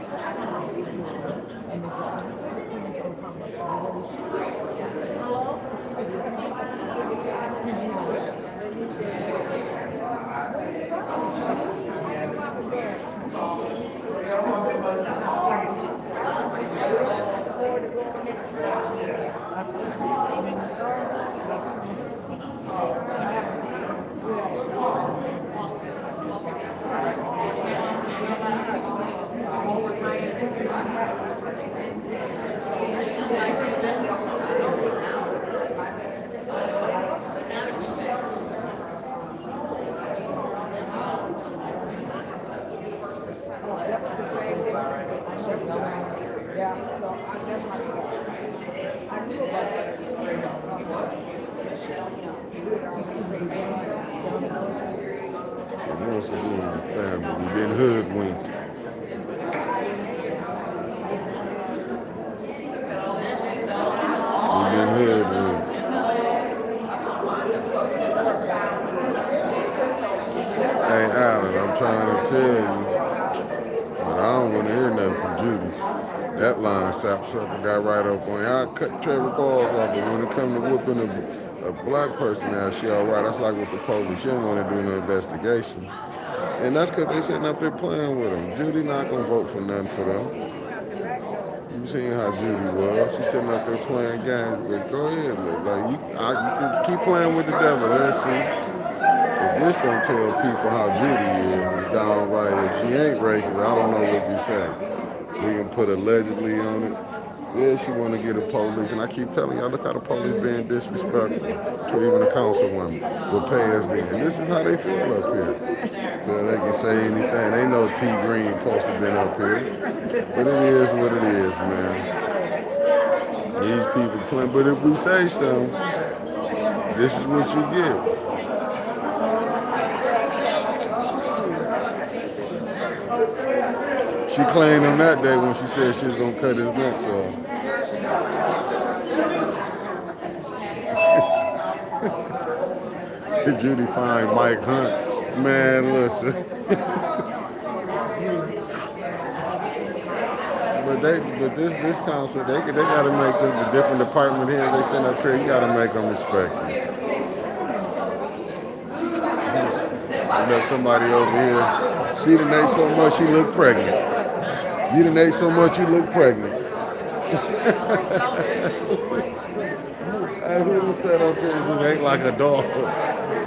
S3: Once again, family, we've been hoodwinked. We've been hoodwinked. Hey, Alan, I'm trying to tell you, but I don't want to hear nothing from Judy. That line sapsucker got right up on you. I cut Trevor balls off, but when it comes to whooping a black person out, she all right. That's like with the police. She don't want to do no investigation. And that's because they sitting up there playing with them. Judy not going to vote for nothing for them. You seen how Judy was. She's sitting up there playing games, but go ahead. Like, you can keep playing with the devil. Let's see. If this don't tell people how Judy is, it's downright. If she ain't racist, I don't know what you say. We can put allegedly on it. Yeah, she want to get a police, and I keep telling y'all, look how the police being disrespectful to even a councilwoman with PSD. And this is how they feel up here. Feel they can say anything. They know T. Green supposed to have been up here. But it is what it is, man. These people playing, but if we say so, this is what you get. She claimed him that day when she said she was going to cut his nuts off. Judy find Mike Hunt. Man, listen. but this council, they got to make the different department heads they send up here, you got to make them respect them. Look, somebody over here, she done ate so much she look pregnant. You done ate so much you look pregnant. I who sat up here and just ate like a dog.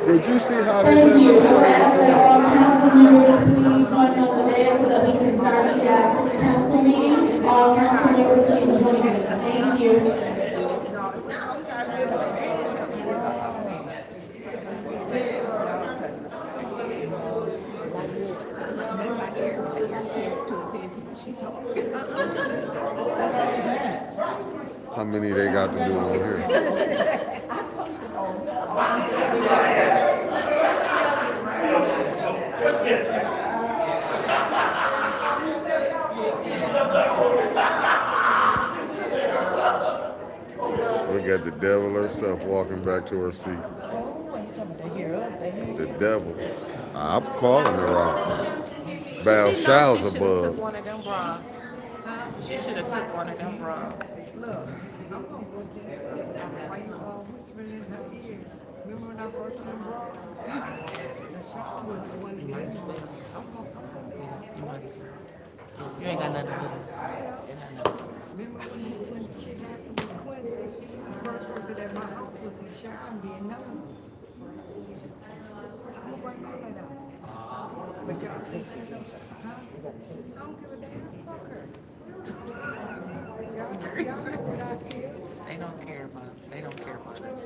S3: Did you see how they
S2: Thank you. I would ask that all council members please join me on the dais so that we can start the city council meeting. All council members please join me. Thank you.
S3: How many they got to do on here? Look at the devil herself walking back to her seat. The devil. I'm calling her out. Baalshazabub.
S1: One of them bras. She should have took one of them bras.
S5: Look, I'm gonna go there. Why you all whispering in her ear? Remember when I brought them bras? The shop was the one that
S1: You might as well. You might as well. You ain't got nothing to lose.
S5: Remember when she happened with Quincy? The first person at my house was the shop and being nosy. I'm gonna bring all that out. But y'all think she's so, huh? I don't give a damn. Fuck her.
S1: They don't care about. They don't care about us.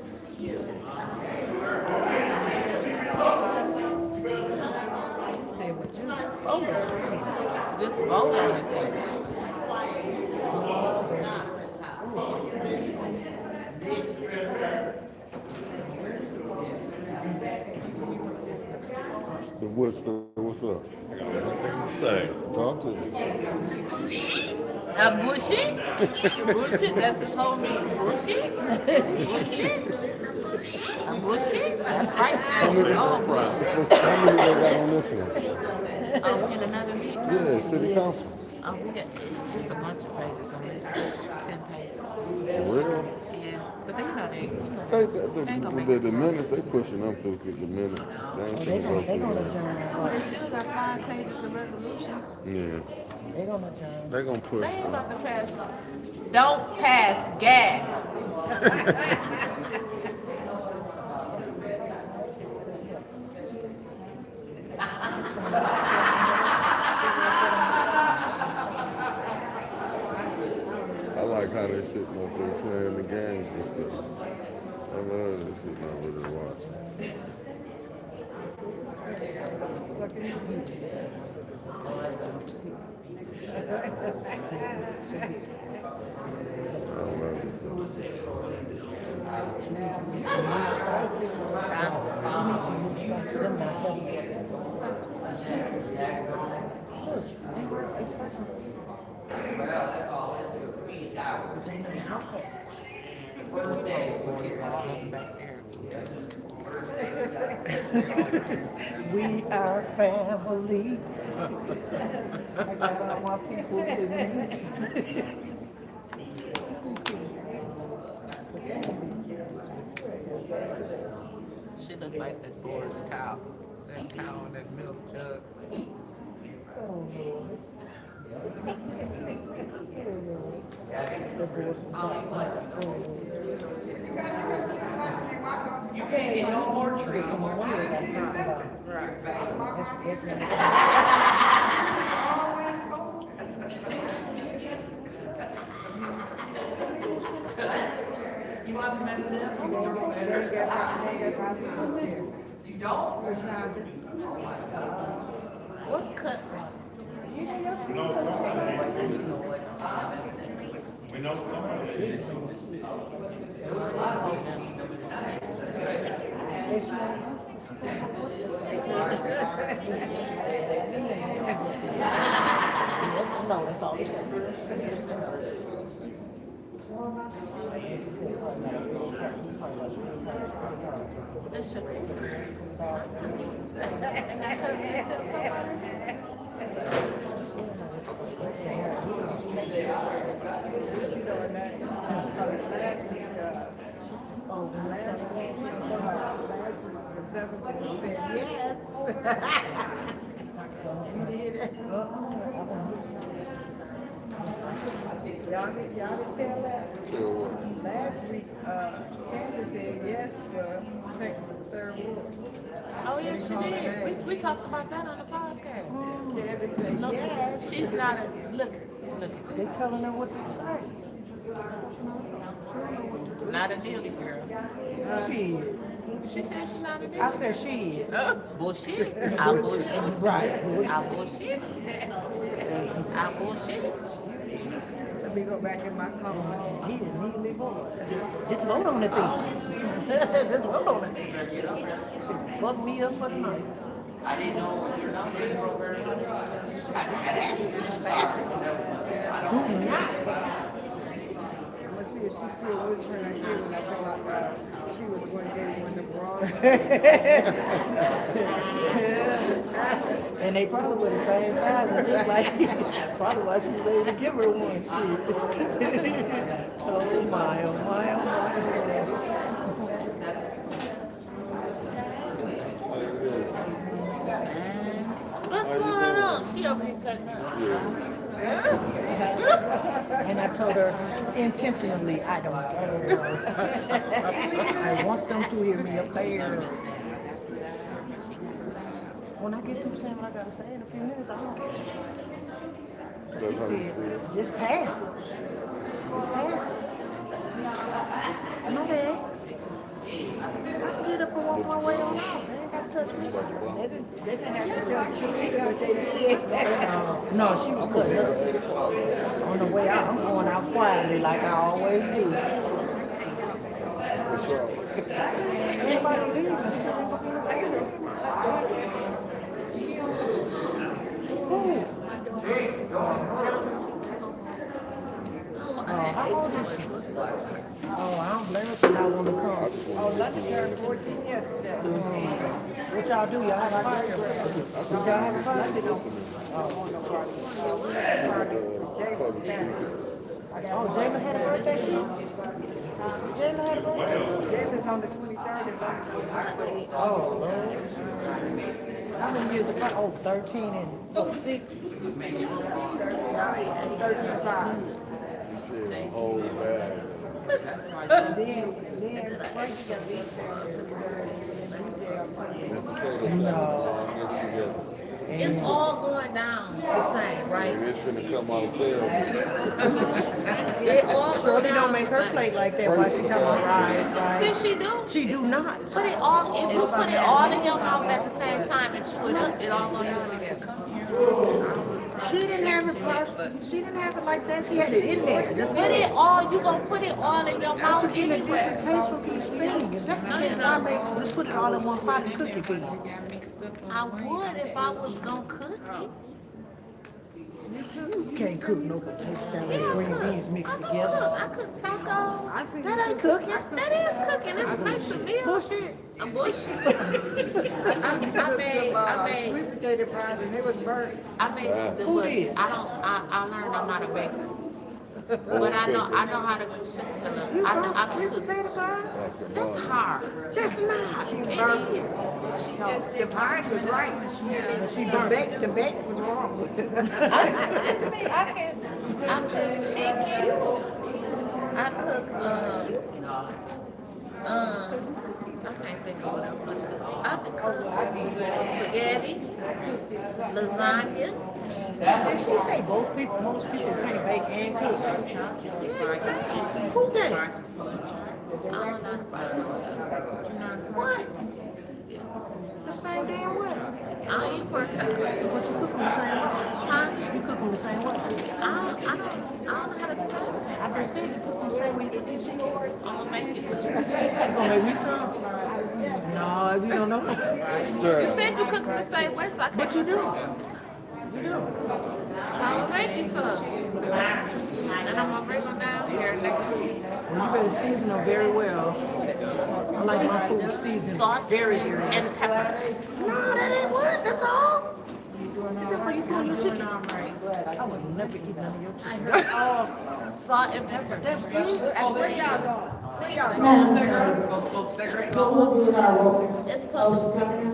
S5: Say what you vote.
S1: Just vote on it.
S3: What's up?
S4: I got one thing to say.
S3: Talk to me.
S1: Bullshit? Bullshit? That's his whole meaning. Bullshit? Bullshit? Bullshit? That's right, Stan. It's all bullshit.
S3: How many they got on this one?
S1: Oh, we in another meeting?
S3: Yeah, city council.
S1: Oh, we got just a bunch of pages on this. It's 10 pages.
S3: For real?
S1: Yeah, but they know they.
S3: The minutes, they pushing them through the minutes. They ain't finna go through that.
S1: They still got 5 pages of resolutions.
S3: Yeah.
S5: They gonna adjourn.
S3: They gonna push
S1: They ain't
S3: them.
S1: about to pass. Don't pass gas.
S3: I like how they sitting up there playing the games and stuff. I love this sitting over there watching. I love it though.
S5: She needs some new stripes. Them not heavy. Look, they work. They special. But they know how. We are family. I got all my people with me.
S6: She looked like that Boris cow. That cow in that milk jug.
S5: Oh, Lord.
S13: You can't get no more trees. You want some M&Ms? You don't?
S1: What's cut?
S11: We know somebody.
S5: No, that's all.
S18: Y'all didn't tell that?
S3: Tell what?
S18: Last week, Candace said yes for taking the third ward.
S1: Oh yeah, she did. We talked about that on the podcast.
S18: Candace said
S1: Look,
S18: yes.
S1: she's not a look.
S5: They telling her what to say.
S1: Not a dealy girl.
S5: She is.
S1: She said she's not a dealy.
S5: I said she is.
S1: Bullshit. I bullshit.
S5: Right.
S1: I bullshit. I bullshit.
S18: Let me go back in my car.
S5: He immediately voted. Just vote on the thing. Just vote on the thing. Fuck me up for the money.
S13: I didn't know what your nominating program was.
S5: Just pass it. Do not.
S18: Let's see if she's still whispering right here when I feel like she was the one that gave one the broad.
S5: And they probably were the same size, and just like probably why she was able to give her one. Shit. Oh my, oh my, oh my.
S1: What's going on? She over here cutting up.
S5: And I told her intentionally, I don't care. I want them to hear me up there. When I get through saying what I gotta say in a few minutes, I don't care. She said, just pass it. Just pass it. No, bad. I can get up and walk my way on out. They ain't got to touch me.
S18: They didn't have to touch you either, but they did.
S5: No, she was cutting up. On the way out, I'm going out quietly like I always do.
S3: For sure.
S5: Everybody leaving. How old is she? Oh, I don't blame her for not wanting to come.
S18: Oh, London turned 14 yesterday.
S5: What y'all do? Y'all have a party? Did y'all have a party? Oh, Jayla had a birthday too? Jayla had a birthday too?
S18: Jayla's on the 23rd of London.
S5: Oh, Lord. How many years apart? Oh, 13 and what, 6?
S18: 35.
S3: You said the whole bag.
S18: Then Frankie got beat there.
S3: No. Mixed together.
S1: It's all going down the same, right?
S3: And it's finna come out terrible.
S1: It all
S5: So
S1: go
S5: they
S1: down
S5: don't make
S1: the
S5: her
S1: same.
S5: play like that while she talking about riot, right?
S1: See, she do.
S5: She do not.
S1: Put it all. If you put it all in your mouth at the same time and chew it up, it all gonna be together.
S5: She didn't have it crushed. She didn't have it like that. She had it in there. Just
S1: Put it all, you gonna put it all in your mouth
S5: to get a
S1: anyway.
S5: different taste for each thing. If that's the case, why make just put it all in one pot and cook it for you?
S1: I would if I was gonna cook it.
S5: You can't cook no potato salad and green beans mixed together.
S1: I cook tacos.
S5: That ain't cooking.
S1: That is cooking. It makes a meal.
S5: Bullshit.
S1: A bullshit. I made
S5: sweet potato fries and it was burnt.
S1: I made some
S5: Who
S1: good.
S5: did?
S1: I learned I'm not a baker. But I know how to cook. I can cook.
S5: Potato fries?
S1: That's hard.
S5: That's not.
S1: It is.
S5: The pie was right. She the bake was wrong.
S1: I cook chicken. I cook I can't think of what else I cook. I could cook spaghetti, lasagna.
S5: Did she say most people can't bake and cook? Who can?
S1: I don't know about it.
S5: What? The same damn way.
S1: I eat pork chops.
S5: But you cook them the same way.
S1: Huh?
S5: You cook them the same way.
S1: I don't know how to do that.
S5: I just said you cook them the same way you cook your chicken.
S1: I'm gonna make you some.
S5: You gonna make me some? No, we don't know.
S1: You said you cook them the same way, so I can't.
S5: But you do. You do.
S1: So I'm gonna make you some. And I'm gonna bring them down here next week.
S5: Well, you better season them very well. I like my food seasoned
S1: Salt
S5: very, very well.
S1: and pepper.
S5: No, that ain't what. That's all. Is that what you put on your chicken? I would never eat none of your chicken.
S1: Salt and pepper.
S5: That's it.
S1: That's it.
S7: Madam Clerk, what we'll do is our roll.
S1: It's
S7: Oh, she's coming in?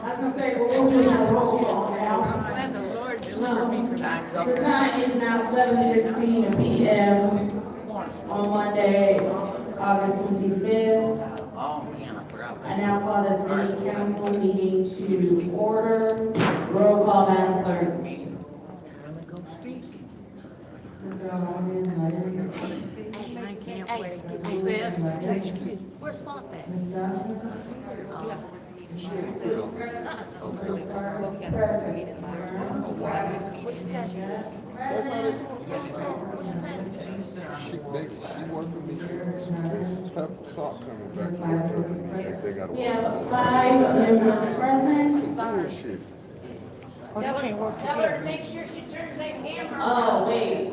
S7: I was gonna say, what we'll do is our roll call now.
S1: Let the Lord deliver me from myself.
S7: The time is now 7:16 p.m. on Monday, August 25th. I now call the city council meeting to order. Roll call, Madam Clerk.
S5: Time to go speak.
S1: Hey, excuse me. Where's Salt at? What she said? What she said?
S3: She wanted me to salt coming back. They got
S7: We have 5 members present.
S3: bullshit.
S5: Oh, they can't work together.
S14: Make sure she turns that camera.
S7: Oh, wait.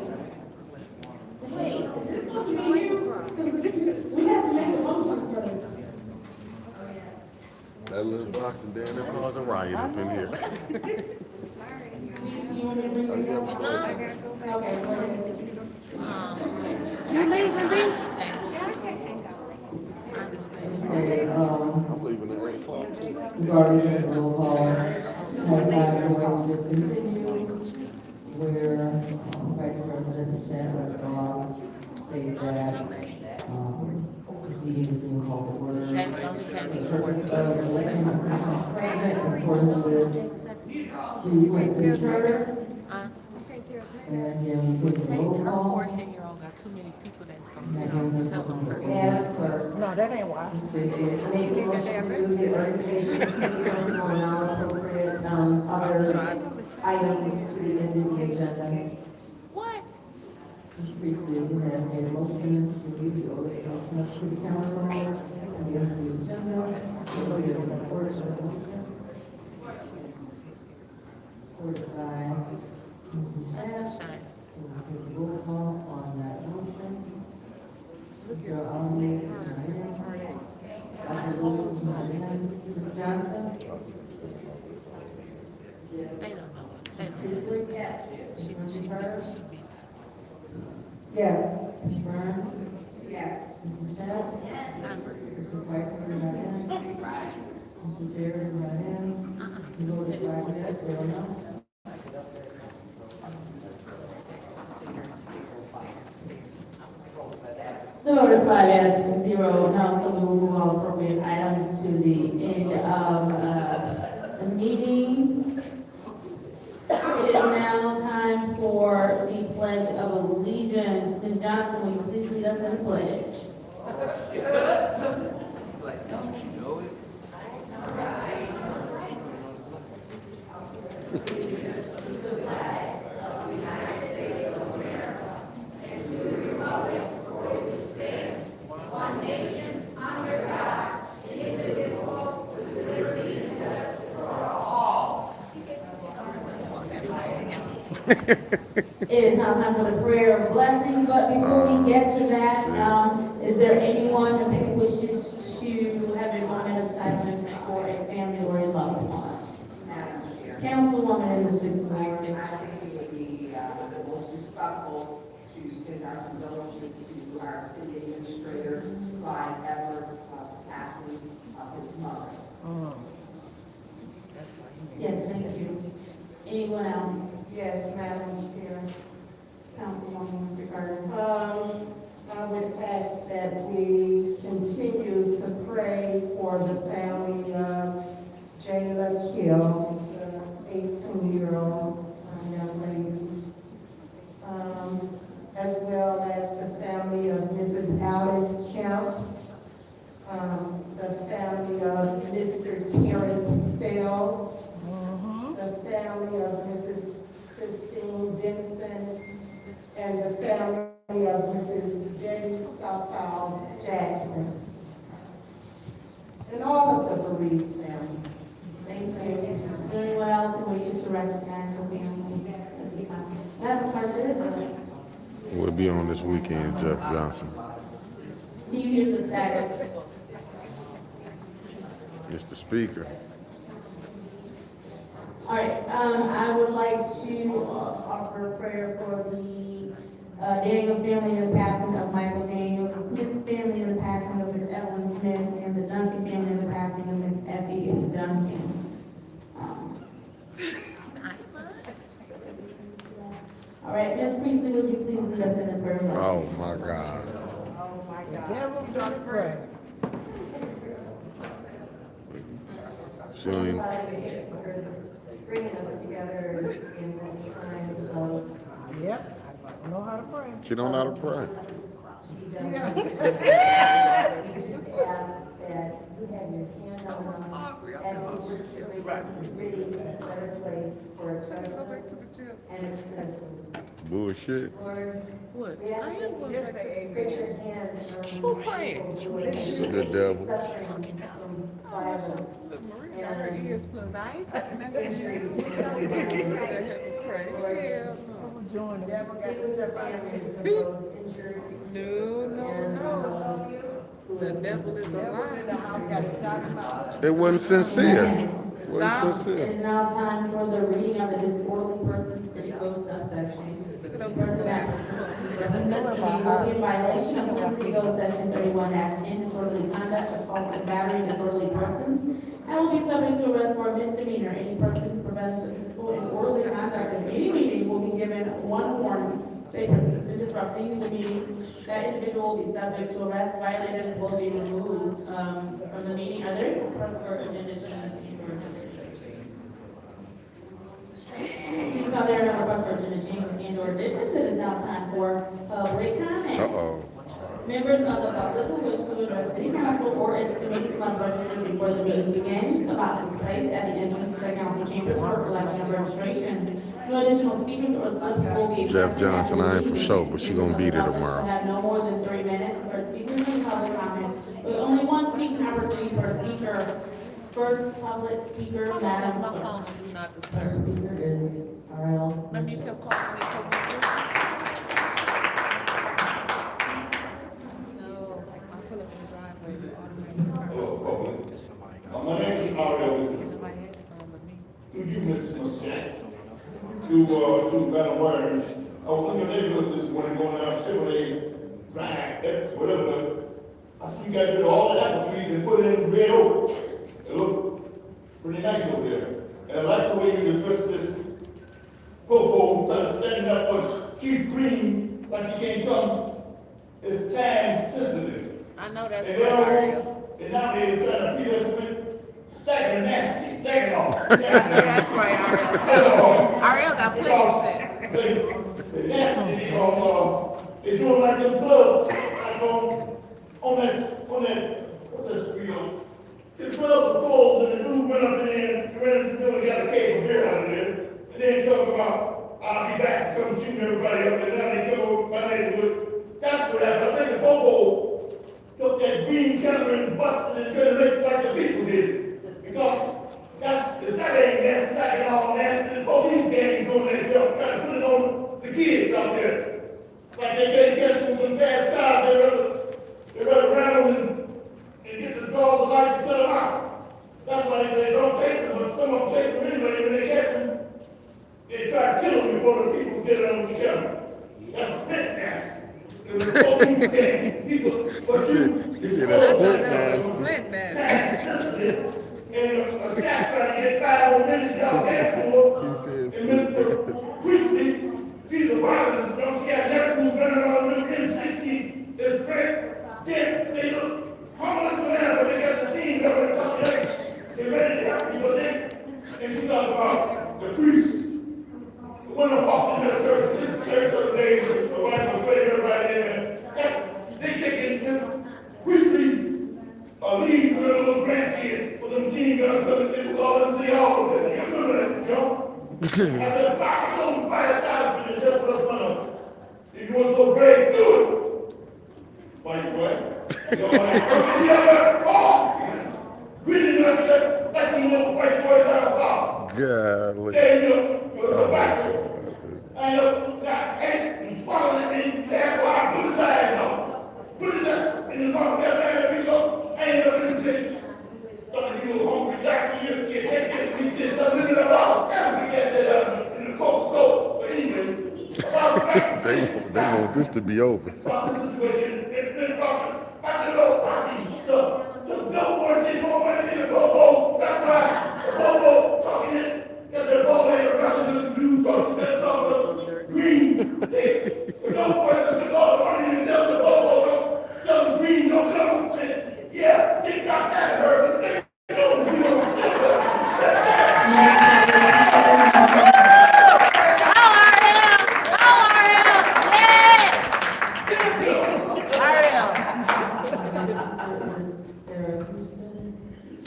S7: Wait, is this supposed to be you? Because we have to make a motion first.
S3: That little boxing down there caused a riot up in here.
S7: You want me to bring it up? Okay, go ahead.
S5: You leaving, B?
S12: Okay,
S3: I'm leaving at 8 o'clock.
S12: we've already had a roll call, going with continue, where, Vice President Shannon, stated that, proceedings being called to order. The purpose of electing a city president in accordance with the U.S. City Charter. And then we take the roll
S1: Her
S12: call.
S1: 14-year-old got too many people that's gonna tell them her.
S12: Madam Clerk.
S5: No, that ain't why.
S12: Make a motion to do the organization of city council and non-appropriate, other items to the end of the agenda.
S1: What?
S12: Mr. Priestley has made a motion to review the organization of city council and the end of the agenda. So you're in order of the motion. Ordered by Mr.
S1: That's a
S12: Chad.
S1: shame.
S12: Roll call on that motion. Mr. Almeida, Dr. Williams, Mr. Johnson.
S1: They don't know. They don't understand. She beats.
S12: Yes. Ms. Burns?
S15: Yes.
S12: Ms. Michelle? Mr. White, Mr. Jerry, you voted 5 yes, 0 no?
S7: The vote is 5 yes, 0 no, so we will move all appropriate items to the end of the meeting. It is now time for the Pledge of Allegiance. Ms. Johnson, will you please lead us in the pledge?
S2: It is now time for the prayer of blessing, but before we get to that, is there anyone who wishes to have a moment of silence for a family or a loved one? Councilwoman in the sixth ward.
S15: I think it would be the most respectful to send our condolences to our city administrator, Clyde Edwards, passing of his mother.
S2: Yes, thank you. Anyone else?
S17: Yes, Madam Chair.
S2: Councilwoman Ricardo.
S17: I would ask that we continue to pray for the family of Jayla Kill, the 18-year-old young lady, as well as the family of Mrs. Alice Kemp, the family of Mr. Terrence Sells, the family of Mrs. Christine Denson, and the family of Mrs. Jenny Southall Jackson, and all of the bereaved families.
S2: Thank you. Is there anyone else who wishes to recognize a family? Madam Clerk, there is a.
S3: We'll be on this weekend, Jeff Johnson.
S2: Do you hear the status?
S3: Mr. Speaker.
S2: All right, I would like to offer a prayer for the Daniels family in the passing of Michael Daniels, the Smith family in the passing of Miss Evelyn Smith, and the Duncan family in the passing of Miss Effie Duncan. All right, Ms. Priestley, would you please lead us in the prayer?
S3: Oh my God.
S5: Oh my God. Devil got to pray.
S3: She don't even.
S16: Bringing us together in this time of.
S5: Yes, I know how to pray.
S3: She don't know how to pray.
S16: We just ask that you have your hand on us as we work to make the city a better place for its residents and its citizens.
S3: Bullshit.
S16: Lord,
S6: What?
S16: we ask that you put your hand on
S6: Who praying?
S3: The devil.
S16: suffering from violence and
S6: Ears plugged. I ain't talking about
S16: injury.
S5: Join them.
S16: Be with the families of those injured.
S6: No. The devil is alive.
S3: It wasn't sincere. It wasn't
S2: Stop. It
S3: sincere.
S2: is now time for the reading of the disorderly person city code subsection. Person that will be in violation of Flint City Code section 31-10, disorderly conduct, assault and battery, disorderly persons, and will be subject to arrest for a misdemeanor. Any person who prevents the peaceful and orderly conduct of any meeting will be given one warning. They persist in disrupting the meeting. That individual will be subject to arrest. Violators will be removed from the meeting. Are there any requests for agenda changes? Since there are no requests for agenda changes and/or additions, it is now time for public comment.
S3: Uh-oh.
S2: Members of the public who wish to address city council or its committees must register before the meeting begins. A box is placed at the entrance to the council chambers for collection of registrations. No additional speakers or slips will be accepted.
S3: Jeff Johnson, I ain't for sure, but she gonna beat it tomorrow.
S2: Have no more than 3 minutes for speakers and public comment, with only one speaking opportunity per speaker. First public speaker, Madam
S6: My
S2: Clerk.
S6: phone do not
S16: Our
S6: disturb.
S16: speaker is RL.
S6: Remember you kept calling me for this? No, I pull up in the driveway, you automatically turn.
S8: My name is Mario.
S6: Somebody had to come with me.
S8: To you, Ms. Muscat, to Madam Warren, I was in your neighborhood this morning going down Chevrolet Drive, whatever. I see you got rid of all the apple trees and put in red oak. It looked pretty nice over there. And I like the way you address this popo who's standing up for Chief Green like he can't come. It's time sensitive.
S6: I know that's
S8: And
S6: right,
S8: they don't
S6: Ariel.
S8: want, and now they're trying to treat us with second nasty, second off.
S6: That's right, Ariel. Ariel got plenty of sense.
S8: They nasty because they doing like them clubs, like on that, what's that street? The club was full, and the dude went up in there, and ran into the building, got a case of beer out of there, and then talk about, I'll be back to come shooting everybody up, and now they come over my neighborhood. That's what happened. I think the Popo took that green camera and busted it to make like the people did. Because if that ain't nasty, second all nasty, the police gang doing their job, trying to put it the kids out there. Like they can't catch them with bad styles, they rather ram them and get the dogs like to cut them out. That's why they say don't chase them, but some of them chase them anyway. When they catch them, they try to kill them before the people get on with the camera. That's Flint nasty. It was a police game. People, but
S3: He said that's Flint nasty.
S18: Flint nasty.
S8: And a shot trying to get 5 more minutes, y'all get to her.
S3: He said
S8: And Mr. Christie, she's a violence, don't she got nephews running around with them M60, it's great. Then they look homeless around, but they got the scene over and talking to them. They're ready to help people then. And she talks about the priest. The one who walked into the church, this church of the day, the wife was putting everybody in there. They taking this Christie lead with their little grandkids with them machine guns, but it was all in the city hall with it. You remember that, Joe? I said, "Fuck, I told him to buy a side for you just for the fun of it. If you want so brave, do it." White boy. You know what Greeting like that, that's some little white boy down the south.
S3: Golly.
S8: There you go, with tobacco. And hey, swallowing at me, that's why I put his eyes on. Put his eyes in his mouth, that man, we go, ain't up in his head. Something you little hungry doctor, you take this, you just a minute of all. Never forget that in the cold coat. But anyway,
S3: they want this to be over.
S8: about the situation, it's been about the little talking stuff. The billboards need more money than the Bobos. That's why the Bobo talking it, got their ball head rushing to the dude talking that talk green. The billboards took all the money and tell the Bobo, tell the green don't come. Yeah, TikTok that, bro. Let's stay tuned. We don't get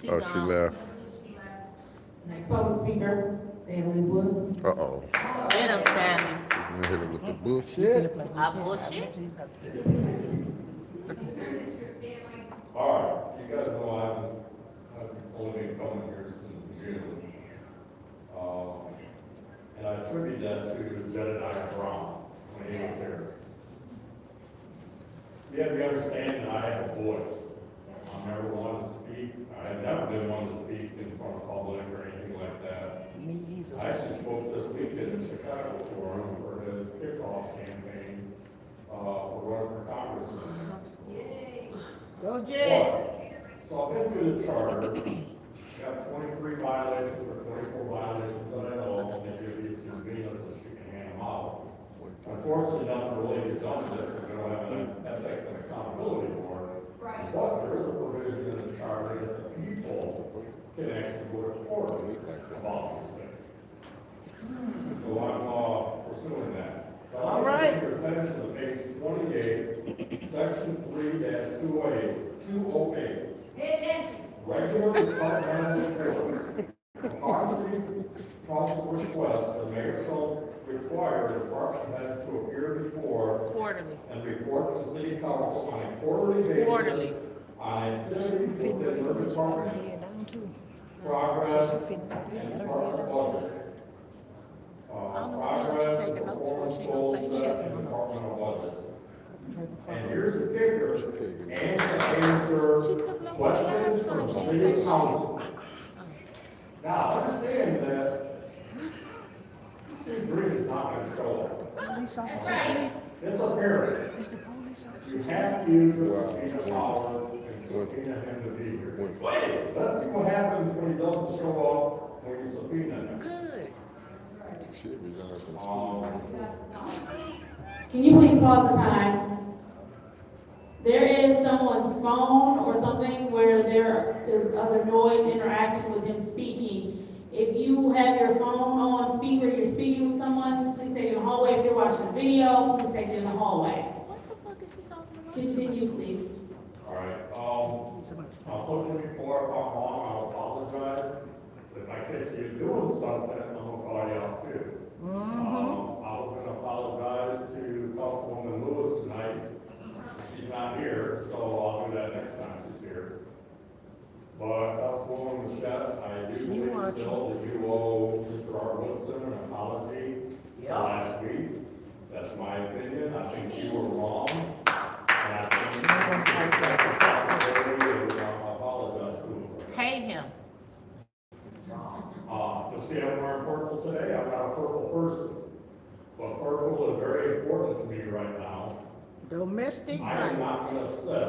S3: Oh, she left.
S7: Next public speaker.
S16: Stanley Wood.
S3: Uh-oh.
S6: Get him, Stanley.
S3: Hit her with the bullshit.
S6: I bullshit.
S11: All right, you guys know I've only been coming here since June. And I attribute that to Jedediah Brown when he was here. You have to understand that I have a voice. I'm never one to speak. I have never been one to speak in front of public or anything like that. I actually spoke this weekend in Chicago for him for his kickoff campaign for running for Congress.
S18: Go Jay.
S11: So I've been through the charter, got 23 violations or 24 violations that I know, and they give you some videos that you can hand them out. Unfortunately, nothing really gets done with it, because we don't have an ethics and accountability board. But there is a provision in the charter that the people can actually go to court about these things. So I'm pursuing that.
S18: All right.
S11: Your attention to page 28, section 3-208. Regular departmental report. Upon council request, the mayor shall require department heads to appear before
S6: Quarterly.
S11: and report to city council on a quarterly basis
S6: Quarterly.
S11: on activities within their department, progress, and department budget. Progress, performance goals set, and departmental budget. And here's the kicker, and to answer questions from city council. Now, understand that Steve Green is not gonna show up.
S5: Police officer.
S11: It's apparent. You have to use your subpoena power and subpoena him to be here. Let's see what happens when he doesn't show up when you subpoena him.
S6: Good.
S7: Can you please pause the time? There is someone's phone or something where there is other noise interacting with him speaking. If you have your phone on speaker, you're speaking with someone, please take it in the hallway. If you're watching a video, please take it in the hallway.
S6: What the fuck is she talking about?
S7: Continue, please.
S11: All right, I'll put in before if I'm wrong, I'll apologize. If I catch you doing something, I'm gonna call you out too. I was gonna apologize to Councilwoman Lewis tonight. She's not here, so I'll do that next time she's here. But Councilwoman Machette, I do believe still that you owe Mr. Art Woodson an apology last week. That's my opinion. I think you were wrong. And I think I apologize to him.
S6: Pay him.
S11: You see, I'm wearing purple today. I'm not a purple person. But purple is very important to me right now.
S18: Domestic
S11: I am not
S18: violence.
S11: going to sit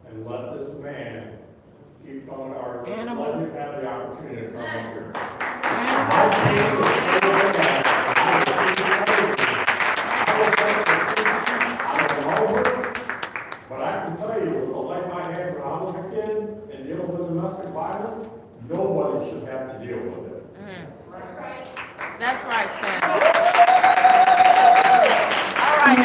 S11: and let this man keep coming to our, let
S18: Animal.
S11: him have the opportunity to come up here. But I can tell you, with the light I had when I was a kid and dealing with domestic violence, nobody should have to deal with it.
S6: That's right, Stanley. All right,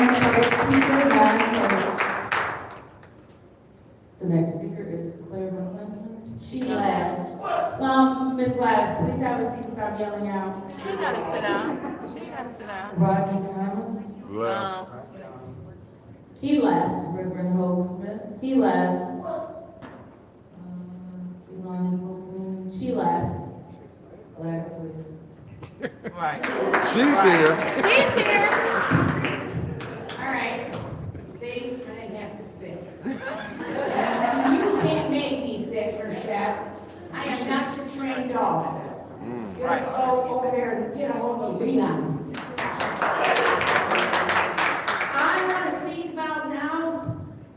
S7: The next speaker is Claire McClinton.
S2: She left. Well, Ms. Gladys, please have a seat, stop yelling out.
S6: She ain't gotta sit down. She ain't gotta sit down.
S7: Rodney Thomas.
S3: Left.
S2: He left.
S7: Reverend Hope Smith.
S2: He left.
S7: Elani Copeland.
S2: She left.
S7: Gladys Williams.
S6: Right.
S3: She's here.
S6: She's here.
S15: All right. See, I didn't have to sit. You can't make me sit, Rochelle. I am not your trained dog. You have to go over there and get a hold of Leon. I want to speak about now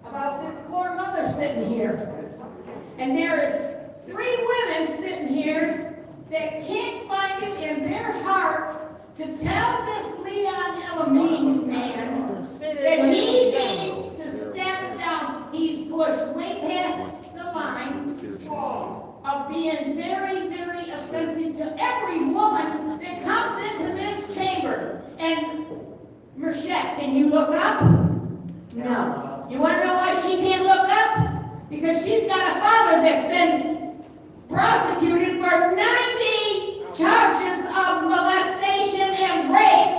S15: about this poor mother sitting here. And there's 3 women sitting here that can't find it in their hearts to tell this Leon Elamine man that he needs to step down. He's pushed way past the line of being very, very offensive to every woman that comes into this chamber. And Merchette, can you look up? No. You want to know why she can't look up? Because she's got a father that's been prosecuted for 90 charges of molestation and rape,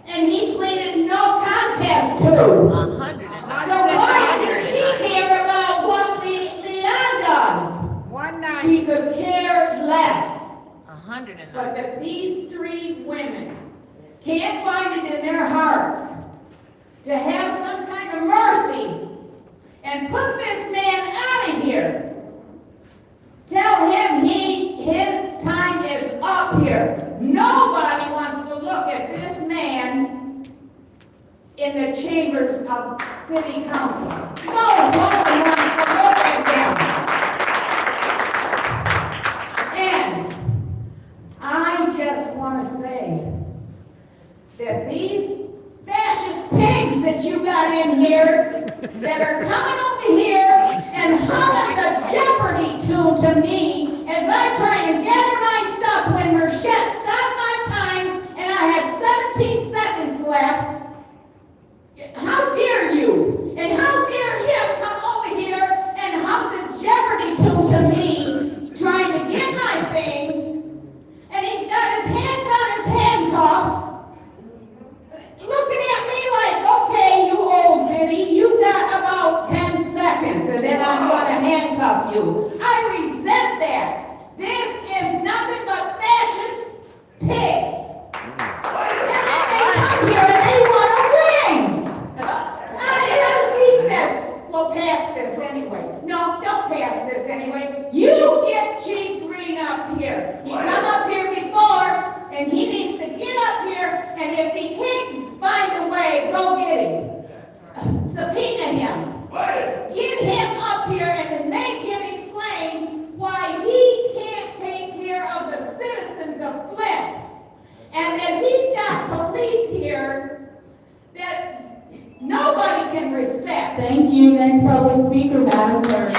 S15: and he pleaded no contest to.
S6: 100.
S15: So why should she care about what Leon does?
S18: One night.
S15: She could care less.
S6: 100.
S15: But that these 3 women can't find it in their hearts to have some kind of mercy and put this man out of here. Tell him his time is up here. Nobody wants to look at this man in the chambers of city council. No woman wants to look at him. And I just want to say that these fascist pigs that you got in here that are coming over here and humming the Jeopardy tune to me as I try and gather my stuff when Merchette stopped my time and I had 17 seconds left. How dare you? And how dare him come over here and hum the Jeopardy tune to me trying to get my things, and he's got his hands on his handcuffs looking at me like, okay, you old biddy, you got about 10 seconds and then I'm going to handcuff you. I resent that. This is nothing but fascist pigs. And they come here and they want to wings. And as he says, well, pass this anyway. No, don't pass this anyway. You get Chief Green up here. He come up here before, and he needs to get up here, and if he can't find a way, go get him. Subpoena him. Get him up here and then make him explain why he can't take care of the citizens of Flint. And that he's got police here that nobody can respect.
S2: Thank you. Next public speaker, Madam Clerk.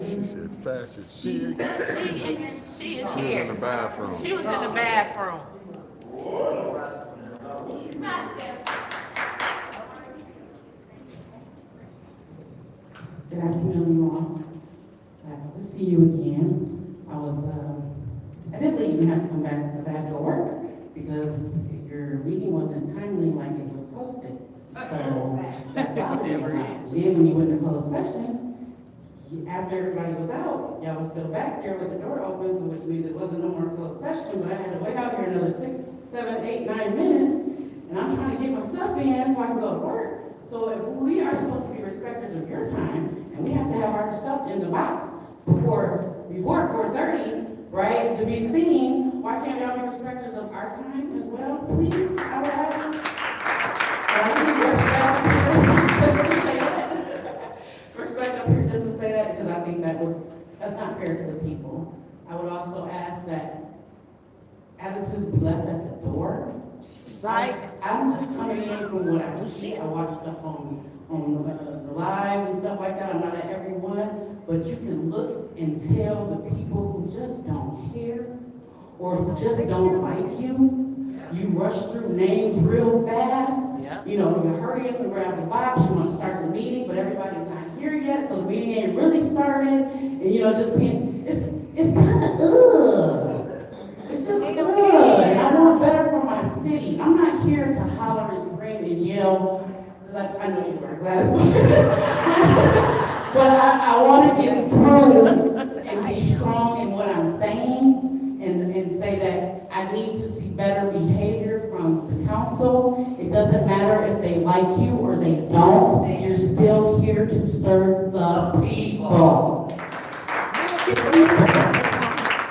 S3: She said fascist.
S6: She is
S3: She was
S6: here.
S3: in the bathroom.
S6: She was in the bathroom.
S19: Good afternoon, you all. Glad to see you again. I didn't even have to come back because I had to go work because your meeting wasn't timely like it was posted. So that bothered me. Then when you went to closed session,
S9: after everybody was out, y'all was still back there with the door open, so which means it wasn't no more closed session, but I had to wait out here another 6, 7, 8, 9 minutes, and I'm trying to get my stuff in so I can go to work. So if we are supposed to be respecters of your time, and we have to have our stuff in the box before 4:30, right, to be seen, why can't y'all be respecters of our time as well, please? I would ask. And I need respect up here just to say that. Respect up here just to say that, because I think that's not fair to the people. I would also ask that attitudes be left at the door. I'm just coming in from what I see. I watch stuff on the live and stuff like that. I'm not at every one, but you can look and tell the people who just don't care or who just don't like you. You rush through names real fast. You know, you hurry up and grab the box. You want to start the meeting, but everybody's not here yet, so the meeting ain't really started. And you know, just being, it's kind of It's just and I want better for my city. I'm not here to holler and scream and yell, because I know you wear glasses. But I want to get through and be strong in what I'm saying and say that I need to see better behavior from the council. It doesn't matter if they like you or they don't. You're still here to serve the people.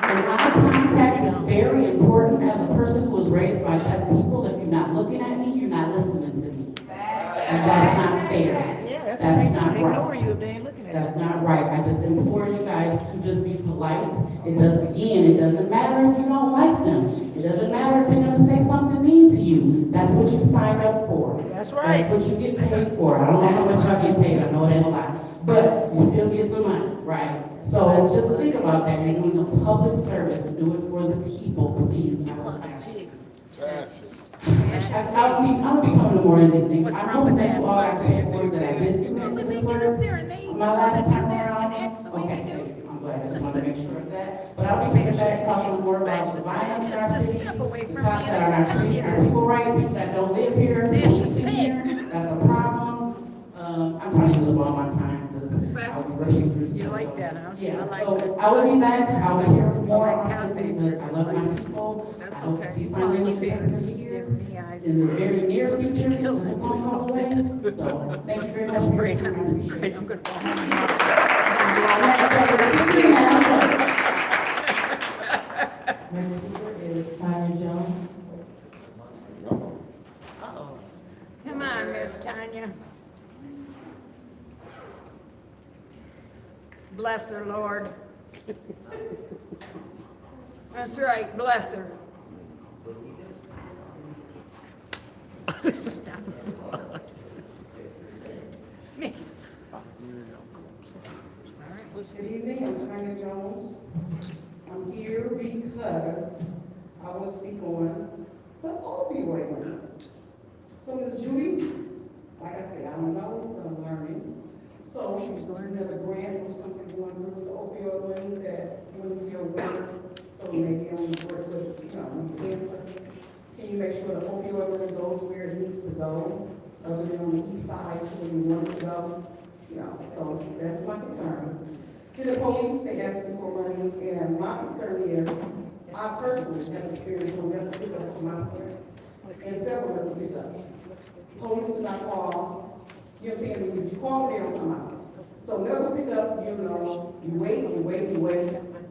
S9: And eye contact is very important as a person who was raised by deaf people. If you're not looking at me, you're not listening to me. And that's not fair. That's not right. That's not right. I just implore you guys to just be polite. It doesn't matter if you don't like them. It doesn't matter if they're gonna say something mean to you. That's what you signed up for. That's right. That's what you get paid for. I don't know how much y'all get paid. I know it ain't a lot. But you still get some money, right? So just think about that. You're doing a public service. Do it for the people, please. I'll be coming to more of these things. I'm hoping that you all got the paperwork that I did submit to the clerk. My last time around. Okay, thank you. I'm glad. I just want to make sure of that. But I'll be coming back talking more about the violence in our city. The cops that are not treating our people right, people that don't live here, don't live here. That's a problem. I'm trying to use up all my time because I was rushing through stuff. You like that, huh? Yeah, so I will be back. I'll be here more often because I love my people. I hope to see sign language characters here in the very near future. Just a phone call away. So thank you very much for your time. I appreciate it. I'm going to go home.
S10: Next speaker is Tanya Jones.
S20: Uh-oh. Come on, Miss Tanya. Bless her, Lord. That's right, bless her. Stop. Mickey.
S21: Good evening, I'm Tanya Jones. I'm here because I want to speak on the opioid money. So Ms. Judy, like I said, I don't know, but I'm learning. So there's another grant or something going through with the opioid money that went into your way. So maybe on the work with, cancer. Can you make sure the opioid money goes where it needs to go, other than on the east side where you want it to go? So that's my concern. To the police, they ask me for money, and my concern is, I personally have experienced on mental pickups for my son, and several mental pickups. Police do not call. You know what I'm saying? If you call, they don't come out. So medical pickup, you wait.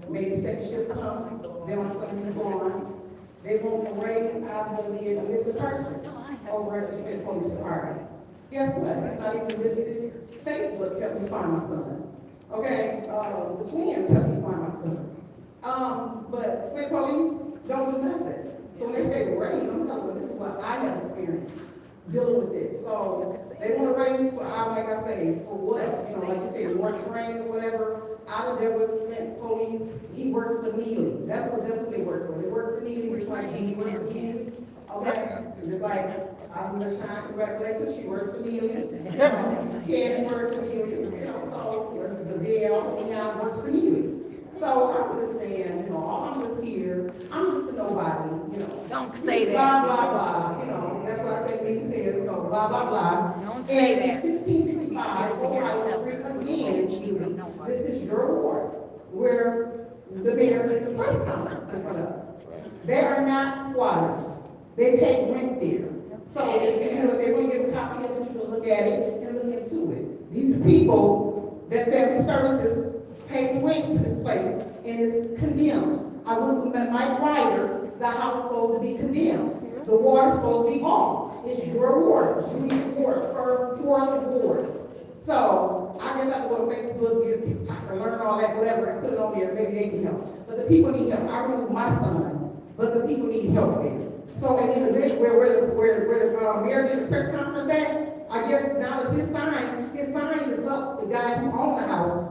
S21: Maybe second shift come, then my son is gone. They won't raise out of the missing person over at the Flint Police Department. Guess what? It's not even listed. Facebook helped me find my son. Okay, the twins helped me find my son. But Flint Police don't do nothing. So when they say raise, I'm telling you, this is what I have experienced dealing with it. So they want to raise for, like I say, for what? Like you say, more training or whatever. I was there with Flint Police. He works for Neely. That's what they work for. They work for Neely. It's like he works for Neely. Okay? Just like I'm just trying to congratulate her. She works for Neely. Candace works for Neely. So the VL works for Neely. So I'm just saying, I'm just here. I'm just a nobody,
S20: Don't say that.
S21: Blah, blah, blah. That's what I say when he says, blah, blah, blah.
S20: Don't say that.
S21: 1655, Ohio Street again, Julie. This is your ward, where the mayor did the press conference in front of. They are not squatters. They pay rent there. So if if they want to get a copy of it, you can look at it and look into it. These are people that family services pay rent to this place and is condemned. I went with Mike Ryder, the house is supposed to be condemned. The water's supposed to be off. It's your ward, Julie's ward, her fourth ward. So I guess I have to go to Facebook, get a TikTok, and learn all that, whatever, and put it on there, maybe they can help. But the people need help. I removed my son, but the people need help there. So and in the day where the mayor did the press conference at, I guess now it's his sign is up, the guy who owned the house.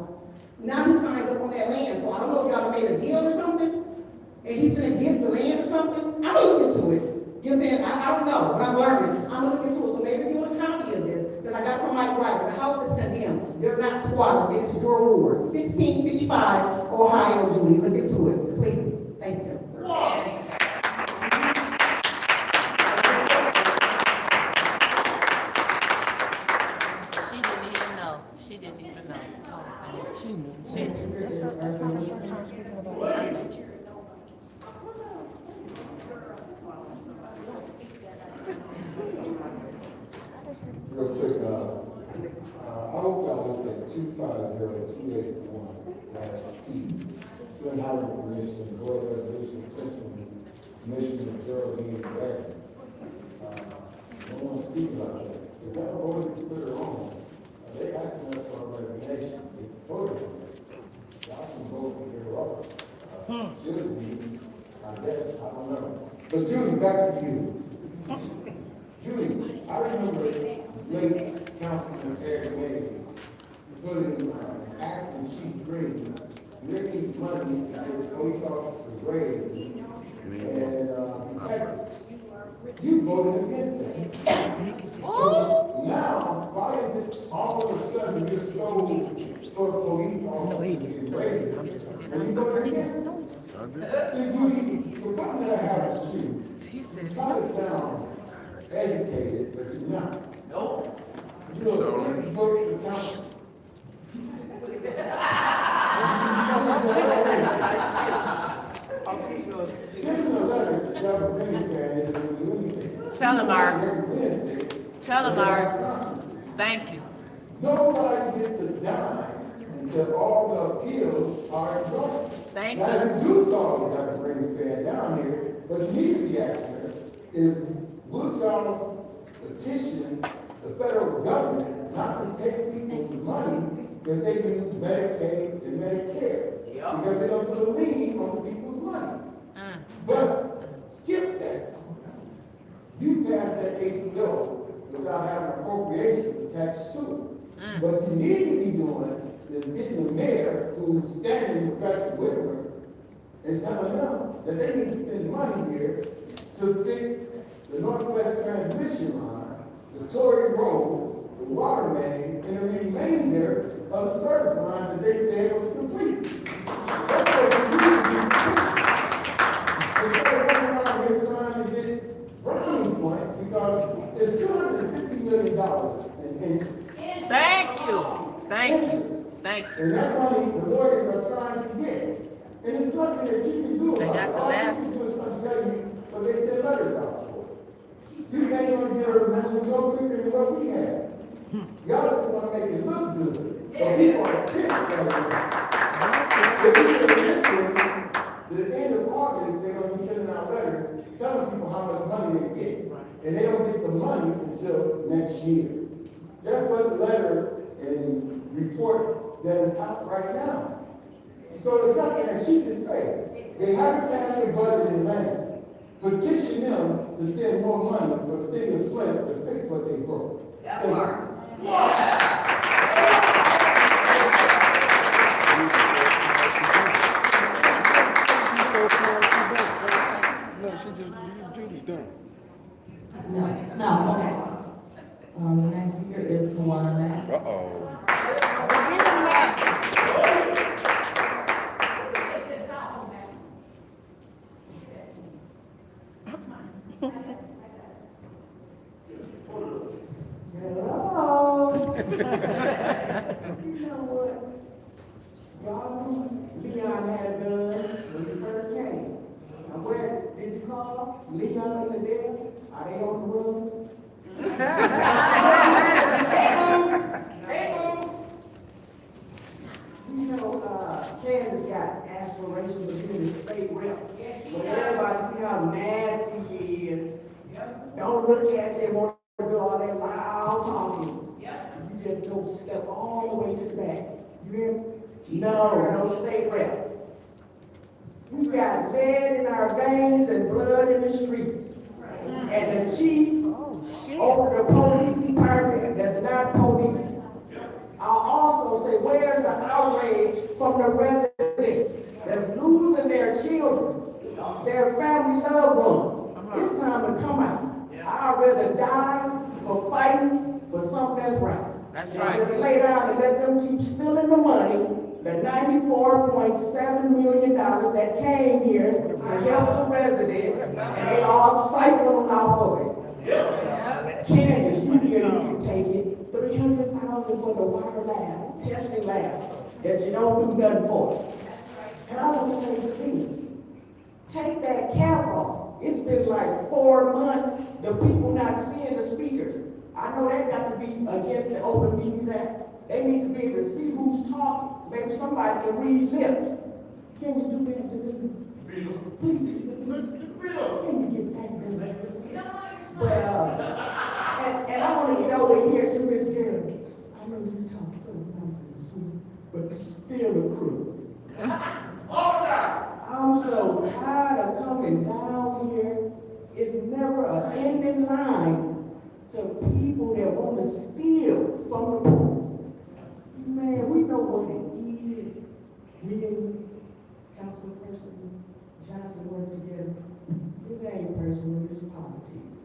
S21: Now his sign's up on that land, so I don't know if y'all made a deal or something, and he's gonna give the land or something. I'm gonna look into it. You know what I'm saying? I don't know, but I'm learning. I'm gonna look into it. So maybe if you want a copy of this, that I got from Mike Ryder, the house is condemned. They're not squatters, it is your ward. 1655 Ohio, Julie. Look into it, please. Thank you.
S6: She didn't even know.
S1: She knew.
S6: She
S4: Real quick, I hope y'all looked at 250281, that's T, Flint Highway Commission, Board of Resolution, Section, Commissioner Geraldine Wagner. No one speaks about that. So that voted to put her on. They asking us for a resignation. It's voted on it. Y'all can vote to get her off. Should be, I guess, I don't know. But Judy, back to you. Judy, I remember late Councilman Eric Mays putting Axe and Chief Green, they need money to get police officers raises and detectives. You voted against that. So now, why is it all of a sudden you're so for police officers to get raises when you voted against it? See, Judy, the problem that I have with you, you try to sound educated, but you're not. Nope. You're a big book for council. Sending a letter to Governor Minister isn't going to do anything.
S6: Tell him, Art. Tell him, Art. Thank you.
S4: Nobody gets a dime until all the appeals are exhausted.
S6: Thank
S4: now,
S6: you.
S4: Now, if you do call the Governor Minister down here, but you need to be asking her is, would y'all petition the federal government not to take people's money that they use Medicaid and Medicare? Yep. Because they don't believe on people's money. But skip that. You passed that ACO without having appropriations attached to it. What you need to be doing is getting the mayor who's standing with Patrick Whitmer and telling them that they need to send money here to fix the Northwest Transmission Line, the Torrey Road, the water main, and the remainder of the service lines that they said was complete. That's what you need to do. Instead of running around here trying to get brownie points because it's $250 million in interest.
S6: Thank you. Thank you. Thank you.
S4: And that money the lawyers are trying to get. And it's nothing that you can do about it.
S6: They got the
S4: All
S6: last
S4: you can do is come tell you what they sent letters out for. You can't even get a move no quicker than what we have. Y'all just want to make it look good. But people are pissed right now. If you listen, the end of August, they're going to be sending out letters telling people how much money they get. And they don't get the money until next year. That's what the letter and report that is out right now. So there's nothing that she can say. They haven't passed their budget in Lansing. Petition them to send more money for the city of Flint to fix what they broke. That part.
S3: She's so smart, she done. No, she just Judy done.
S7: No, okay. The next speaker is Kawana Mack.
S3: Uh-oh.
S12: Hello. y'all knew Leon had a gun when he first came. Now where did you call? Leon and Adele? Are they on the road? You know, Candace got aspirations of being a state rep. But everybody see how nasty he is. Don't look at you and want to do all that loud talking. You just go step all the way to the back. You hear me? No state rep. We got lead in our veins and blood in the streets. And the chief over the police department that's not policing. I'll also say, where's the outrage from the residents that's losing their children, their family loved ones? It's time to come out. I'd rather die for fighting for something that's right.
S6: That's
S12: than
S6: right.
S12: just lay down and let them keep stealing the money, the $94.7 million that came here to help the residents, and they all siphoned off of it. Candace, you here, you can take it. $300,000 for the water lab, testing lab, that you don't do nothing for. And I want to say to you, take that cap off. It's been like 4 months, the people not seeing the speakers. I know they got to be against the Open Meetings Act. They need to be able to see who's talking. Maybe somebody can read lips. Can we do that, David? Please, can you get that done? But, and I want to get over here to Miss Girl. I know you talk so nice and sweet, but you still a crook. I'm so tired of coming down here. It's never an ending line to people that want to steal from the poor. Man, we know what it is. Me and Councilperson Johnson work together. It ain't personal, it's politics.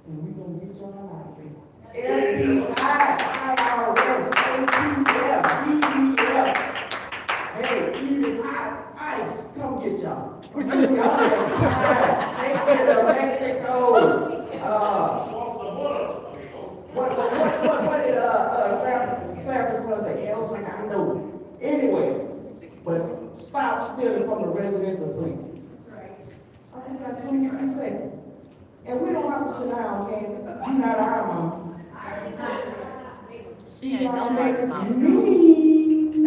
S12: And we gonna get y'all out of here. FBI, IRS, ATF, EDF. Hey, even ICE, come get y'all. Y'all just tired. Take me to Mexico. What did San Francisco say? El Segundo. Anyway, but stop stealing from the residents of Flint. I only got 22 seconds. And we don't have to sit down, Candace. You're not our mom. See y'all next meeting.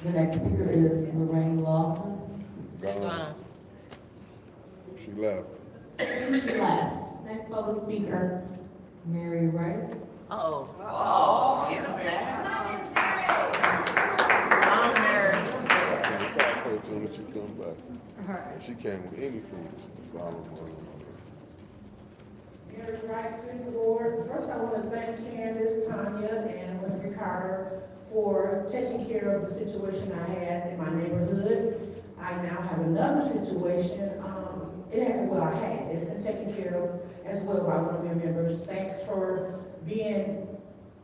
S13: The next speaker is Lorraine Lawson.
S3: Gone. She left.
S7: She left. Next public speaker.
S13: Mary Wright.
S6: Oh, get him back. I'm married.
S3: Stop posting when she come back. If she came with any food, she follow her.
S22: Mary Wright, Flint Board. First, I want to thank Candace, Tanya, and Winfrey Carter for taking care of the situation I had in my neighborhood. I now have another situation. It's been taken care of as well by one of your members. Thanks for being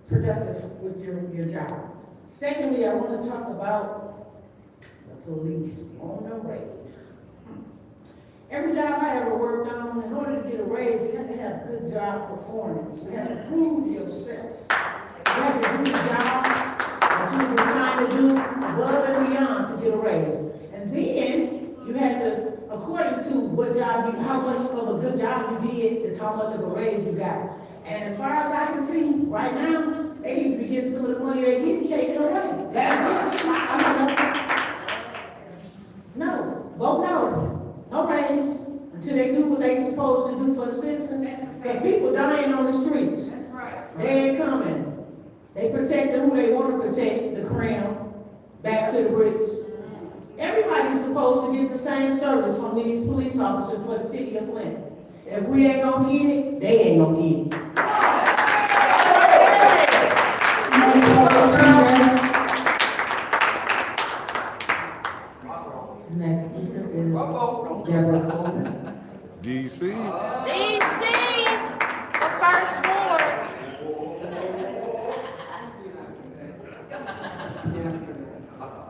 S22: productive with your job. Secondly, I want to talk about the police on a raise. Every job I ever worked on, in order to get a raise, you have to have good job performance. You have to prove yourself. You have to do the job that you were designed to do above and beyond to get a raise. And then you had to, according to what job how much of a good job you did is how much of a raise you got. And as far as I can see, right now, they need to be getting some of the money they get taken away. No, vote no. No raise until they do what they supposed to do for the citizens. Because people dying on the streets. They ain't coming. They protected who they want to protect, the crown, back to the bricks. Everybody's supposed to get the same service from these police officers for the city of Flint. If we ain't gonna get it, they ain't gonna get it.
S13: Next speaker is Deborah Coleman.
S3: DC.
S1: DC, the first ward.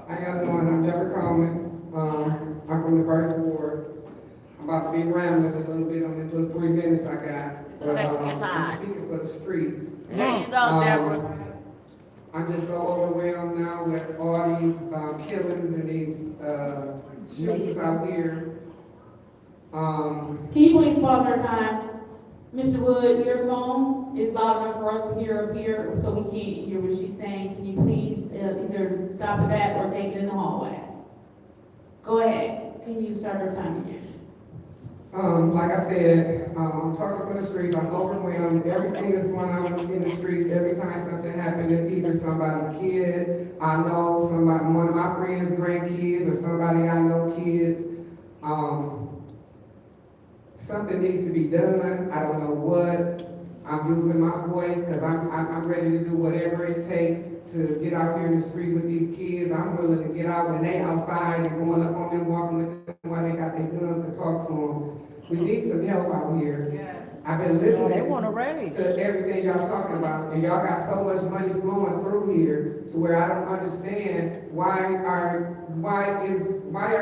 S23: How y'all doing? I'm Deborah Coleman. I'm from the first ward.
S14: I'm about to be rambling a little bit on this little 3 minutes I got. But,
S20: Take your
S14: I'm
S20: time.
S14: speaking for the streets.
S20: There you go, Deborah.
S14: I'm just so overwhelmed now with all these killings and these shootings out here.
S2: Can you please pause our time? Mr. Wood, your phone is loud enough for us to hear up here, so we can't hear what she's saying. Can you please either stop at that or take it in the hallway? Go ahead. Can you start our time again?
S14: Like I said, I'm talking for the streets. I'm overwhelmed. Everything is going on in the streets. Every time something happens, it's either somebody's kid, I know, somebody, one of my friends' grandkids, or somebody I know kids. Something needs to be done. I don't know what. I'm using my voice because I'm ready to do whatever it takes to get out here in the street with these kids. I'm willing to get out when they outside and going up on them, walking with them while they got their guns to talk to them. We need some help out here. I've been listening to everything y'all talking about, and y'all got so much money flowing through here to where I don't understand why are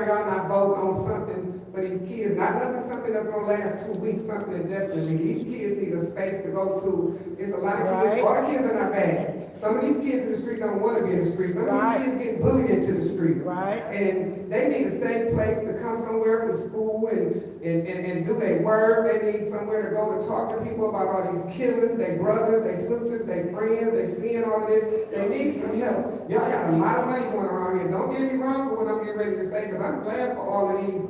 S14: y'all not voting on something for these kids? Not something that's gonna last 2 weeks, something definitely. These kids need a space to go to. It's a lot of kids. All the kids are not bad. Some of these kids in the street don't want to be in the street. Some of these kids get bullied into the streets. And they need a safe place to come somewhere from school and do their work. They need somewhere to go to talk to people about all these killings, their brothers, their sisters, their friends, they seeing all of this. They need some help. Y'all got a lot of money going around here. Don't get me wrong for what I'm getting ready to say, because I'm glad for all of these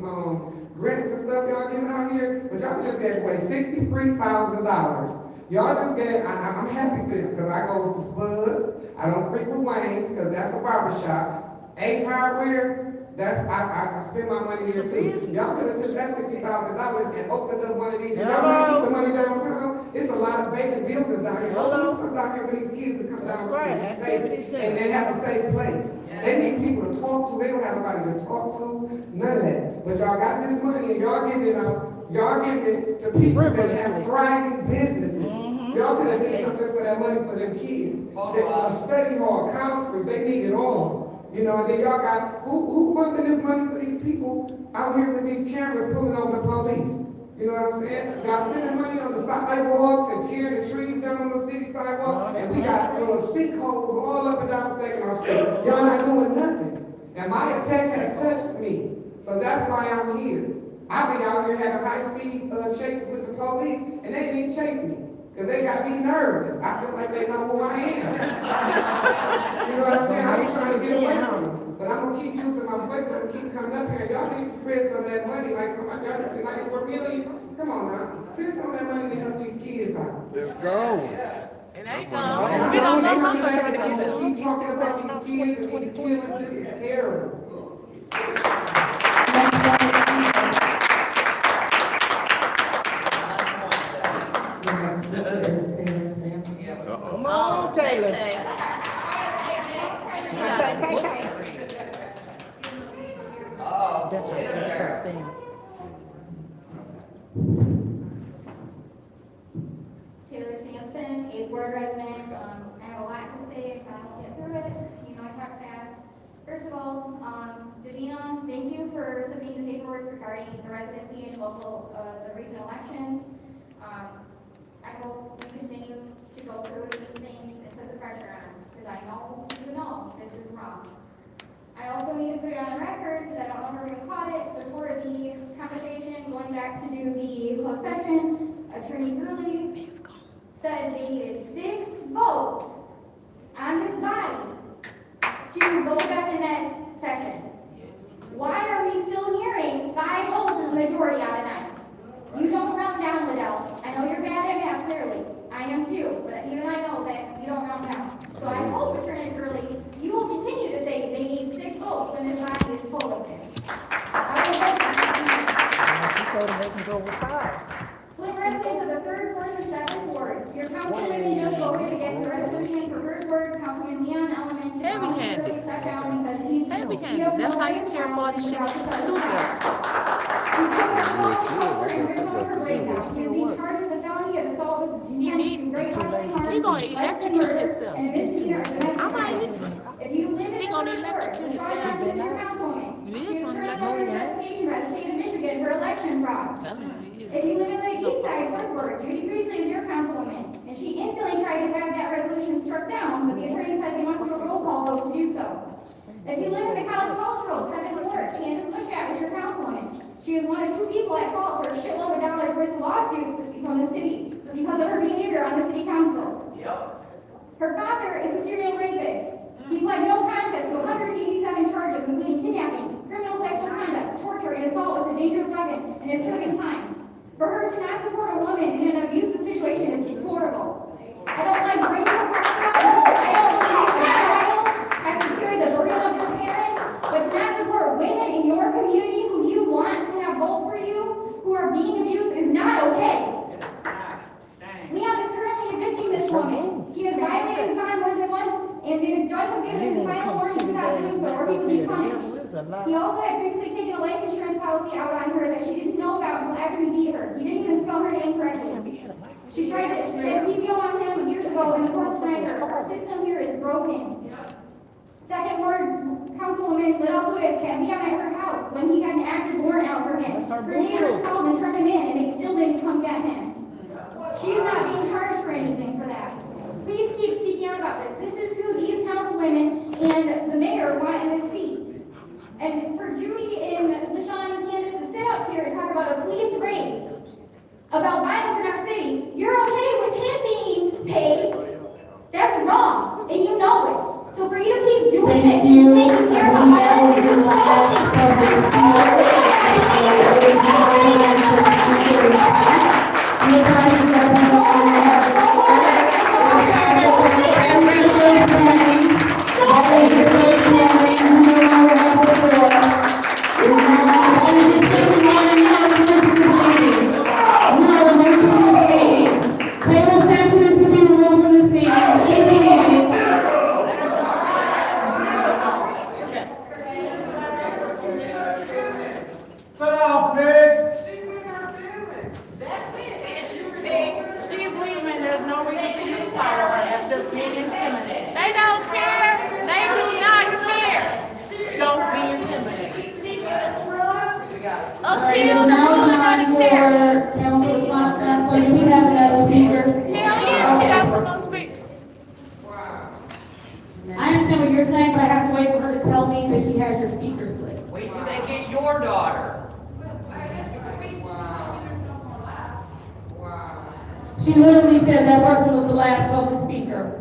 S14: grants and stuff y'all giving out here, but y'all just gave away $63,000. Y'all just gave, I'm happy for it, because I go to Spuds, I don't frequent Wayne's, because that's a barbershop. Ace Hardware, I spend my money here too. Y'all could have took that $60,000 and opened up one of these. Y'all keep the money downtown. It's a lot of vacant buildings down here. Open up something down here for these kids to come down and be safe, and they have a safe place. They need people to talk to. They don't have nobody to talk to. None of that. But y'all got this money and y'all giving it out. Y'all giving it to people that have thriving businesses. Y'all could have did something for that money for them kids. A study hall, counselors, they need it all. You know, and then y'all got, who funding this money for these people out here with these cameras pulling over the police? You know what I'm saying? Y'all spending money on the sidewalks and tearing the trees down on the city sidewalk, and we got sinkholes all up and down Second Street. Y'all not doing nothing. And my attack has touched me. So that's why I'm here. I be out here having high-speed chases with the police, and they didn't even chase me. Because they got me nervous. I feel like they know who I am. You know what I'm saying? I be trying to get away from them. But I'm going to keep using my voice. I'm going to keep coming up here. Y'all need to spread some of that money. Like somebody, y'all can say 94 million. Come on now. Spend some of that money to help these kids out.
S3: It's gone.
S20: It ain't
S14: gone.
S20: We don't know how much
S14: money. Keep talking about these kids and these killings. This is terrible.
S18: Come on, Taylor. That's her thing.
S17: Taylor Sampson, 8th Ward resident. I have a lot to say, but I will get through it. You know I talk fast. First of all, Davina, thank you for submitting the paperwork regarding the residency and local, the recent elections. I hope we continue to go through these things and put the pressure on them, because I know you know this is wrong. I also need to put it on the record, because I don't know if everyone caught it, before the conversation, going back to do the closed session, Attorney Gurley said they needed 6 votes on this body to go back in that session. Why are we still hearing 5 votes as a majority out of 9? You don't round down, Liddell. I know you're bad at math, clearly. I am too, but even I know that you don't round down. So I hope, Attorney Gurley, you will continue to say they need 6 votes when this body is full of it. I will hope that
S18: She told them they can go with 5.
S17: Flint residents of the 3rd, 4th, and 7th wards, your councilwomen just voted against the resolution for First Ward, Councilman Leon Element to voluntarily step down because he
S20: That's how you tear apart the shit stupid.
S17: He took a former in Arizona right now. He is being charged with a felony of assault with intent to great bodily harm.
S20: He gonna electrocute himself.
S17: And a misdemeanor of domestic violence. If you live in
S20: He
S17: the
S20: gonna
S17: 3rd ward,
S20: electrocute
S17: the charge
S20: himself.
S17: is your councilwoman.
S20: You
S17: She
S20: is
S17: is
S20: gonna
S17: currently under investigation by the state of Michigan for election fraud. If you live in the east side, Flint, Judy Priestley is your councilwoman, and she instantly tried to have that resolution struck down, but the attorney said they must do a roll call vote to do so. If you live in the College Cultural, 7th Ward, Candace Mushkat is your councilwoman. She is one of 2 people at fault for a shitload of dollars worth of lawsuits from the city because of her behavior on the city council. Her father is a serial rapist. He pled no contest to 187 charges, including kidnapping, criminal sexual conduct, torture, and assault with a dangerous weapon, and is serving time. For her to not support a woman in an abusive situation is deplorable. I don't like bringing her back up because I don't believe a child has to carry the burden of their parents, but to not support women in your community who you want to have vote for you, who are being abused, is not okay. Leon is currently evicting this woman. He has violated his bond more than once, and the judge has given him his final warning to stop doing so, or he will be punished. He also had previously taken a life insurance policy out on her that she didn't know about until after he beat her. He didn't even spell her name correctly. She tried to get a PPO on him years ago, and the court denied her. Our system here is broken. 2nd Ward Councilwoman Liddell Lewis had Leon at her house when he had an active warrant out for him. Her neighbors called and turned him in, and they still didn't come get him. She's not being charged for anything for that. Please keep speaking out about this. This is who these councilwomen and the mayor want in this seat. And for Judy and LaShawn and Candace to sit up here and talk about a police raise, about violence in our city, you're okay with him being paid. That's wrong, and you know it. So for you to keep doing it and saying you care about violence is
S2: She literally said that person was the last public speaker.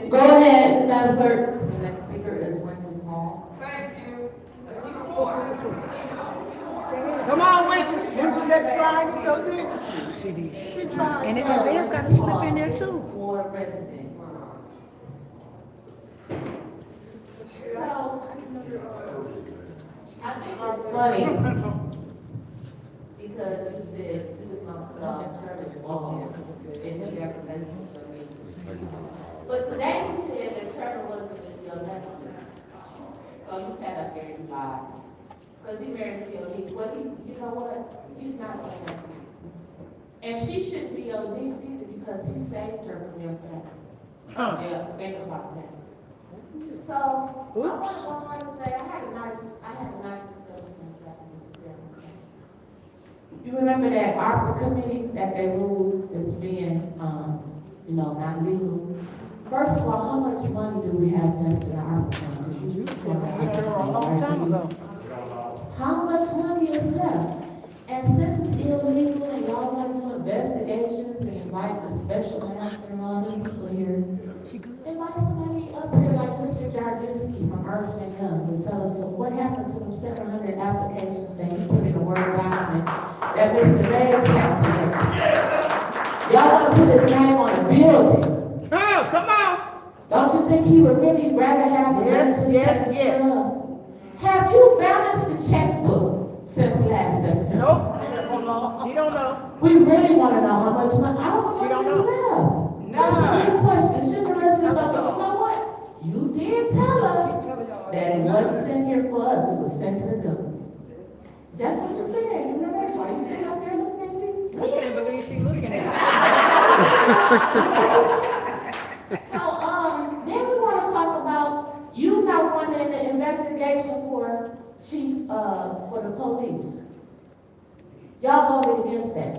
S2: Go ahead, Madam Clerk.
S13: The next speaker is Winters Hall.
S21: Thank you. Come on, Winters. She's trying to go this.
S5: She did. She tried. And they've got to slip in there too.
S9: For president. So, I think it's funny because you said you was gonna put all church walls in the air conditioning. But today you said that Trevor wasn't gonna be elected. So you sat up there and lied. Because he married T.O.D. Well, you know what? He's not elected. And she shouldn't be on this either because he saved her from your family. Yeah, think about that. So, I want to say, I had a nice discussion with that, Mr. Chairman. You remember that ARPA committee that they ruled as being, not legal? First of all, how much money do we have left in the ARPA fund? Because you said a long time ago. How much money is left? And since it's illegal and y'all want to do investigations and invite the special master and all these people here, invite somebody up here like Mr. Jarzinski from Ernst & Young and tell us, so what happened to them 700 applications that he put in a Word document that Mr. Davis had to make? Y'all want to put his name on a building.
S21: Oh, come on.
S9: Don't you think he would really rather have the rest of
S21: Yes.
S9: Have you balanced the checkbook since last September?
S21: Nope. She don't know.
S9: We really want to know how much money. I don't know what is left. That's a good question. Should the residents know? But you know what? You did tell us that it wasn't sent here for us. It was sent to the government. That's what you said. You remember? Why you sitting up there looking at me?
S21: I can't believe she's looking at
S9: me. So, then we want to talk about you not wanting the investigation for chief, for the police.
S2: Y'all voted against that.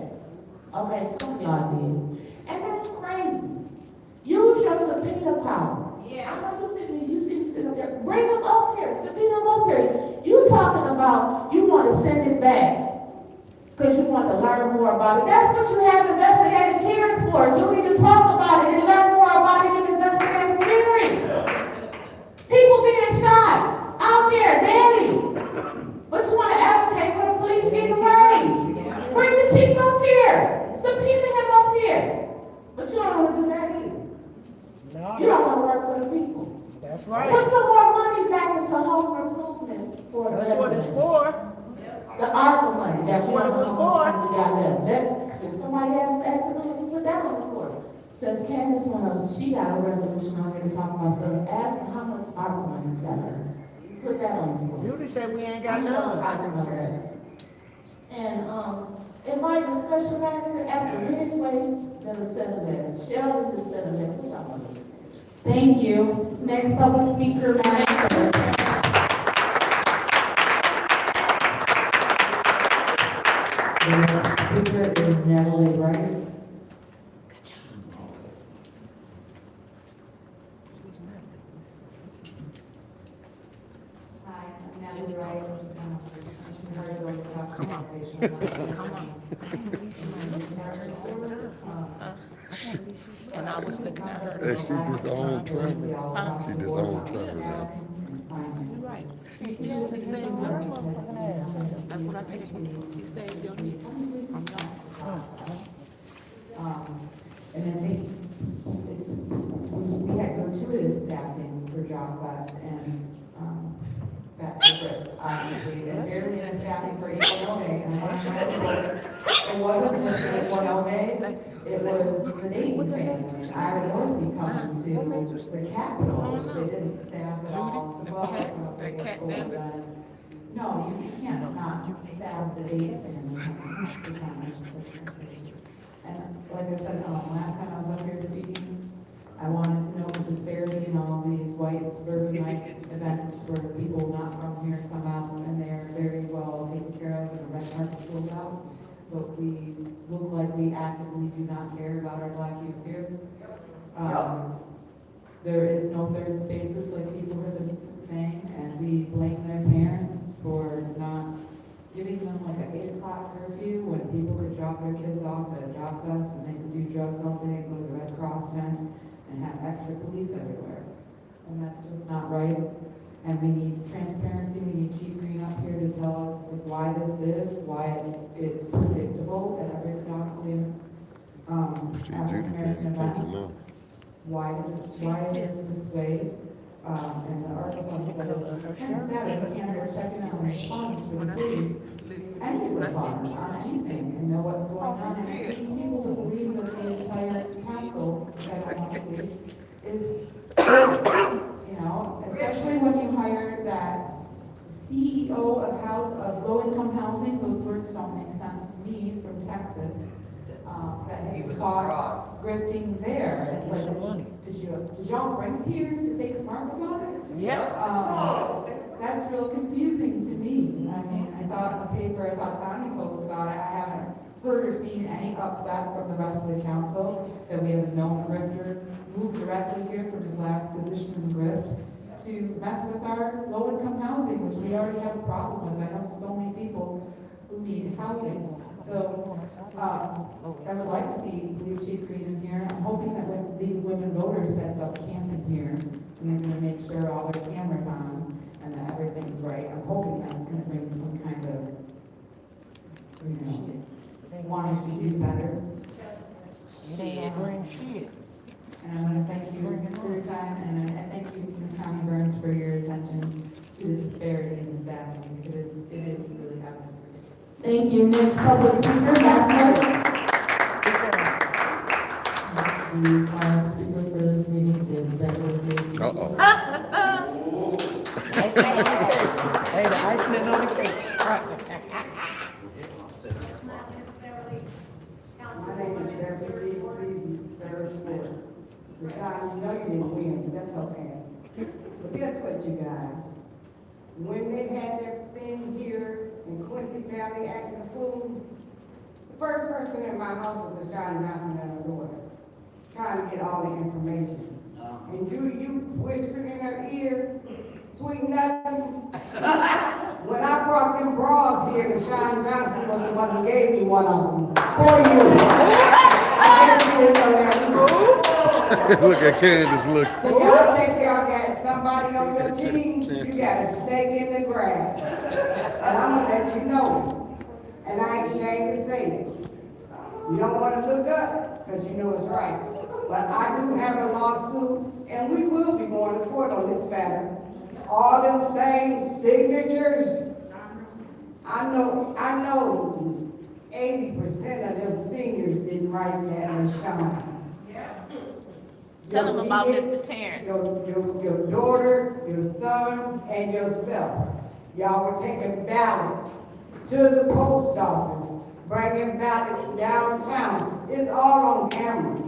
S2: Okay, some of y'all did. And that's crazy. Use your subpoena power. Yeah. I know you see me sitting up there. Bring them up here. Subpoena them up here. You talking about you want to send it back because you want to learn more about it. That's what you have investigative hearings for. You need to talk about it and learn more about it in investigative hearings. People being shot out there, daddy. But you want to advocate for the police getting raised. Bring the chief up here. Subpoena him up here. But you don't want to do that either.
S5: No,
S2: you don't want to work for the people.
S5: That's right.
S2: Put some more money back into home improvements for the
S5: That's what it's
S2: residents.
S5: for.
S2: The ARPA money. That's
S5: what it was for.
S2: We got left. Since somebody asked that tonight, we put that on the floor. Since Candace she got a resolution on here to talk about stuff. Ask her how much ARPA money we got left. Put that on the floor.
S5: Judy said we ain't got none.
S2: And invite the special master after Ridgeway, then the 7-11. Sheldon, the 7-11. What y'all want to do?
S7: Thank you. Next public speaker, Madam Clerk.
S13: The next speaker is Natalie Wright.
S10: Hi, I'm Natalie Wright.
S6: And I was looking at her.
S3: Hey, she just owned Trevor. She just owned Trevor now.
S6: You're right. He saved your niece. That's what I said. He saved your niece from y'all.
S10: And I think we had gratuitous staffing for job class and back to Brits, obviously, and barely enough staffing for 810A. And it wasn't just 810A, it was the Dayton family. I had Morrissey coming to the Capitol, which they didn't staff at all. No, you can't not staff the Dayton family. And like I said, last time I was up here speaking, I wanted to know the disparity in all these white suburban-like events where people not from here come out and they're very well taken care of and the red carpet sold out. But we look like we actively do not care about our black youth here. There is no third spaces like people have been saying, and we blame their parents for not giving them like an 8 o'clock curfew when people could drop their kids off at a job fest and they could do drugs all day, go to the Red Cross tent and have extra police everywhere. And that's just not right. And we need transparency, we need Chief Green up here to tell us why this is, why it's predictable at every predominantly African American event. Why is this way? And the article said it's kind of sad that we can't ever check in on response for the city. Any response on anything and know what's going on. And these people who believe that the entire council, which I don't want to be, is, especially when you hire that CEO of low-income housing, those words don't make sense to me, from Texas, that had caught grifting there. It's like, did y'all bring here to take smartphones?
S5: Yeah.
S10: That's real confusing to me. I mean, I saw it in the paper, I saw Tanya post about it. I haven't heard or seen any upset from the rest of the council that we have a known grifter moved directly here from his last position in grift to mess with our low-income housing, which we already have a problem with. I know so many people who need housing. So, I would like to see Police Chief Green in here. I'm hoping that when the women voters sets up camp in here, and they're gonna make sure all their cameras on and that everything's right. I'm hoping that's gonna bring some kind of, wanting to do better. And I want to thank you for your time, and I thank you, Ms. Tanya Burns, for your attention to the disparity in the staffing. It is really happening.
S7: Thank you. Next public speaker, Madam Clerk.
S13: The final speaker for this meeting is Beverly.
S5: Hey, the icing on the cake.
S8: My name is Beverly Lee, third floor. Rashawn, you know you didn't win, but that's okay. But guess what, you guys? When they had their thing here in Quincy Valley acting a fool, first person in my house was Sean Johnson and her daughter, trying to get all the information. And Judy, you whispered in her ear, sweet nothing. When I brought them bras here, Sean Johnson was the one who gave me one of them for you. I guess you didn't know that.
S3: Look at Candace, look.
S8: So y'all think y'all got somebody on your team, you got a snake in the grass. And I'm gonna let you know. And I ain't ashamed to say it. You don't wanna look up, because you know it's right. But I do have a lawsuit, and we will be going to court on this matter. All them same signatures, I know 80% of them seniors didn't write that, LaShawn.
S1: Tell them about
S8: kids,
S1: Mr. Terrence.
S8: Your daughter, your son, and yourself. Y'all were taking ballots to the post office, bringing ballots downtown. It's all on camera.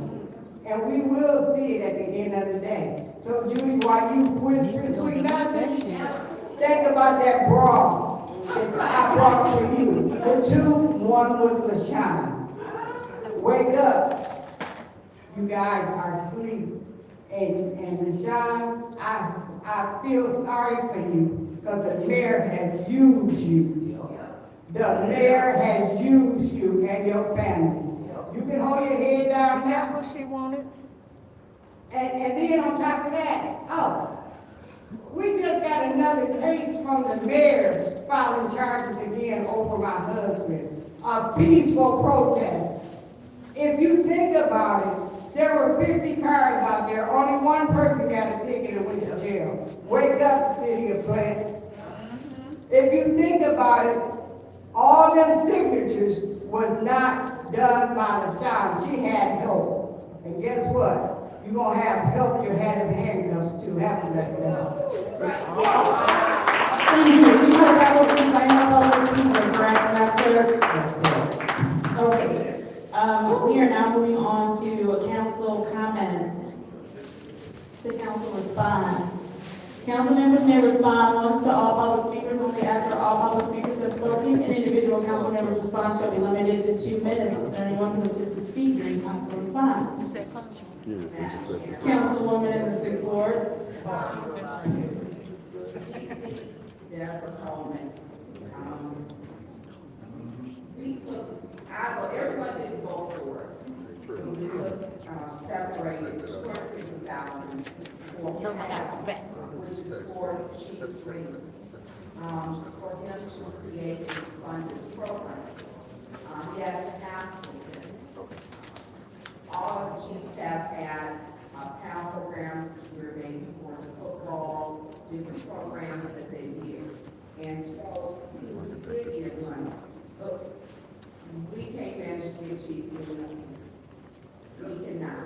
S8: And we will see it at the end of the day. So Judy, while you whispering sweet nothing, think about that bra that I brought for you. The two, one with LaShawn's. Wake up. You guys are asleep. And LaShawn, I feel sorry for you because the mayor has used you. The mayor has used you and your family. You can hold your head down now.
S18: What she wanted?
S8: And then on top of that, we just got another case from the mayor filing charges again over my husband. A peaceful protest. If you think about it, there were 50 cars out there. Only one person got a ticket and went to jail. Wake up, city of Flint. If you think about it, all them signatures was not done by LaShawn. She had help. And guess what? You're going to have help your head in handcuffs too. Have a blessed day.
S7: Thank you. You said that was the final public speaker, correct, Madam Clerk? Okay. We are now moving on to council comments. To council response. Council members may respond once to all public speakers only after all public speakers have spoken. An individual council member's response shall be limited to 2 minutes. Is there anyone who wishes to speak during council response? Councilwoman in the sixth ward.
S15: Deborah Coleman. We took, everyone didn't vote for it. We took, separated 250,000 for half, which is for Chief Green. For him to create and fund this program. He has passed this. All of the chiefs have had PAL programs where they support the football, different programs that they did. And so we did get money, but we can't manage to get chief money. We cannot.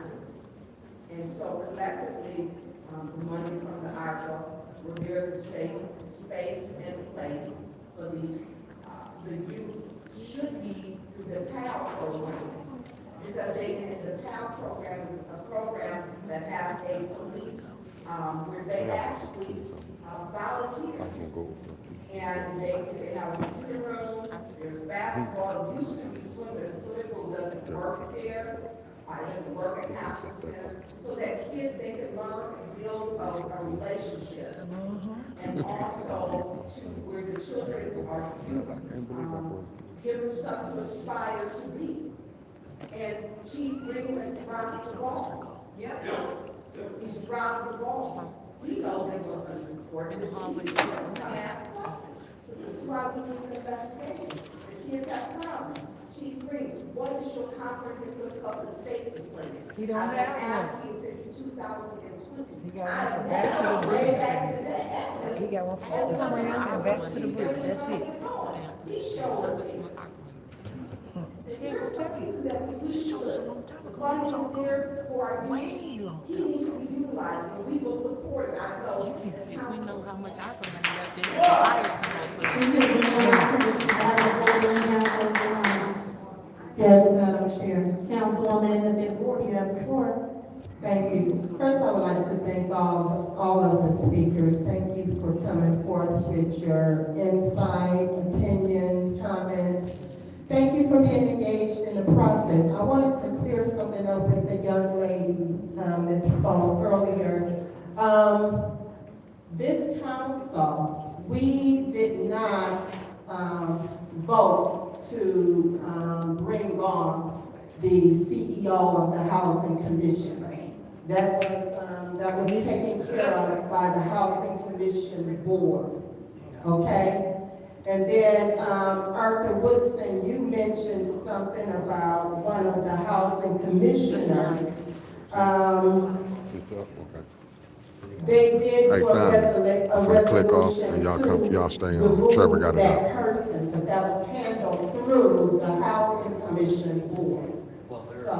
S15: And so collectively, the money from the ARPA, where there's a safe space and place for these, the youth should be through the PAL program. Because the PAL program is a program that has a police, where they actually volunteer. And they have a computer room, there's basketball, it used to be swimming, the swimming pool doesn't work there. It doesn't work at Castle Center, so that kids, they can learn and build a relationship. And also to where the children are, give them something to aspire to be. And Chief Green has dropped the ball. He's dropped the ball. He knows they want to support this. This is why we need an investigation. The kids have problems. Chief Green, what is your comprehensive public safety plan?
S18: He don't
S15: I've
S18: have
S15: been
S18: one.
S15: asking since 2020.
S18: He got one for Back to the Bridge. He got one for Back to the Bridge. That's it.
S15: He's showing me. There's no reason that we should. The money is there for our youth. He needs to be utilized, and we will support it. I know.
S1: If we know how much I put money left in it, to hire somebody.
S11: Yes, Madam Chair.
S7: Councilwoman in the fifth ward, you have the floor.
S11: Thank you. First, I would like to thank all of the speakers. Thank you for coming forth with your insight, opinions, comments. Thank you for being engaged process. I wanted to clear something up with the young lady that spoke earlier. This council, we did not vote to bring on the CEO of the Housing Commission. That was taken care of by the Housing Commission Board, okay? And then, Arthur Woodson, you mentioned something about one of the housing commissioners. They did
S3: Hey,
S11: do a
S3: fam, click off
S11: resolution
S3: and y'all
S11: to
S3: y'all stay on.
S11: remove
S3: Trevor got it
S11: that
S3: up.
S11: person, but that was handled through the Housing Commission Board. So